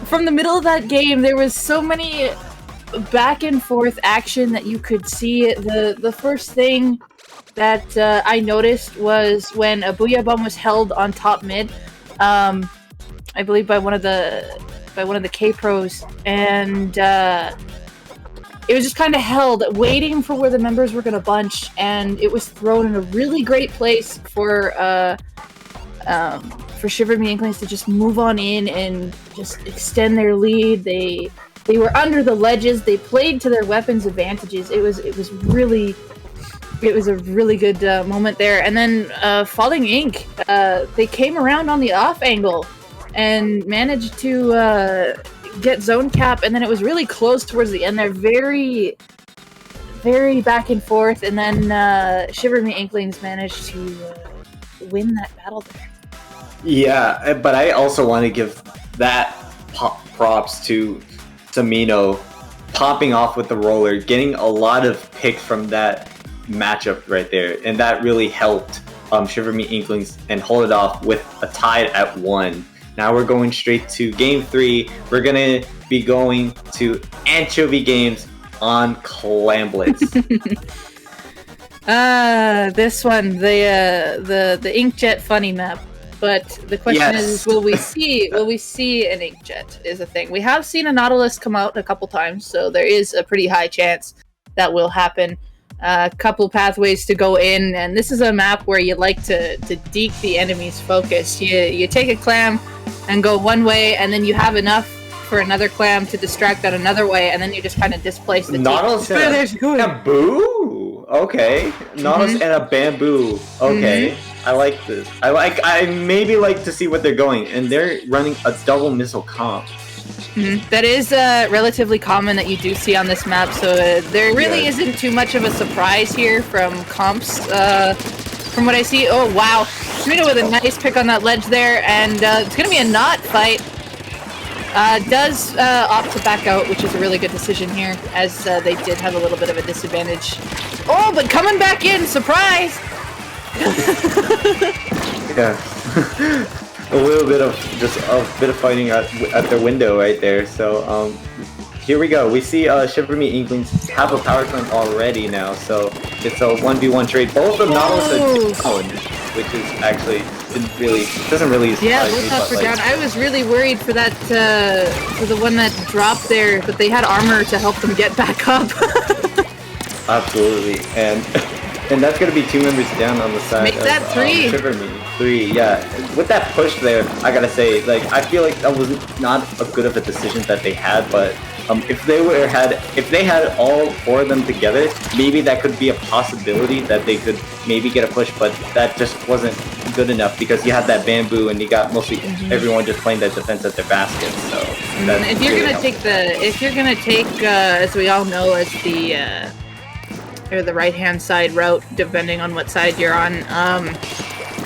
From the middle of that game, there was so many back and forth action that you could see. The first thing that I noticed was when a Booyah Bomb was held on top mid, I believe by one of the K pros, and it was just kind of held, waiting for where the members were going to bunch, and it was thrown in a really great place for Shiverme Inklings to just move on in and just extend their lead. They were under the ledges. They played to their weapons' advantages. It was a really good moment there. And then Falling Ink, they came around on the off angle and managed to get zone cap. And then it was really close towards the end. They're very, very back and forth. And then Shiverme Inklings managed to win that battle there. Yeah, but I also want to give that props to Samino popping off with the roller, getting a lot of picks from that matchup right there, and that really helped Shiverme Inklings and hold it off with a tie at 1. Now we're going straight to game 3. We're gonna be going to Anchovy Games on Clamblitz. This one, the Inkjet funny map. But the question is, will we see an Inkjet is a thing. We have seen a Nautilus come out a couple times, so there is a pretty high chance that will happen. A couple pathways to go in, and this is a map where you like to deke the enemy's focus. You take a clam and go one way, and then you have enough for another clam to distract that another way, and then you just kind of displace the Nautilus and a bamboo? Okay. Nautilus and a bamboo. Okay. Mm-hmm. I like this. I maybe like to see what they're going, and they're running a double missile comp. Mm-hmm. That is relatively common that you do see on this map, so there really isn't too much of a surprise here from comps. From what I see, oh wow, Smino with a nice pick on that ledge there, and it's gonna be a knot fight. Does opt to back out, which is a really good decision here, as they did have a little bit of a disadvantage. Oh, but coming back in, surprise! Yeah. A little bit of fighting at their window right there. So here we go. We see Shiverme Inklings have a power plant already now, so it's a 1v1 trade. Both of Nautilus are down, which is actually doesn't really surprise me. Both are down. I was really worried for that for the one that dropped there, but they had armor to help them get back up. Absolutely, and that's gonna be 2 members down on the side. Make that 3. Shiverme. 3, yeah. With that push there, I gotta say, I feel like that was not a good of a decision that they had, but If they had all 4 of them together, maybe that could be a possibility that they could maybe get a push, but that just wasn't good enough because you had that bamboo and you got mostly everyone just playing that defense at their baskets. So if you're gonna take as we all know, as the or the right-hand side route, depending on what side you're on,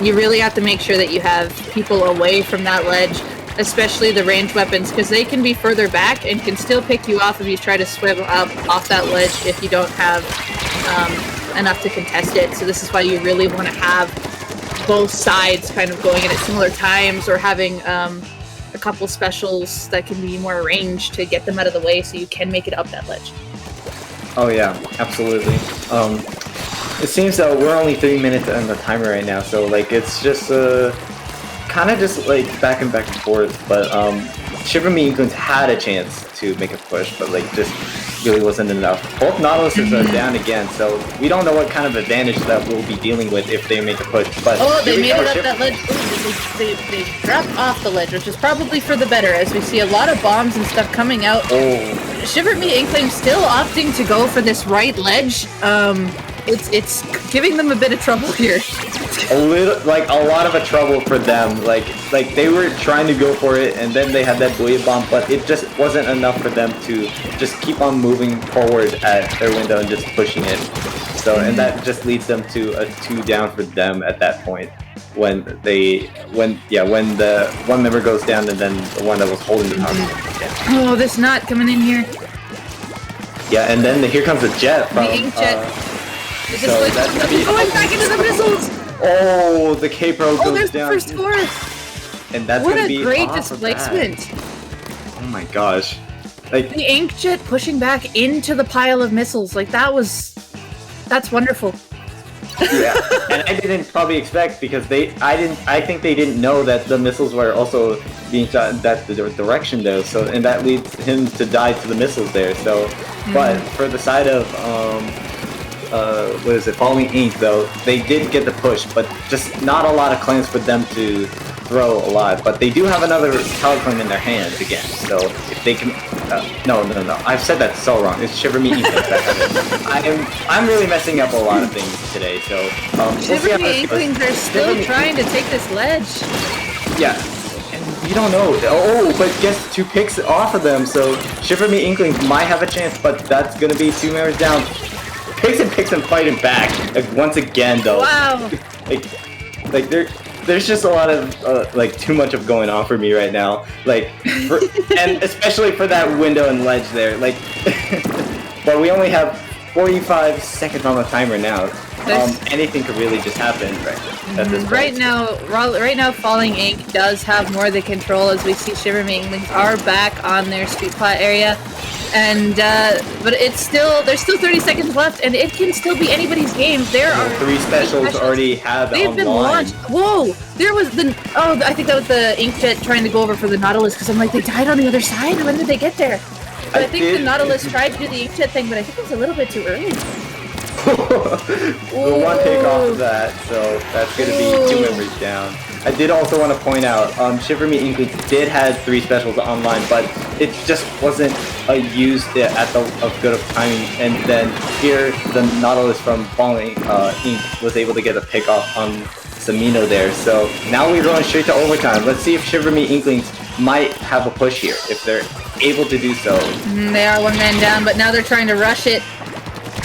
you really have to make sure that you have people away from that ledge, especially the ranged weapons, because they can be further back and can still pick you off if you try to swim up off that ledge if you don't have enough to contest it. So this is why you really want to have both sides kind of going in at similar times, or having a couple specials that can be more ranged to get them out of the way so you can make it up that ledge. Oh yeah, absolutely. It seems that we're only 3 minutes on the timer right now, so like it's just kind of just like back and forth. But Shiverme Inklings had a chance to make a push, but like just really wasn't enough. Both Nautiluses are down again, so we don't know what kind of advantage that we'll be dealing with if they make a push. But they made it up that ledge. They dropped off the ledge, which is probably for the better, as we see a lot of bombs and stuff coming out. Shiverme Inkling still opting to go for this right ledge. It's giving them a bit of trouble here. A lot of a trouble for them. Like they were trying to go for it, and then they had that booyah bomb, but it just wasn't enough for them to just keep on moving forward at their window and just pushing it. So, and that just leads them to a 2 down for them at that point. When the one member goes down, and then the one that was holding the power goes down. Oh, this knot coming in here. Yeah, and then here comes a jet from. The ink jet. Going back into the missiles. Oh, the K-Pro goes there's down. The first score. And that's what gonna be a great off displacement. Oh my gosh. Like the inkjet pushing back into the pile of missiles, like that's wonderful. Yeah, and I didn't probably expect, because I think they didn't know that the missiles were also being shot in that direction though. So, and that leads him to die to the missiles there. So, but for the side of Falling Ink though, they did get the push, but just not a lot of claims for them to throw a lot. But they do have another tower claim in their hands again. So if they can, no, I've said that so wrong. It's Shiverme Inklings that have it. I'm really messing up a lot of things today. So Shiverme Inklings are still trying to take this ledge. Yeah. You don't know. Oh, but gets 2 picks off of them, so Shiverme Inklings might have a chance, but that's gonna be 2 members down. Picks and fighting back. Like, once again, though. Wow. Like there's just a lot of too much of going on for me right now. Like, and especially for that window and ledge there. Like, but we only have 45 seconds on the timer now. Anything could really just happen at this point. Right now, Falling Ink does have more of the control, as we see Shiverme Inklings are back on their street plot area. And but there's still 30 seconds left, and it can still be anybody's game. There are 3 specials already have They've been launched. Whoa! There was I think that was the Inkjet trying to go over for the Nautilus, because I'm like, they died on the other side. When did they get there? But I think the Nautilus tried to do the Inkjet thing, but I think it was a little bit too early. The 1 pick off of that, so that's going to be 2 members down. I did also want to point out, Shiverme Inkling did have 3 specials online, but it just wasn't used at the good of timing. And then here, the Nautilus from Falling Ink was able to get a pick off on Samino there. So now we're going straight to overtime. Let's see if Shiverme Inklings might have a push here, if they're able to do so. They are 1 man down, but now they're trying to rush it.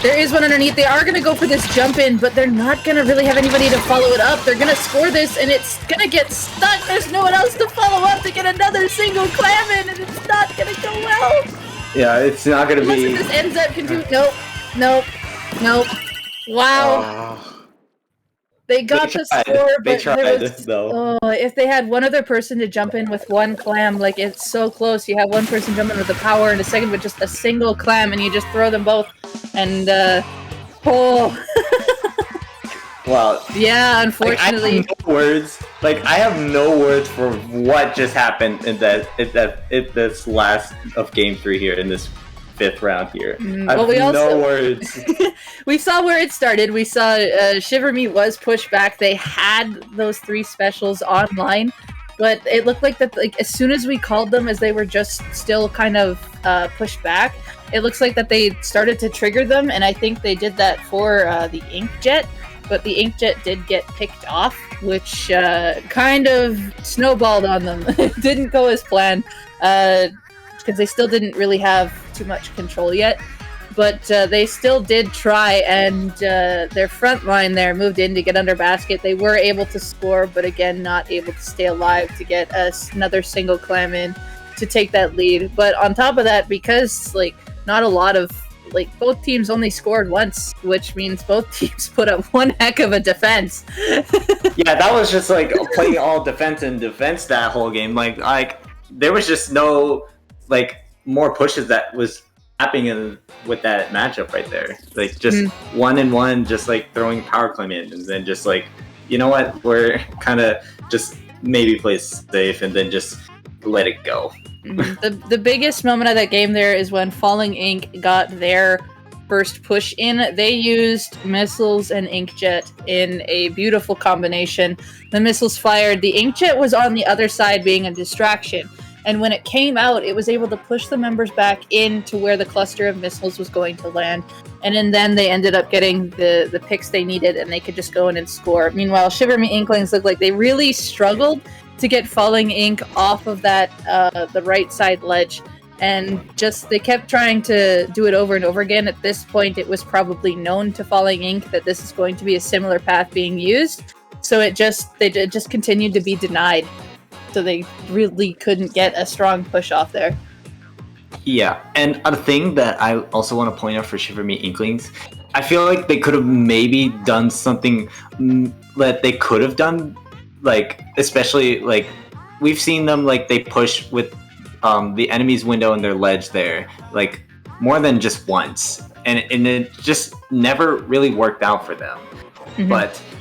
There is one underneath. They are going to go for this jump in, but they're not going to really have anybody to follow it up. They're going to score this, and it's going to get stuck. There's no one else to follow up to get another single clam in, and it's not going to go well. Yeah, it's not going to be... Unless this ends up Nope. Wow. They got the score, but if they had one other person to jump in with 1 clam, like, it's so close. You have 1 person jumping with the power, and a second with just a single clam, and you just throw them both. And Wow. Yeah, unfortunately. I have no words for what just happened in this last of game 3 here in this 5th round here. I have no words. We saw where it started. We saw Shiverme was pushed back. They had those 3 specials online, but it looked like that. Like as soon as we called them, as they were just still kind of pushed back, it looks like that they started to trigger them, and I think they did that for the Inkjet. But the Inkjet did get picked off, which kind of snowballed on them. It didn't go as planned because they still didn't really have too much control yet. But they still did try, and their front line there moved in to get under basket. They were able to score, but again, not able to stay alive to get another single clam in to take that lead. But on top of that, because like not a lot of both teams only scored once, which means both teams put up one heck of a defense. Yeah, that was just like playing all defense and defense that whole game. Like there was just no more pushes that was happening with that matchup right there. Like just 1-1, just like throwing power climb in, and then just like, you know what, we're kind of just maybe play safe and then just let it go. The biggest moment of that game there is when Falling Ink got their first push in. They used missiles and Inkjet in a beautiful combination. The missiles fired. The Inkjet was on the other side being a distraction. And when it came out, it was able to push the members back into where the cluster of missiles was going to land. And then they ended up getting the picks they needed, and they could just go in and score. Meanwhile, Shiverme Inklings looked like they really struggled to get Falling Ink off of that the right side ledge, and just they kept trying to do it over and over again. At this point, it was probably known to Falling Ink that this is going to be a similar path being used, so they just continued to be denied, so they really couldn't get a strong push off there. Yeah, and a thing that I also want to point out for Shiverme Inklings, I feel like they could have maybe done something that they could have done. Like, especially, like, we've seen them, like, they push with the enemy's window and their ledge there, like, more than just once. And it just never really worked out for them. Mm-hmm.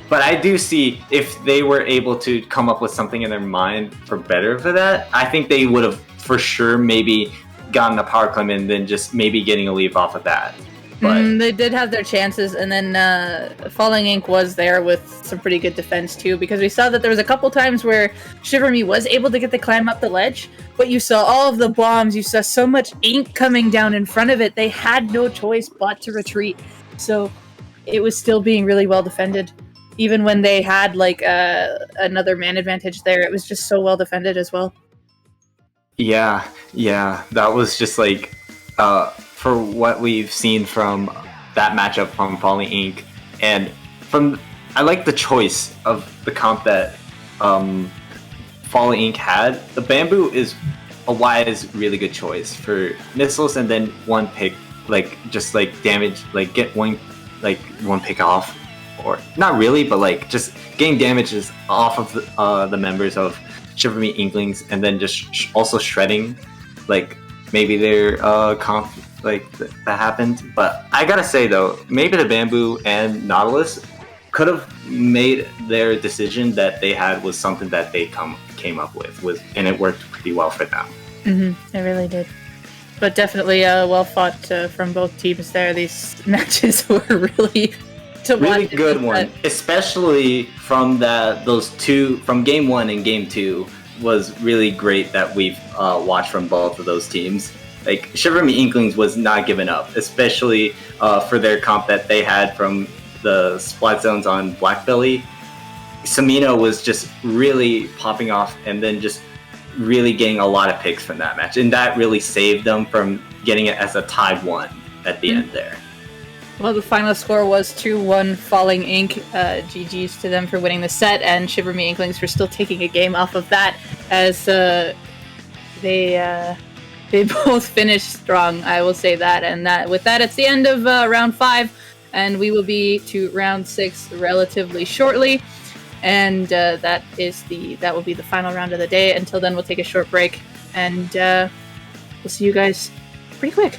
But I do see if they were able to come up with something in their mind for better for that, I think they would have for sure maybe gotten a power climb and then just maybe getting a leap off of that. But they did have their chances, and then Falling Ink was there with some pretty good defense too, because we saw that there was a couple times where Shiverme was able to get the climb up the ledge, but you saw all of the bombs, you saw so much ink coming down in front of it, they had no choice but to retreat. So it was still being really well defended. Even when they had like another man advantage there, it was just so well defended as well. Yeah, that was just like for what we've seen from that matchup from Falling Ink, and I like the choice of the comp that Falling Ink had. The bamboo is a wise, really good choice for missiles, and then one pick, like just like damage, like get one pick off, or not really, but like just getting damages off of the members of Shiverme Inklings, and then just also shredding, like maybe their comp that happened. But I gotta say though, maybe the bamboo and Nautilus could have made their decision that they had was something that they came up with, and it worked pretty well for them. Mm-hmm. It really did. But definitely well fought from both teams there. These matches were really really good one, especially from those two from game 1 and game 2 was really great that we've watched from both of those teams. Like Shiverme Inklings was not giving up, especially for their comp that they had from the Splat Zones on Blackbelly. Samino was just really popping off, and then just really getting a lot of picks from that match, and that really saved them from getting it as a tied 1 at the end there. Well, the final score was 2-1 Falling Ink. GG's to them for winning the set, and Shiverme Inklings for still taking a game off of that, as they both finished strong, I will say that. And with that, it's the end of round 5, and we will be to round 6 relatively shortly. And that will be the final round of the day. Until then, we'll take a short break, and we'll see you guys pretty quick.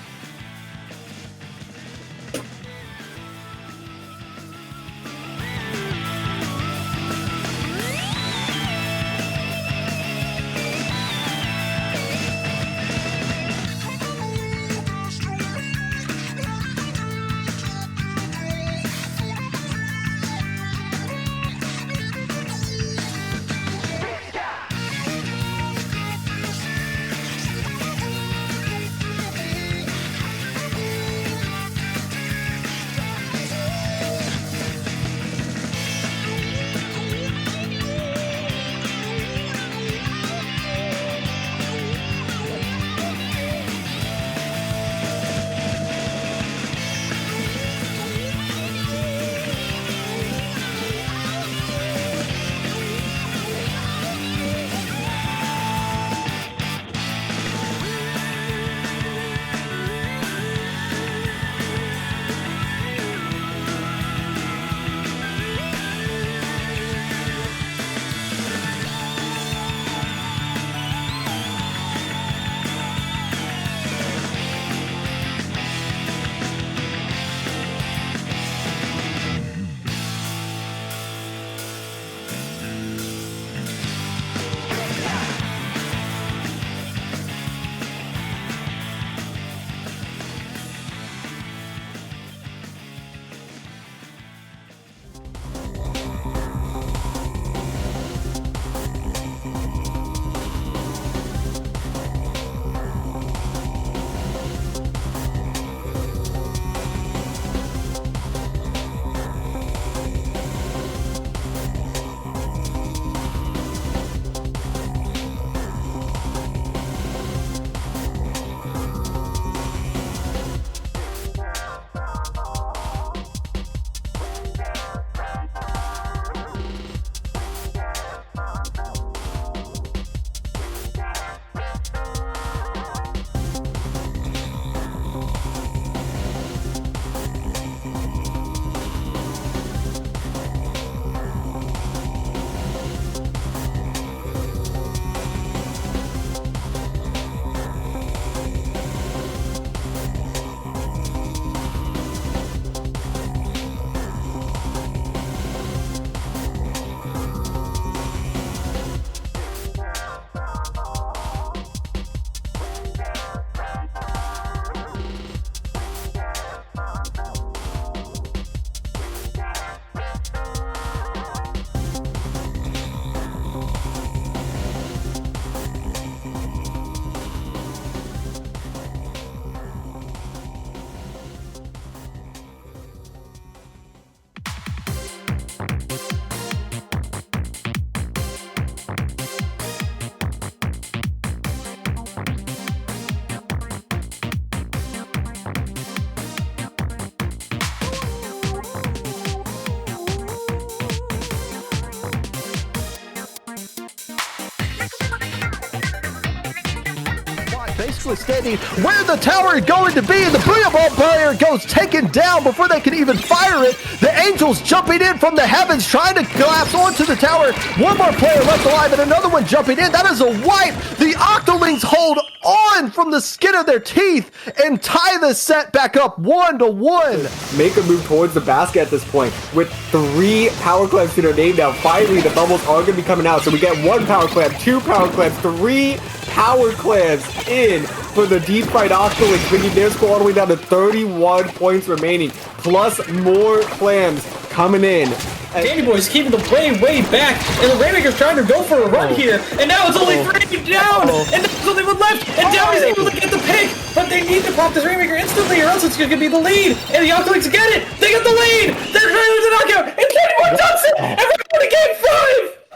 basically standing where the tower is going to be, and the Booyah Ball player goes taken down before they can even fire it. The Angels jumping in from the heavens, trying to collapse onto the tower. One more player left alive, and another one jumping in. That is a wipe. The Octolings hold on from the skin of their teeth and tie the set back up 1-1. Make a move towards the basket at this point. With 3 power clams to their name now, finally the bubbles are going to be coming out. So we get 1 power clam, 2 power clams, 3 power clams in for the deep fried Octolings, bringing their score all the way down to 31 points remaining, plus more clams coming in. Dandy Boy's keeping the play way back, and the Renegades trying to go for a run here, and now it's only 3 down, and there's only 1 left, and Downey's able to get the pick, but they need to pop this Rainmaker instantly, or else it's going to be the lead, and the Octolings get it, they get the lead, they're trying to lose the knockout, and Dandy Boy dumps it, and we're going to game 5!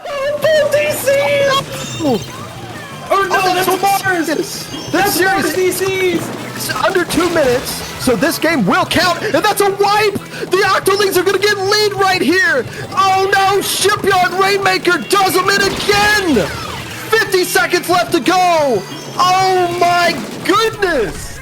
Oh, both DCs! Oh no, that's Mars! This series DCs! under 2 minutes, so this game will count, and that's a wipe! The Octolings are gonna get lead right here! Oh no, Shipyard Rainmaker does them in again! 50 seconds left to go! Oh my goodness!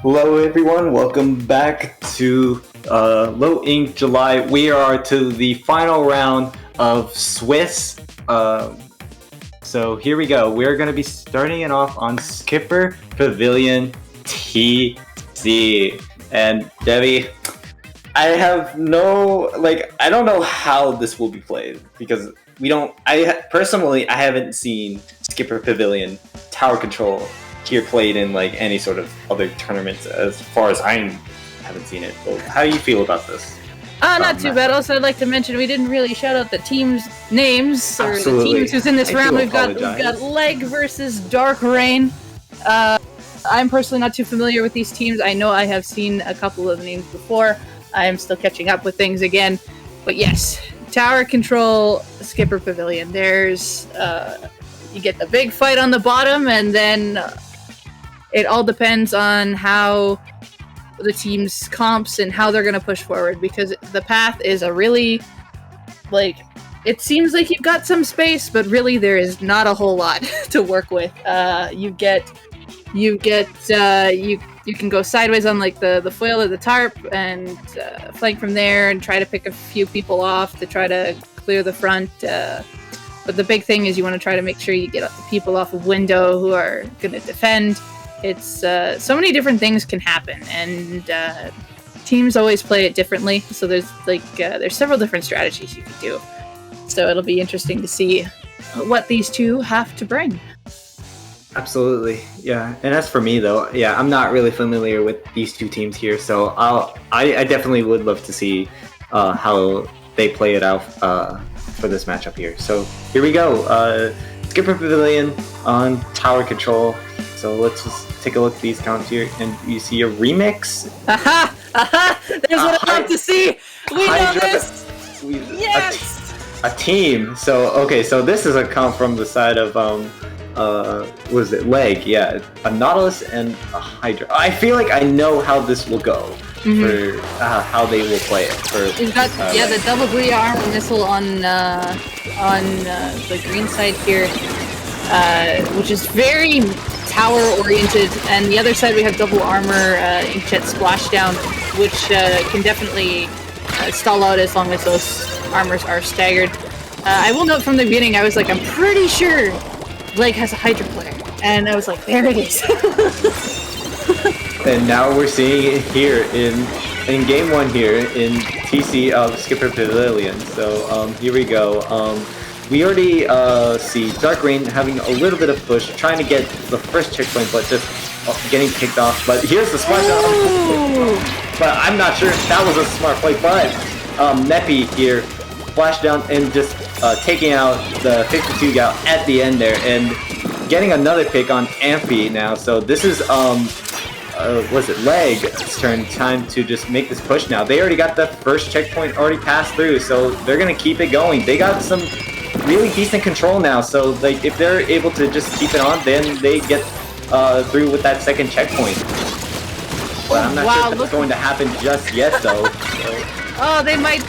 Hello everyone, welcome back to Low Ink July. We are to the final round of Swiss. So here we go. We're going to be starting it off on Skipper Pavilion TC. And Debbie, I have no, I don't know how this will be played because I haven't seen Skipper Pavilion Tower Control here played in any sort of other tournaments as far as I haven't seen it. Well, how do you feel about this? Not too bad. Also, I'd like to mention we didn't really shout out the teams' names or Absolutely. the teams who's in this round. We've got Leg versus Dark Rain. I'm personally not too familiar with these teams. I know I have seen a couple of names before. I am still catching up with things again. But yes, Tower Control, Skipper Pavilion. There's you get the big fight on the bottom, and then it all depends on how the team's comps and how they're going to push forward, because the path is a really, it seems like you've got some space, but really there is not a whole lot to work with. You can go sideways on the foil or the tarp and flank from there and try to pick a few people off to try to clear the front. But the big thing is you want to try to make sure you get the people off of window who are going to defend. It's so many different things can happen, and teams always play it differently. So there's there's several different strategies you can do. So it'll be interesting to see what these two have to bring. Absolutely, yeah. And as for me though, yeah, I'm not really familiar with these two teams here, so I definitely would love to see how they play it out for this matchup here. So here we go. Skipper Pavilion on Tower Control. So let's just take a look at these counts here, and you see a remix. Aha! There's what I love to see. We know Hydra- this. Yes. A team. So okay, so this is a comp from the side of what is it? Leg, yeah. A Nautilus and a Hydra. I feel like I know how this will go for how they will play it. For We've got the double Booyah armor missile on the green side here, which is very tower oriented, and the other side we have double armor inkjet splashdown, which can definitely stall out as long as those armors are staggered. I will note from the beginning, I was like, I'm pretty sure Leg has a Hydra player, and I was like, there it is. And now we're seeing it here in game 1 here in TC of Skipper Pavilion. So here we go. We already see Dark Rain having a little bit of push, trying to get the first checkpoint, but just getting kicked off. But here's the splash down. But I'm not sure if that was a smart play. But Neppy here, flash down and just taking out the 52 gal at the end there, and getting another pick on Amphi now. So this is was it Leg's turn, time to just make this push now. They already got the first checkpoint already passed through, so they're gonna keep it going. They got some really decent control now, so like if they're able to just keep it on, then they get through with that second checkpoint. But I'm not sure if that's going to happen just yet though. So. Oh, they might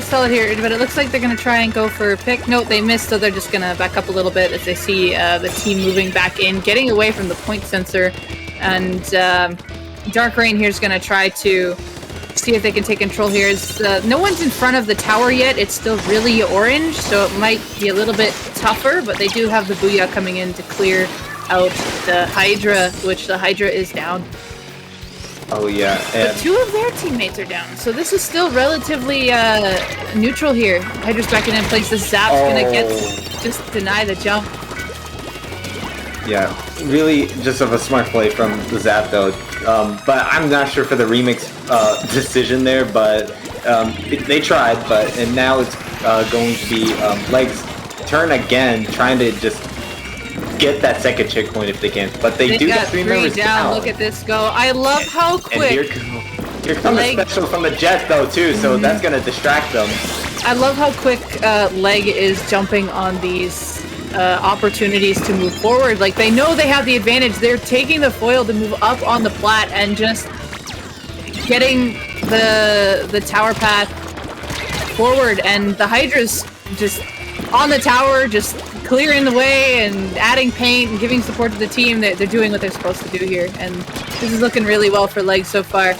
sell it here, but it looks like they're gonna try and go for a pick. Nope, they missed, so they're just gonna back up a little bit as they see the team moving back in, getting away from the point sensor. And Dark Rain here is going to try to see if they can take control here. No one's in front of the tower yet. It's still really orange, so it might be a little bit tougher, but they do have the Booyah coming in to clear out the Hydra, which the Hydra is down. Oh yeah, and but 2 of their teammates are down, so this is still relatively neutral here. Hydra's back in place. The Zap's going to just deny the jump. Yeah, really just of a smart play from the Zap though, but I'm not sure for the remix decision there, but they tried, and now it's going to be Leg's turn again, trying to just get that second checkpoint if they can, but they do got get 3 3 members down. Look at this go. I love how quick. And here comes a special from the Jet though too, so that's gonna distract them. I love how quick Leg is jumping on these opportunities to move forward. Like, they know they have the advantage. They're taking the foil to move up on the plat and just getting the tower path forward, and the Hydra's just on the tower, just clearing the way and adding paint and giving support to the team. They're doing what they're supposed to do here, and this is looking really well for Leg so far.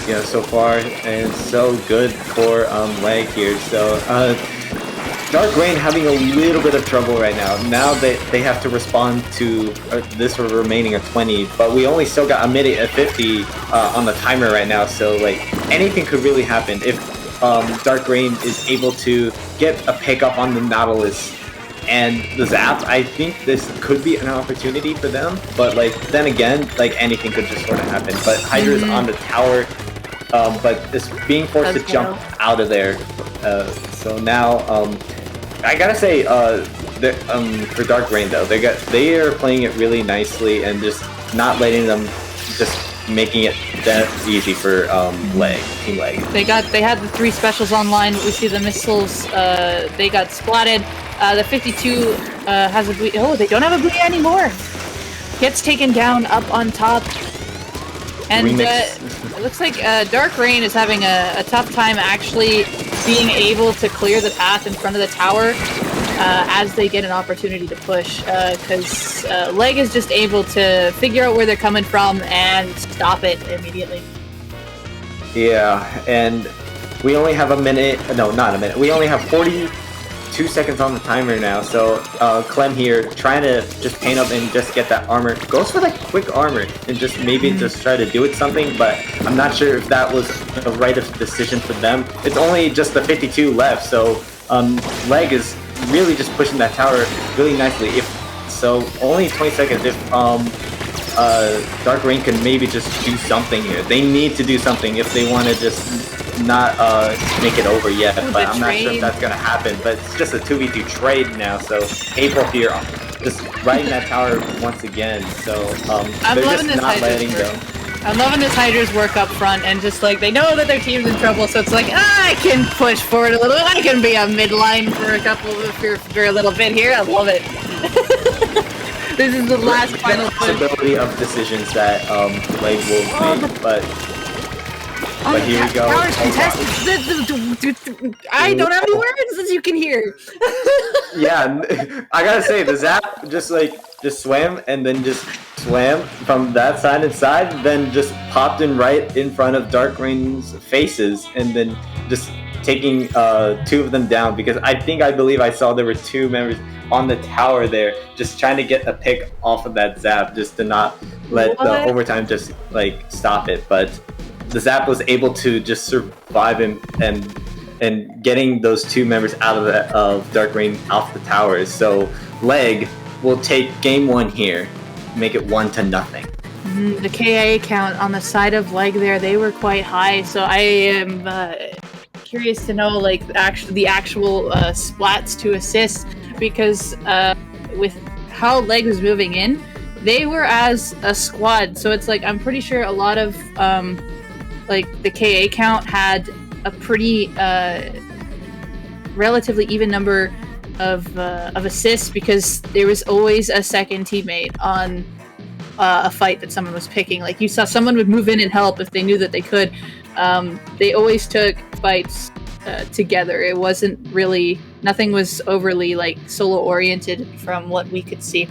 Yeah, so far, and so good for Leg here. So Dark Rain having a little bit of trouble right now. Now they have to respond to this remaining at 20, but we only still got a minute at 50 on the timer right now, so like anything could really happen if Dark Rain is able to get a pick up on the Nautilus and the Zap. I think this could be an opportunity for them, but like then again, like anything could just sort of happen. But Hydra's on the tower, but it's being forced to jump out of there. So now I gotta say, for Dark Rain though, they are playing it really nicely and just not letting them just making it that easy for Team Leg. They had the 3 specials online. We see the missiles. They got splatted. The 52 has a Booyah. Oh, they don't have a Booyah anymore. Gets taken down up on top. And it looks like Dark Rain is having a tough time actually being able to clear the path in front of the tower as they get an opportunity to push, because Leg is just able to figure out where they're coming from and stop it immediately. Yeah, and we only have a minute. No, not a minute. We only have 42 seconds on the timer now. So Clem here trying to just paint up and just get that armor. Goes for that quick armor and just maybe just try to do it something, but I'm not sure if that was the right decision for them. It's only just the 52 left, so Leg is really just pushing that tower really nicely. So only 20 seconds. If Dark Rain can maybe just do something here. They need to do something if they want to just not make it over yet. But I'm not sure if that's gonna happen. But it's just a 2v2 trade now. So April here just riding that tower once again. So I'm they're loving just this not Hydra letting square. go. I'm loving this Hydra's work up front, and just like they know that their team's in trouble, so it's like I can push forward a little. I can be a midline for a little bit here. I love it. This is the last final push. Possibility of decisions that Leg will make, but here we go. Powers contested. I don't have any words, as you can hear. Yeah, I gotta say the zap just swam and then just swam from that side and side, then just popped in right in front of Dark Rain's faces, and then just taking 2 of them down, because I believe I saw there were 2 members on the tower there just trying to get a pick off of that zap just to not let the overtime just like stop it, but the zap was able to just survive him and getting those 2 members out of Dark Rain off the towers. So Leg will take game 1 here, make it 1-0. The KIA count on the side of Leg there, they were quite high, so I am curious to know like the actual splats to assist, because with how Leg was moving in, they were as a squad, so it's like I'm pretty sure a lot of like the KA count had a pretty relatively even number of assists, because there was always a second teammate on a fight that someone was picking. Like you saw someone would move in and help if they knew that they could. They always took fights together. It wasn't really, nothing was overly like solo oriented from what we could see.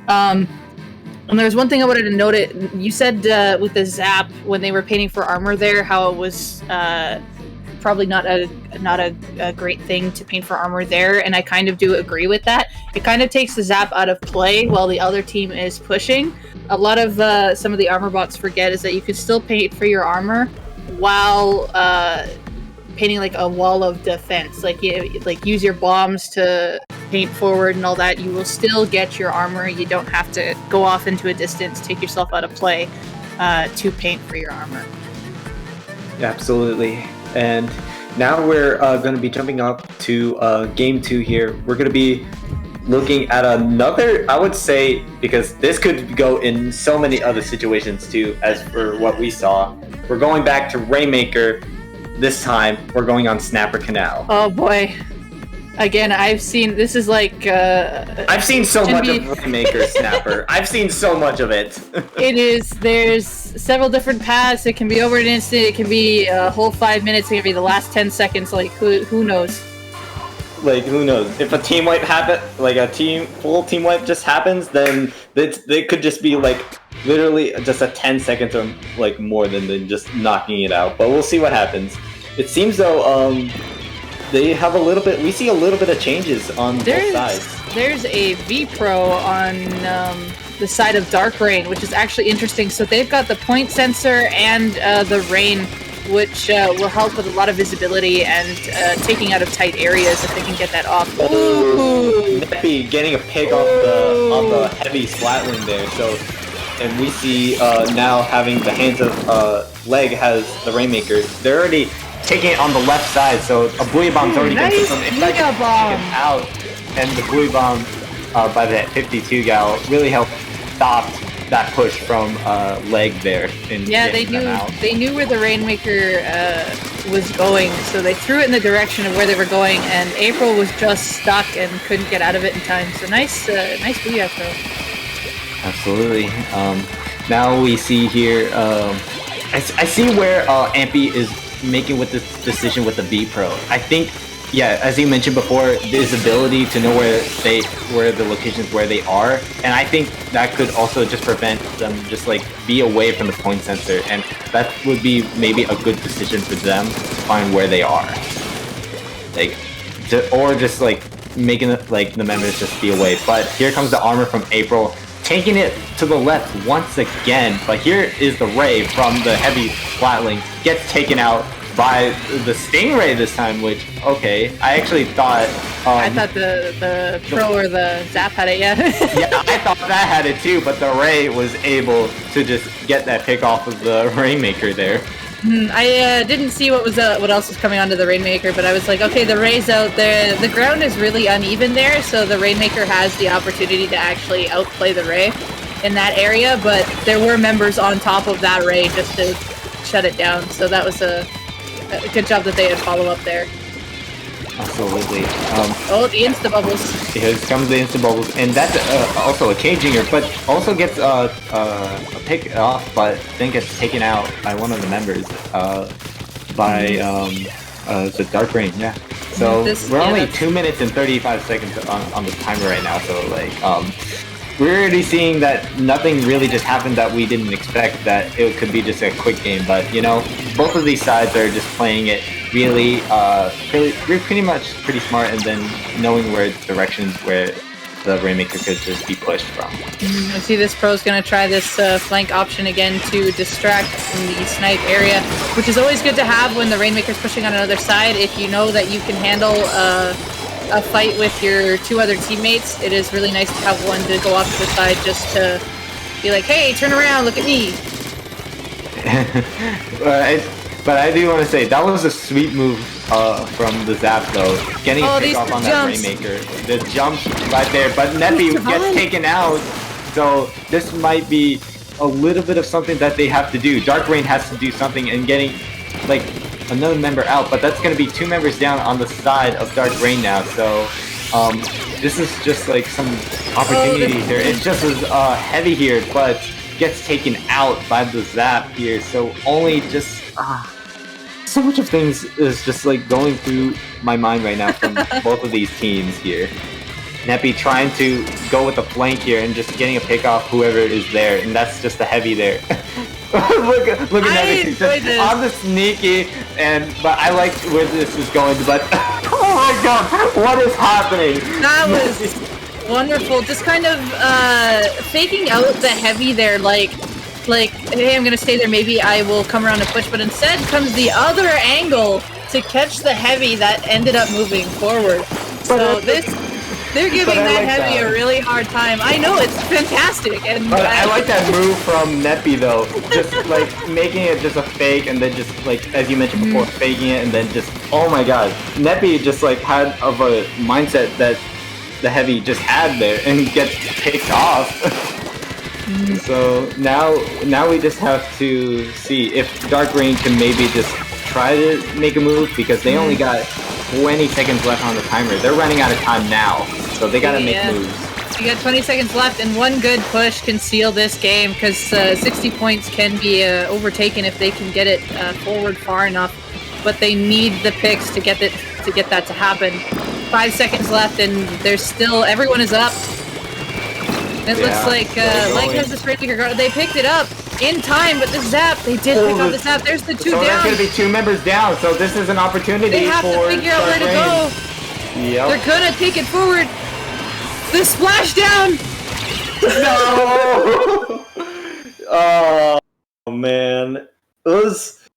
And there's one thing I wanted to note. You said with the zap when they were painting for armor there, how it was probably not a great thing to paint for armor there, and I kind of do agree with that. It kind of takes the zap out of play while the other team is pushing. A lot of some of the armor bots forget is that you can still paint for your armor while painting like a wall of defense. Like use your bombs to paint forward and all that. You will still get your armor. You don't have to go off into a distance, take yourself out of play to paint for your armor. Absolutely. And now we're going to be jumping up to game 2 here. We're going to be looking at another, I would say, because this could go in so many other situations too, as for what we saw. We're going back to Rainmaker. This time, we're going on Snapper Canal. Oh boy. Again, I've seen, this is like... I've seen so much of Rainmaker Snapper. I've seen so much of it. It is, there's several different paths. It can be over an instant, it can be a whole 5 minutes, it can be the last 10 seconds, like, who knows? Like, who knows? If a team wipe happen, like a full team wipe just happens, then they could just be like, literally just a 10 seconds or like more than just knocking it out. But we'll see what happens. It seems though, they have we see a little bit of changes on both sides. There's a V-Pro on the side of Dark Rain, which is actually interesting. So they've got the point sensor and the rain, which will help with a lot of visibility and taking out of tight areas if they can get that off. Ooh! Neppy getting a pick off the heavy splatling there. So, and we see now having the hands of Leg has the Rainmaker. They're already taking it on the left side, so a Booyah Bomb's already been taken out, and the Booyah Bomb by that 52 gal really helped stop that push from Leg there. Yeah, they knew where the Rainmaker was going, so they threw it in the direction of where they were going, and April was just stuck and couldn't get out of it in time. So nice Booyah throw. Absolutely. Now we see here, I see where Ampy is making with this decision with the V-Pro. I think, yeah, as you mentioned before, his ability to know where the locations where they are, and I think that could also just prevent them just like be away from the point sensor, and that would be maybe a good decision for them to find where they are, or just like making it like the members just be away. But here comes the armor from April, taking it to the left once again, but here is the Ray from the heavy Splatling, gets taken out by the Stingray this time, which, okay, I actually thought... I thought the Pro or the Zap had it, yeah. Yeah, I thought that had it too, but the Ray was able to just get that pick off of the Rainmaker there. I didn't see what else was coming onto the Rainmaker, but I was like, okay, the Ray's out there. The ground is really uneven there, so the Rainmaker has the opportunity to actually outplay the Ray. in that area, but there were members on top of that Ray just to shut it down. So that was a good job that they had follow-up there. Absolutely. Oh, the Insta Bubbles. Here comes the Insta Bubbles, and that's also a K-Jinger, but also gets a pick off, but then gets taken out by one of the members by the Dark Rain, yeah. So we're only 2 minutes and 35 seconds on the timer right now, so like we're already seeing that nothing really just happened that we didn't expect, that it could be just a quick game, but you know, both of these sides are just playing it really, pretty much pretty smart, and then knowing where directions where the Rainmaker could just be pushed from. I see this pro's gonna try this flank option again to distract from the snipe area, which is always good to have when the Rainmaker's pushing on another side. If you know that you can handle a fight with your two other teammates, it is really nice to have one to go off to the side just to be like, hey, turn around, look at me. But I do want to say, that was a sweet move from the Zap, though. Getting a pick off on that Rainmaker. The jumps right there, but Neppy gets taken out, so this might be a little bit of something that they have to do. Dark Rain has to do something and getting, like, another member out, but that's going to be 2 members down on the side of Dark Rain now, so this is just like some opportunity here. It's just as heavy here, but gets taken out by the Zap here, so only just so much of things is just like going through my mind right now from both of these teams here. Neppy trying to go with the flank here and just getting a pick off whoever is there, and that's just the heavy there. look at Neppy on the sneaky, but I like where this is going, but oh my god, what is happening? That was wonderful, just kind of faking out the heavy there, like, hey, I'm gonna stay there, maybe I will come around and push, but instead comes the other angle to catch the heavy that ended up moving forward. So they're giving that heavy a really hard time. I know, it's fantastic. But I like that move from Neppy though, just like making it just a fake, and then just like, as you mentioned before, faking it, and then just, oh my god, Neppy just like had of a mindset that the heavy just had there and gets picked off. So now we just have to see if Dark Rain can maybe just try to make a move, because they only got 20 seconds left on the timer. They're running out of time now, so they gotta make moves. You got 20 seconds left, and one good push can seal this game, because 60 points can be overtaken if they can get it forward far enough. But they need the picks to get that to happen. 5 seconds left, and there's still, everyone is up. It looks like has this Rainmaker guard. They picked it up in time, but the Zap, they did pick up the Zap. There's the 2 down. So there's going to be 2 members down, so this is an opportunity for They have to figure out where to go. Yep. They're going to take it forward. The splashdown! No! Oh, man. It was...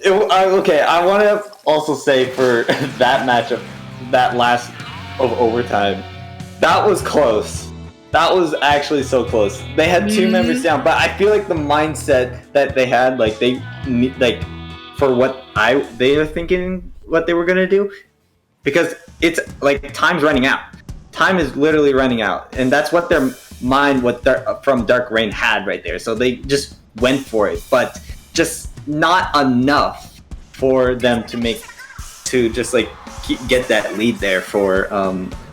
okay, I want to also say for that matchup, that last of overtime, that was close. That was actually so close. They had 2 members down, but I feel like the mindset that they had, like they need, like for what they are thinking what they were gonna do, because it's like time's running out. Time is literally running out, and that's what their mind, from Dark Rain had right there. So they just went for it, but just not enough for them to just like get that lead there for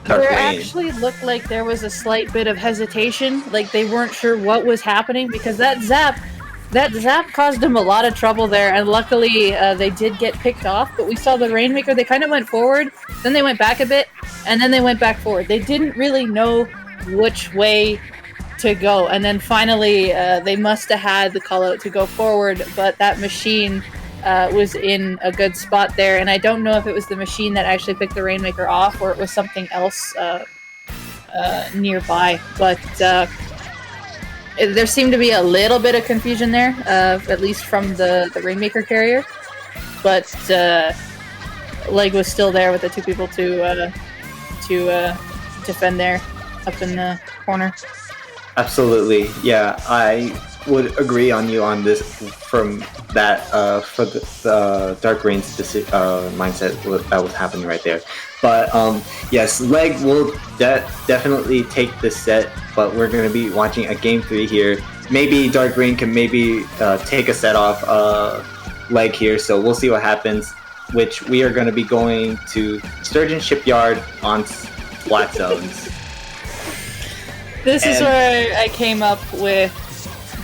Dark Rain. Actually looked like there was a slight bit of hesitation, like they weren't sure what was happening, because that zap caused them a lot of trouble there, and luckily they did get picked off. But we saw the Rainmaker, they kind of went forward, then they went back a bit, and then they went back forward. They didn't really know which way to go, and then finally they must have had the call out to go forward, but that machine was in a good spot there, and I don't know if it was the machine that actually picked the Rainmaker off or it was something else nearby, but there seemed to be a little bit of confusion there, at least from the Rainmaker carrier, but Leg was still there with the 2 people to defend there up in the corner. Absolutely, yeah. would agree on you on this from that for the Dark Rain's mindset that was happening right there. But yes, Leg will definitely take this set, but we're going to be watching a game 3 here. Maybe Dark Rain can maybe take a set off Leg here, so we'll see what happens. Which we are going to be going to Sturgeon Shipyard on Splat Zones. This is where I came up with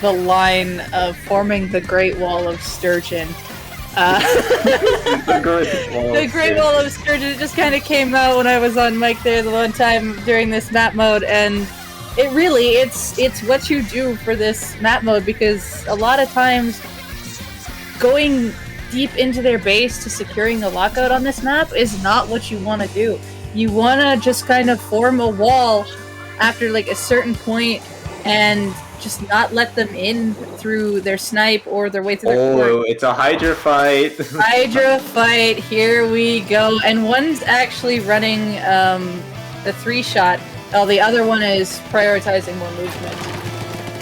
the line of forming the Great Wall of Sturgeon. The Great Wall of Sturgeon, it just kind of came out when I was on mic there the one time during this map mode, and it really, it's what you do for this map mode, because a lot of times going deep into their base to securing the lockout on this map is not what you want to do. You want to just kind of form a wall after like a certain point and just not let them in through their snipe or their way through their court. Oh, it's a Hydra fight. Hydra fight, here we go. And one's actually running the 3-shot, while the other one is prioritizing more movement.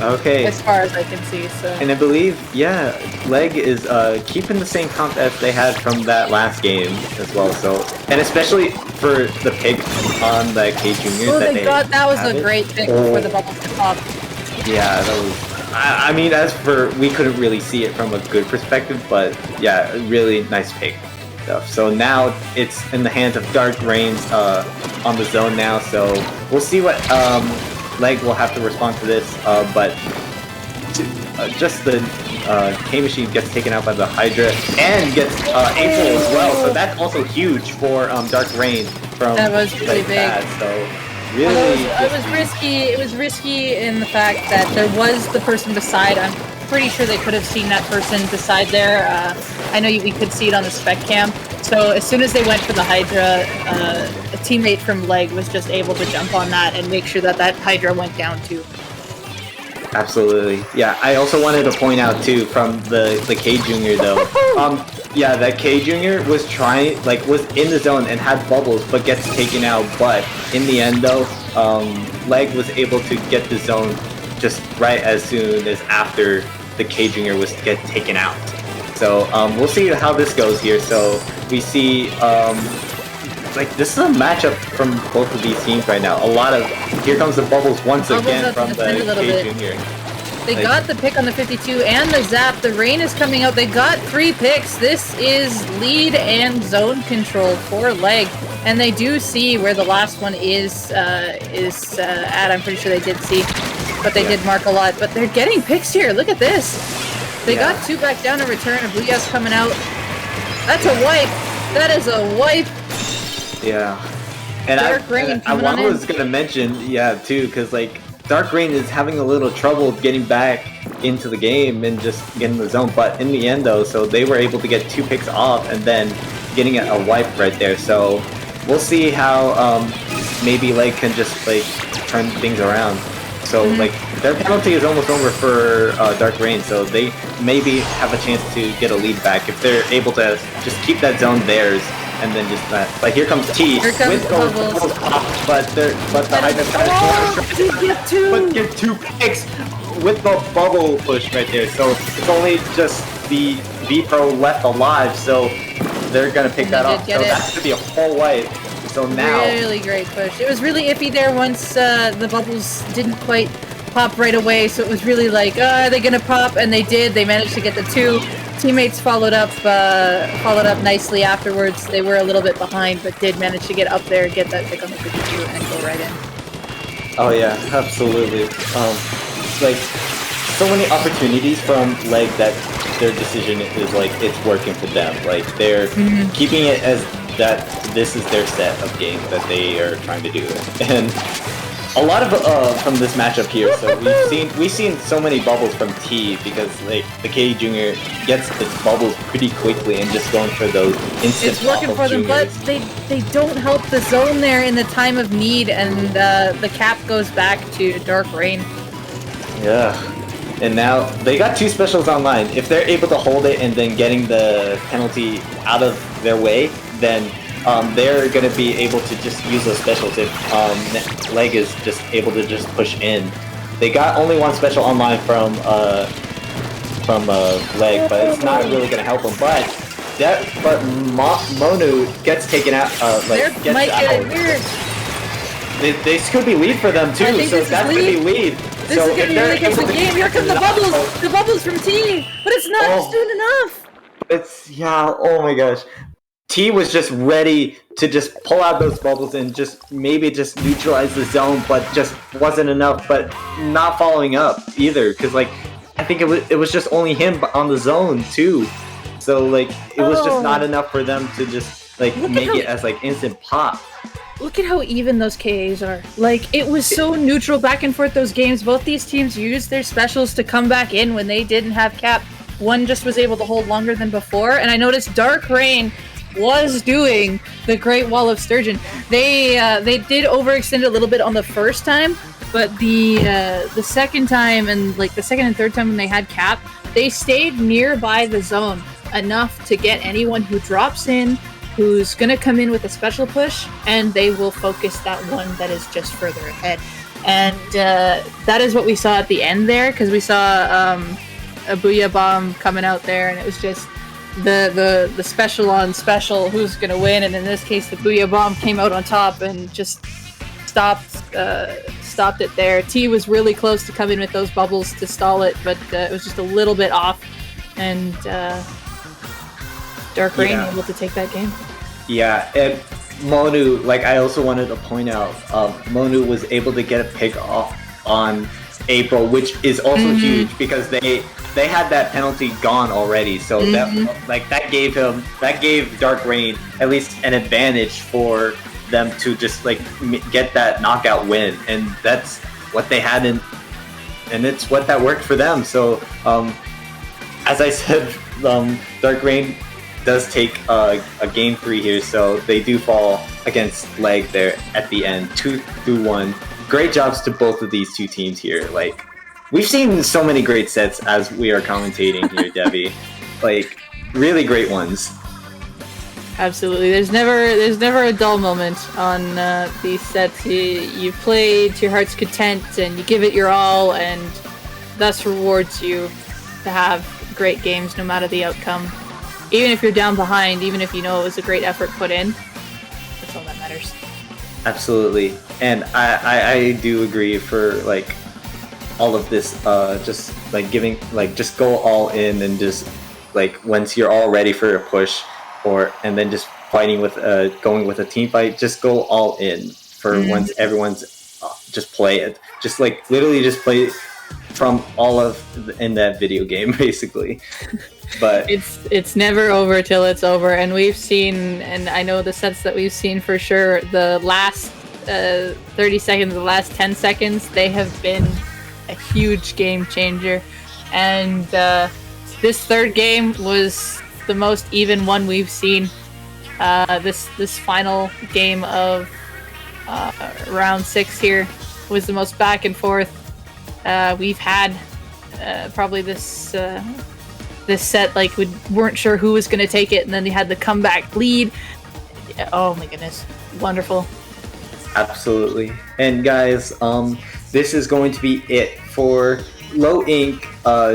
Okay. As far as I can see, so. And I believe, yeah, Leg is keeping the same comp as they had from that last game as well. So, and especially for the pick on the K Junior that was a great pick for the bubble to pop. Yeah, that was. I mean, as for we couldn't really see it from a good perspective, but yeah, really nice pick stuff. So now it's in the hands of Dark Rains on the zone now. So we'll see what Leg will have to respond to this, but just the K-Machine gets taken out by the Hydra and gets April as well, so that's also huge for Dark Rain from that was pretty big. So really, it was risky in the fact that there was the person beside. I'm pretty sure they could have seen that person beside there. I know we could see it on the spec cam. So as soon as they went for the Hydra, a teammate from Leg was just able to jump on that and make sure that that Hydra went down too. Absolutely. Yeah, I also wanted to point out too from the K Junior though. Yeah, that K Junior was was in the zone and had bubbles but gets taken out, but in the end though, Leg was able to get the zone just right as soon as after the K Junior was taken out. So we'll see how this goes here. So we see this is a matchup from both of these teams right now. A lot of here comes the bubbles once again from the K Junior. They got the pick on the 52 and the zap. The rain is coming out. They got 3 picks. This is lead and zone control for Leg, and they do see where the last one is at. I'm pretty sure they did see, but they did mark a lot. But they're getting picks here. Look at this. They got 2 back down in return. A Blue Gas coming out. That's a wipe. That is a wipe. Yeah. And I was going to mention, too, because, Dark Rain is having a little trouble getting back into the game and just getting the zone. But in the end, though, so they were able to get 2 picks off and then getting a wipe right there. So we'll see how maybe Leg can just, turn things around. So, their penalty is almost over for Dark Rain, so they maybe have a chance to get a lead back if they're able to just keep that zone theirs and then just that. Here comes T with those bubbles off, but the Hydra but get 2 picks with the bubble push right there. So it's only just the V-Pro left alive, so they're gonna pick that up. So that's gonna be a full wipe. So now, really great push. It was really iffy there once the bubbles didn't quite pop right away, so it was really are they gonna pop? And they did. They managed to get the 2. Teammates followed up nicely afterwards. They were a little bit behind, but did manage to get up there, get that pick on the 52, and go right in. Oh yeah, absolutely. So many opportunities from Leg that their decision is it's working for them. They're keeping it as that this is their set of games that they are trying to do, and a lot of from this matchup here. So we've seen so many bubbles from T because the K Junior gets the bubbles pretty quickly and just going for those instant. It's working for them, but they don't help the zone there in the time of need, and the cap goes back to Dark Rain. Yeah. And now they got 2 specials online. If they're able to hold it and then getting the penalty out of their way, then they're going to be able to just use those specials if Leg is just able to just push in. They got only one special online from Leg, but it's not really gonna help them. But Monu gets taken out. There might get it here. This could be lead for them too. I think So this is that's gonna be lead. This So is gonna be really good for the game. Here come the bubbles. The bubbles from T, but it's not soon enough. Oh my gosh. T was just ready to just pull out those bubbles and just maybe just neutralize the zone, but just wasn't enough. But not following up either, because like I think it was just only him on the zone too. So like it was just not enough for them to just like make it as like instant pop. Look at how even those KAs are. Like, it was so neutral back and forth those games. Both these teams used their specials to come back in when they didn't have cap. One just was able to hold longer than before. And I noticed Dark Rain was doing the Great Wall of Sturgeon. They did overextend a little bit on the first time, but the second time and like the second and third time when they had cap, they stayed nearby the zone enough to get anyone who drops in, who's going to come in with a special push, and they will focus that one that is just further ahead. And that is what we saw at the end there, because we saw a Booyah Bomb coming out there, and it was just the special on special who's going to win, and in this case the Booyah Bomb came out on top and just stopped it there. T was really close to coming with those bubbles to stall it, but it was just a little bit off, and Dark Rain able to take that game. Yeah, and Monu, like I also wanted to point out, Monu was able to get a pick off on April, which is also huge because they had that penalty gone already. So that gave Dark Rain at least an advantage for them to just like get that knockout win, and that's what they had and it's what that worked for them. So as I said, Dark Rain does take a game 3 here, so they do fall against Leg there at the end, 2-1. Great jobs to both of these two teams here. Like, we've seen so many great sets as we are commentating here, Debbie. Like, really great ones. Absolutely. There's never a dull moment on these sets. You play to your heart's content and you give it your all, and thus rewards you to have great games no matter the outcome. Even if you're down behind, even if you know it was a great effort put in, that's all that matters. Absolutely. And I do agree for like all of this, just like giving, like just go all in and just like once you're all ready for a push, and then just fighting with going with a team fight, just go all in for once everyone's just play it. Just like literally just play from all of in that video game basically. But it's never over till it's over, and we've seen, and I know the sets that we've seen for sure, the last 30 seconds, the last 10 seconds, they have been a huge game changer. And this third game was the most even one we've seen. This final game of round 6 here was the most back and forth we've had probably this set. Like, we weren't sure who was going to take it, and then they had the comeback lead. Oh my goodness, wonderful. Absolutely. And guys, this is going to be it for Low Ink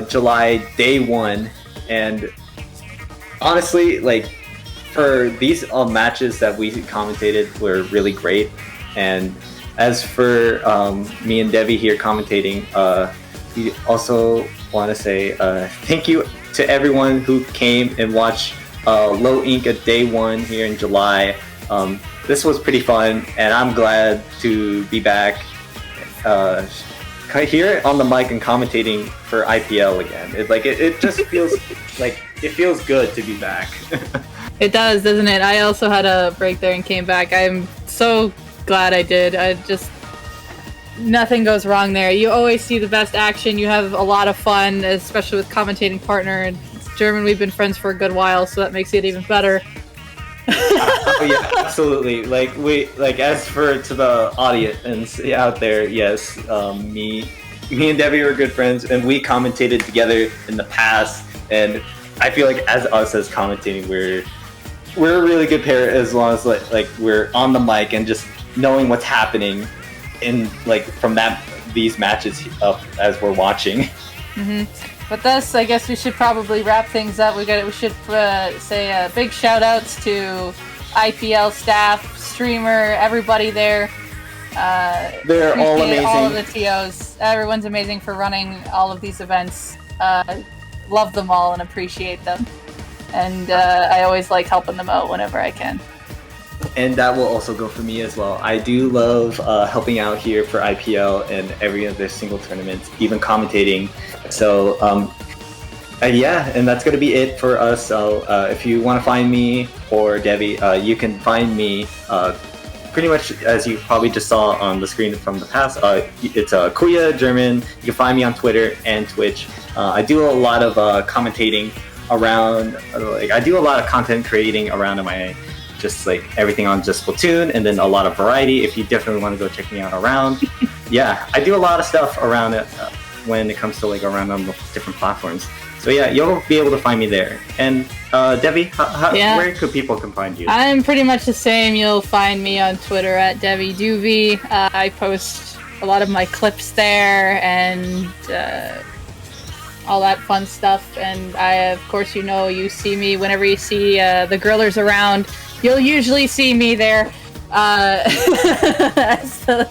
July day 1. And honestly, like, for these matches that we commentated were really great. And as for me and Debbie here commentating, we also want to say thank you to everyone who came and watched Low Ink at day 1 here in July. This was pretty fun, and I'm glad to be back here on the mic and commentating for IPL again. It just feels like it feels good to be back. It does, doesn't it? I also had a break there and came back. I'm so glad I did. Nothing goes wrong there. You always see the best action. You have a lot of fun, especially with commentating partner. And German, we've been friends for a good while, so that makes it even better. Oh yeah, absolutely. As for to the audience out there, yes, me and Debbie were good friends, and we commentated together in the past. And I feel like as us as commentating, we're a really good pair as long as like we're on the mic and just knowing what's happening in like from these matches up as we're watching. With this, I guess we should probably wrap things up. We should say big shout outs to IPL staff, streamer, everybody there. They're all amazing. All of the TOs. Everyone's amazing for running all of these events. Love them all and appreciate them. And I always like helping them out whenever I can. And that will also go for me as well. I do love helping out here for IPL and every other single tournament, even commentating. So yeah, and that's going to be it for us. So if you want to find me or Debbie, you can find me pretty much as you probably just saw on the screen from the past. It's Kuya German. You can find me on Twitter and Twitch. I do a lot of commentating around, I do a lot of content creating around my just like everything on just Splatoon, and then a lot of variety if you definitely want to go check me out around. Yeah, I do a lot of stuff around it when it comes to like around on the different platforms. So yeah, you'll be able to find me there. And Debbie, where could people can find you? I'm pretty much the same. You'll find me on Twitter at Debbie Doovie. I post a lot of my clips there and all that fun stuff. And of course, you see me whenever you see the grillers around. You'll usually see me there as the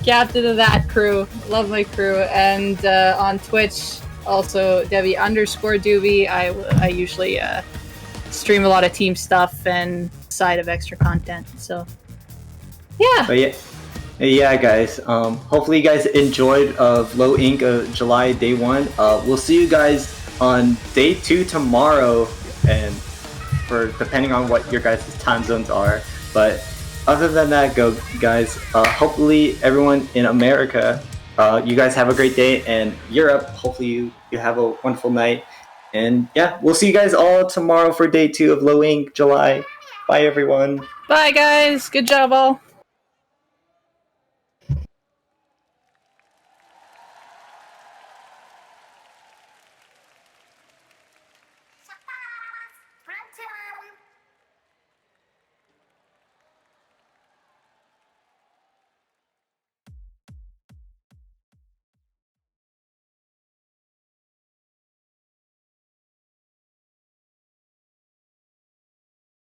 captain of that crew. Love my crew. And on Twitch, also Debbie_Doobie. I usually stream a lot of team stuff and side of extra content. So yeah. But yeah, guys. Hopefully you guys enjoyed Low Ink July day 1. We'll see you guys on day 2 tomorrow, and for depending on what your guys' time zones are. But other than that, guys. Hopefully everyone in America, you guys have a great day, and Europe, hopefully you have a wonderful night. And yeah, we'll see you guys all tomorrow for day 2 of Low Ink July. Bye everyone. Bye guys. Good job all.